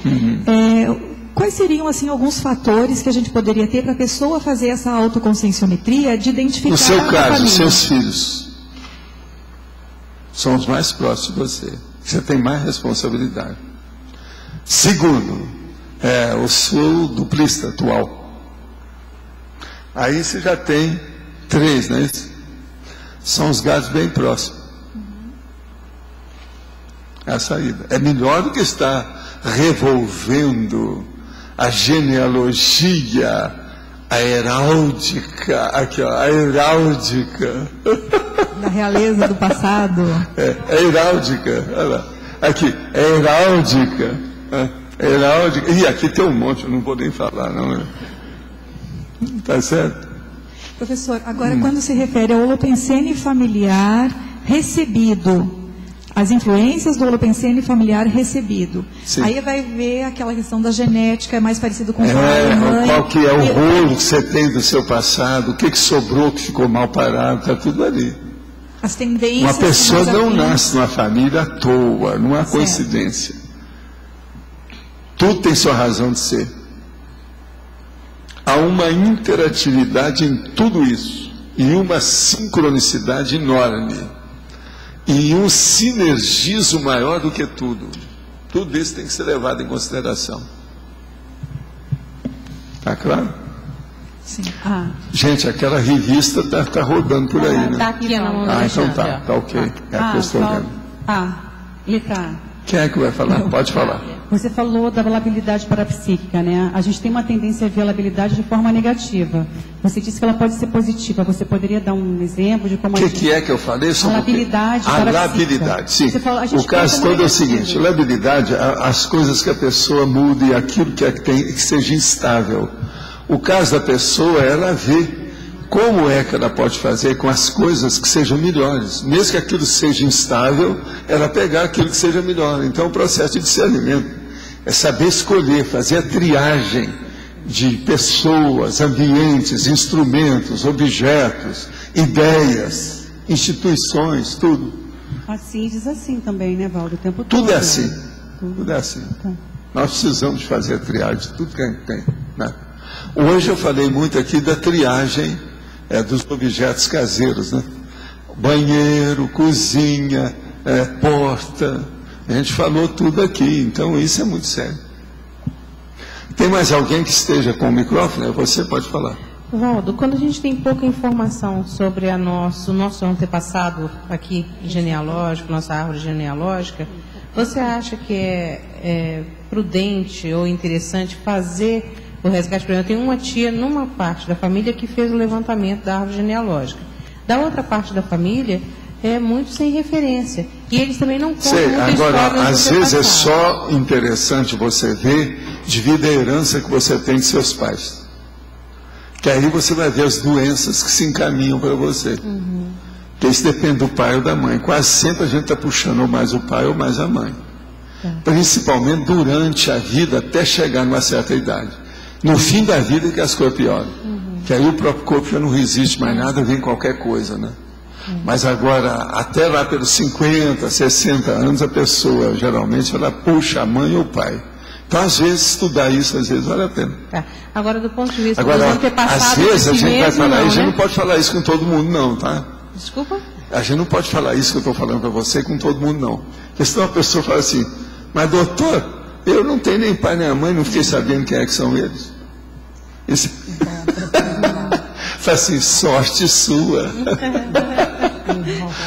Quais seriam, assim, alguns fatores que a gente poderia ter para a pessoa fazer essa autoconscienciometria de identificar... No seu caso, família? Seus filhos são os mais próximos de você. Você tem mais responsabilidade. Segundo, o seu duplista atual. Aí você já tem 3, não é isso? São os gatos bem próximos. É a saída. É melhor do que estar revolvendo a genealogia A heráldica, aqui ó, a heráldica. Da realeza do passado. É heráldica, olha lá. Aqui, é heráldica. Heráldica. E aqui tem um monte, eu não vou nem falar, não. Tá certo? Professor, agora quando se refere ao holopensene familiar recebido, as influências do holopensene familiar recebido. Sim. Aí vai ver aquela questão da genética, é mais parecido com o pai, mãe. Qual que é o rolo que você tem do seu passado, o que sobrou, que ficou mal parado, está tudo ali. As tendências. Uma pessoa não nasce numa família à toa, não há coincidência. Tudo tem sua razão de ser. Há uma interatividade em tudo isso, e uma sincronicidade enorme. E um sinergismo maior do que tudo. Tudo isso tem que ser levado em consideração. Está claro? Sim. Gente, aquela revista está rodando por aí, né? Está aqui na mão da então tá ok. É que eu estou vendo. Rita. Quem é que vai falar? Pode falar. Você falou da valabilidade parapsíquica, né? A gente tem uma tendência a ver a valabilidade de forma negativa. Você disse que ela pode ser positiva. Você poderia dar um exemplo de como O que é que eu falei? A labilidade parapsíquica. A labilidade, sim. Falou, o caso todo é o seguinte: labilidade, as coisas que a pessoa muda e aquilo que seja instável. O caso da pessoa é ela ver como é que ela pode fazer com as coisas que sejam melhores. Mesmo que aquilo seja instável, ela pegar aquilo que seja melhor. Então, o processo de discernimento é saber escolher, fazer a triagem de pessoas, ambientes, instrumentos, objetos, ideias, instituições, tudo. Assim diz assim também, né, Valdo? O tempo todo. Tudo é assim. Tudo é assim. Tá. Nós precisamos fazer a triagem de tudo que a gente tem, né? Hoje eu falei muito aqui da triagem dos objetos caseiros, né? Banheiro, cozinha, porta. A gente falou tudo aqui, então isso é muito sério. Tem mais alguém que esteja com o microfone? Você pode falar. Valdo, quando a gente tem pouca informação sobre o nosso antepassado aqui genealógico, nossa árvore genealógica, você acha que é prudente ou interessante fazer o resgate? Por exemplo, eu tenho uma tia numa parte da família que fez o levantamento da árvore genealógica. Da outra parte da família é muito sem referência. E eles também não contam muita história. Agora, às vezes é só interessante você ver devido à herança que você tem de seus pais. Que aí você vai ver as doenças que se encaminham para você. Porque isso depende do pai ou da mãe. Quase sempre a gente está puxando ou mais o pai ou mais a mãe. Principalmente durante a vida até chegar numa certa idade. No fim da vida é que as coisas pioram. Que aí o próprio corpo já não resiste mais nada, vem qualquer coisa, né? Mas agora, até lá pelos 50, 60 anos, a pessoa, geralmente, ela puxa a mãe ou o pai. Então, às vezes, estudar isso, às vezes, vale a pena. Agora, do ponto de vista dos antepassados... Às vezes, a gente vai falar, a gente não pode falar isso com todo mundo, não, tá? Desculpa? A gente não pode falar isso que eu estou falando para você com todo mundo, não. Porque senão a pessoa fala assim, mas doutor, eu não tenho nem pai nem mãe, não fiquei sabendo quem é que são eles. Fala assim, sorte sua.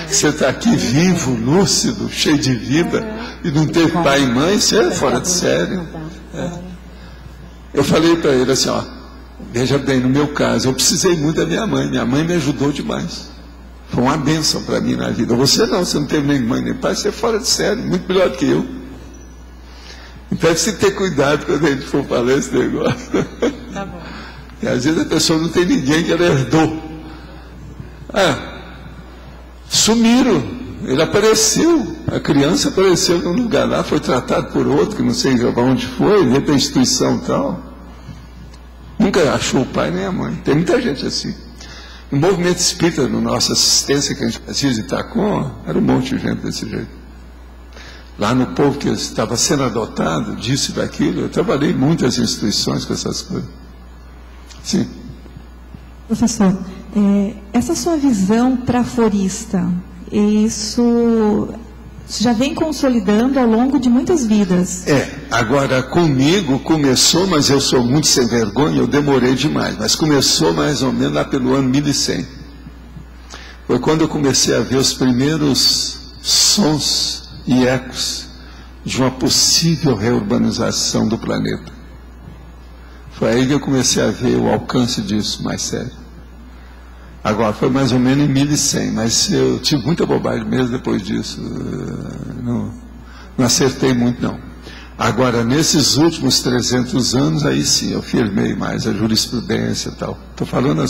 Você está aqui vivo, lúcido, cheio de vida, e não teve pai e mãe, você é fora de série. Eu falei para ele assim, veja bem, no meu caso, eu precisei muito da minha mãe me ajudou demais. Foi uma bênção para mim na vida. Você não teve nem mãe nem pai, você é fora de série, muito melhor do que eu. Então é preciso ter cuidado quando a gente for falar esse negócio. Tá bom. E às vezes a pessoa não tem ninguém que ela herdou. Sumiram. Ele apareceu. A criança apareceu num lugar lá, foi tratado por outro, que não sei onde foi, veio para a instituição e tal. Nunca achou o pai nem a mãe. Tem muita gente assim. No movimento espírita, na nossa assistência que a gente fazia de Itacom, era um monte de gente desse jeito. Lá no povo que estava sendo adotado, disso e daquilo, eu trabalhei em muitas instituições com essas coisas. Sim. Professor, essa sua visão traforista, isso já vem consolidando ao longo de muitas vidas. Agora comigo começou, mas eu sou muito sem vergonha, eu demorei demais, mas começou mais ou menos lá pelo ano 1100. Foi quando eu comecei a ver os primeiros sons e ecos de uma possível reurbanização do planeta. Foi aí que eu comecei a ver o alcance disso mais sério. Agora, foi mais ou menos em 1100, mas eu tive muita bobagem mesmo depois disso. Não acertei muito, não. Agora, nesses últimos 300 anos, aí sim, eu firmei mais a jurisprudência e tal. Estou falando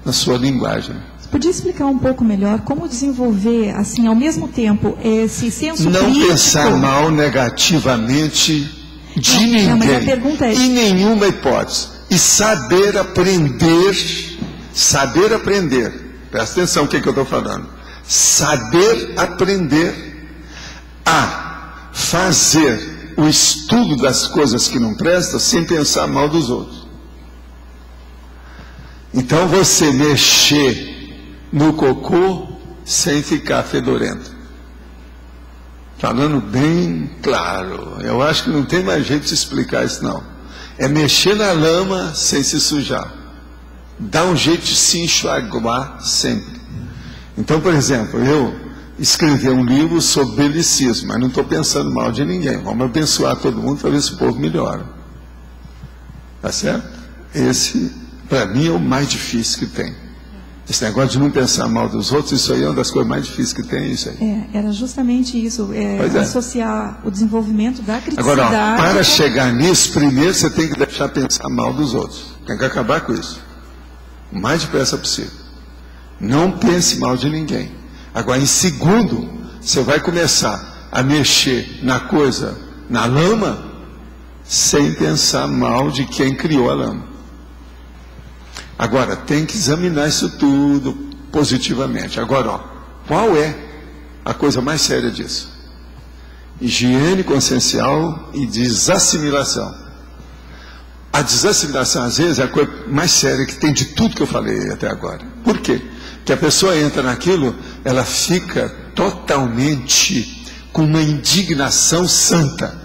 na sua linguagem. Você podia explicar um pouco melhor como desenvolver, assim, ao mesmo tempo, esse senso não crítico? Não pensar mal negativamente de ninguém, mas a pergunta é... em nenhuma hipótese. E saber aprender, presta atenção no que eu estou falando, saber aprender a fazer o estudo das coisas que não prestam sem pensar mal dos outros. Então você mexer no cocô sem ficar fedorento. Falando bem claro, eu acho que não tem mais jeito de explicar isso não. É mexer na lama sem se sujar. Dá um jeito de se enxaguar sempre. Então, por exemplo, eu escrevi um livro sobre belicismo, mas não estou pensando mal de ninguém. Vamos abençoar todo mundo para ver se o povo melhora. Tá certo? Esse, para mim, é o mais difícil que tem. Esse negócio de não pensar mal dos outros, isso aí é uma das coisas mais difíceis que tem, isso aí. Era justamente isso, associar o desenvolvimento da criticidade... Agora, para chegar nisso, primeiro você tem que deixar pensar mal dos outros. Tem que acabar com isso. O mais depressa possível. Não pense mal de ninguém. Agora, em segundo, você vai começar a mexer na coisa, na lama, sem pensar mal de quem criou a lama. Agora, tem que examinar isso tudo positivamente. Agora, qual é a coisa mais séria disso? Higiene consciencial e desassimilação. A desassimilação, às vezes, é a coisa mais séria que tem de tudo que eu falei até agora. Por quê? Porque a pessoa entra naquilo, ela fica totalmente com uma indignação santa.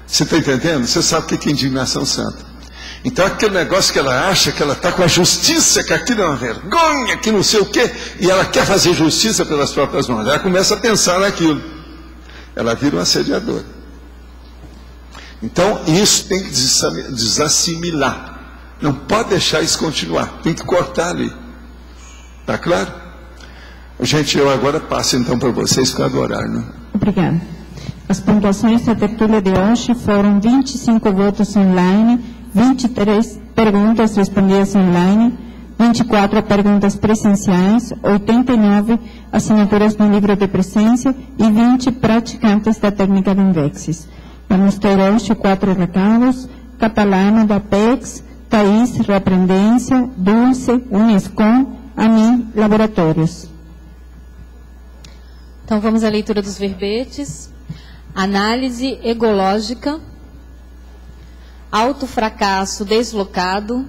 Você está entendendo? Você sabe o que é indignação santa. Então aquele negócio que ela acha que ela está com a justiça, que aquilo é uma vergonha, que não sei o quê, e ela quer fazer justiça pelas próprias mãos. Ela começa a pensar naquilo. Ela vira uma assediadora. Então isso tem que desassimilar. Não pode deixar isso continuar. Tem que cortar ali. Está claro? Gente, eu agora passo então para vocês por causa do horário, né? Obrigada. As pontuações da tertúlia de hoje foram 25 votos online, 23 perguntas respondidas online, 24 perguntas presenciais, 89 assinaturas no livro de presença e 20 praticantes da técnica de Invexis. Vamos ter hoje 4 recados: Catalano da PEX, Thaís, Reaprendência, Dulce, Unescom, AMI, Laboratórios. Então vamos à leitura dos verbetes. Análise egológica, autofracasso deslocado,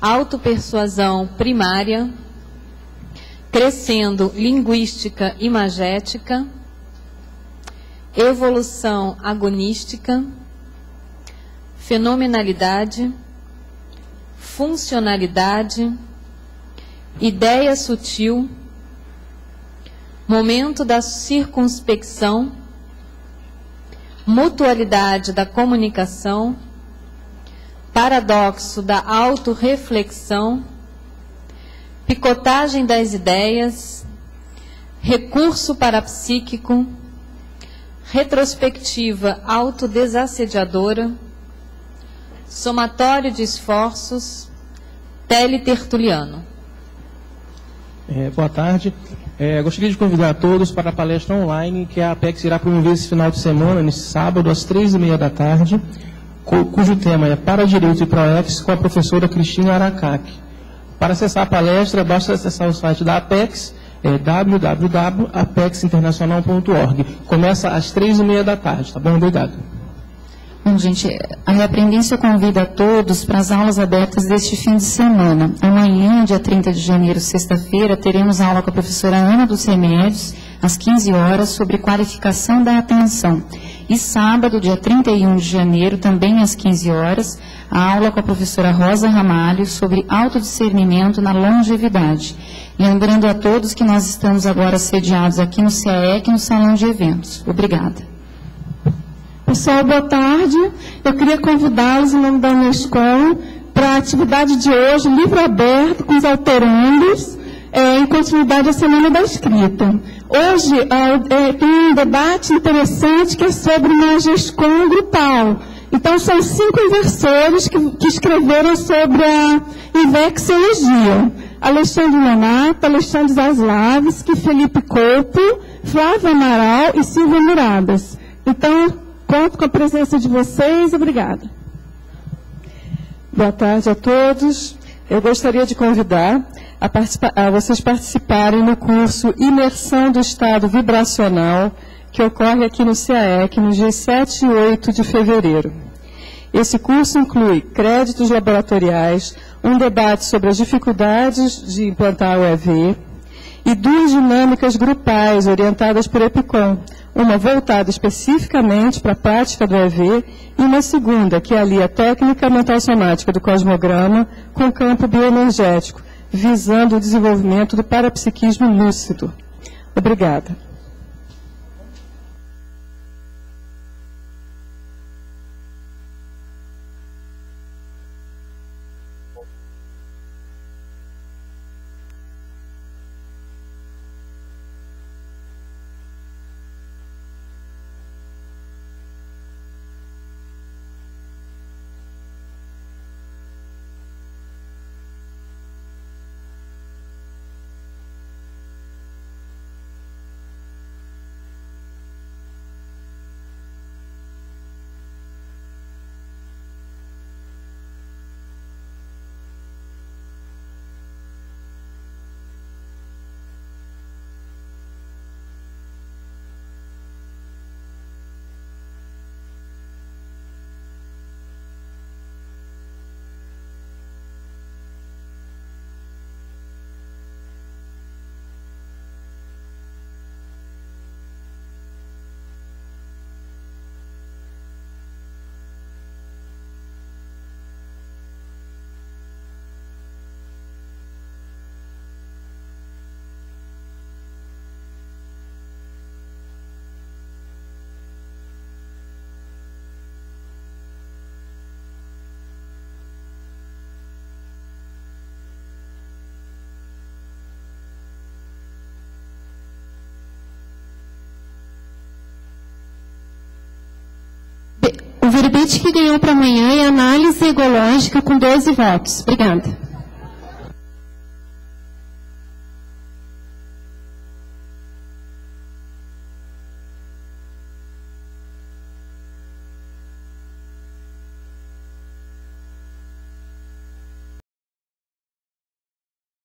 autopersuasão primária, crescendo linguística imagética, evolução agonística, fenomenalidade, funcionalidade, ideia sutil, momento da circunspecção, mutualidade da comunicação, paradoxo da autorreflexão, picotagem das ideias, recurso parapsíquico, retrospectiva autodesassediadora, somatório de esforços, teletertuliano. Boa tarde. Gostaria de convidar a todos para a palestra online que a Apex irá promover esse final de semana, nesse sábado, às 3h30 da tarde, cujo tema é Para Direito e ProEx, com a professora Cristina Aracaki. Para acessar a palestra, basta acessar o site da Apex, www.apexinternacional.org. Começa às 3h30 da tarde, tá bom? Obrigado. Bom, gente, a Reaprendência convida a todos para as aulas abertas deste fim de semana. Amanhã, dia 30 de janeiro, sexta-feira, teremos aula com a professora Ana dos Remédios, às 15 horas, sobre qualificação da atenção. E sábado, dia 31 de janeiro, também às 15 horas, a aula com a professora Rosa Ramalho sobre autodiscernimento na longevidade. Lembrando a todos que nós estamos agora sediados aqui no CAEC, no Salão de Eventos. Obrigada. Pessoal, boa tarde. Eu queria convidá-los, em nome da Unescom, para a atividade de hoje, livro aberto com os alterandos, em continuidade à Semana da Escrita. Hoje tem um debate interessante que é sobre uma GESCOM grupal. Então, são 5 inversores que escreveram sobre a invexiologia. Alexandre Nonato, Alexandre Zaslavski, Felipe Couto, Flávio Amaral e Silvia Muradas. Então, conto com a presença de vocês. Obrigada. Boa tarde a todos. Eu gostaria de convidar a vocês participarem no curso Imersão do Estado Vibracional, que ocorre aqui no CAEC, nos dias 7 e 8 de fevereiro. Esse curso inclui créditos laboratoriais, um debate sobre as dificuldades de implantar o EV e 2 dinâmicas grupais orientadas por EPICOM, uma voltada especificamente para a prática do EV e uma segunda que alia a técnica mental somática do cosmograma com campo bioenergético, visando o desenvolvimento do parapsiquismo lúcido. Obrigada. O verbete que ganhou para amanhã é análise ecológica com 12 votos. Obrigada.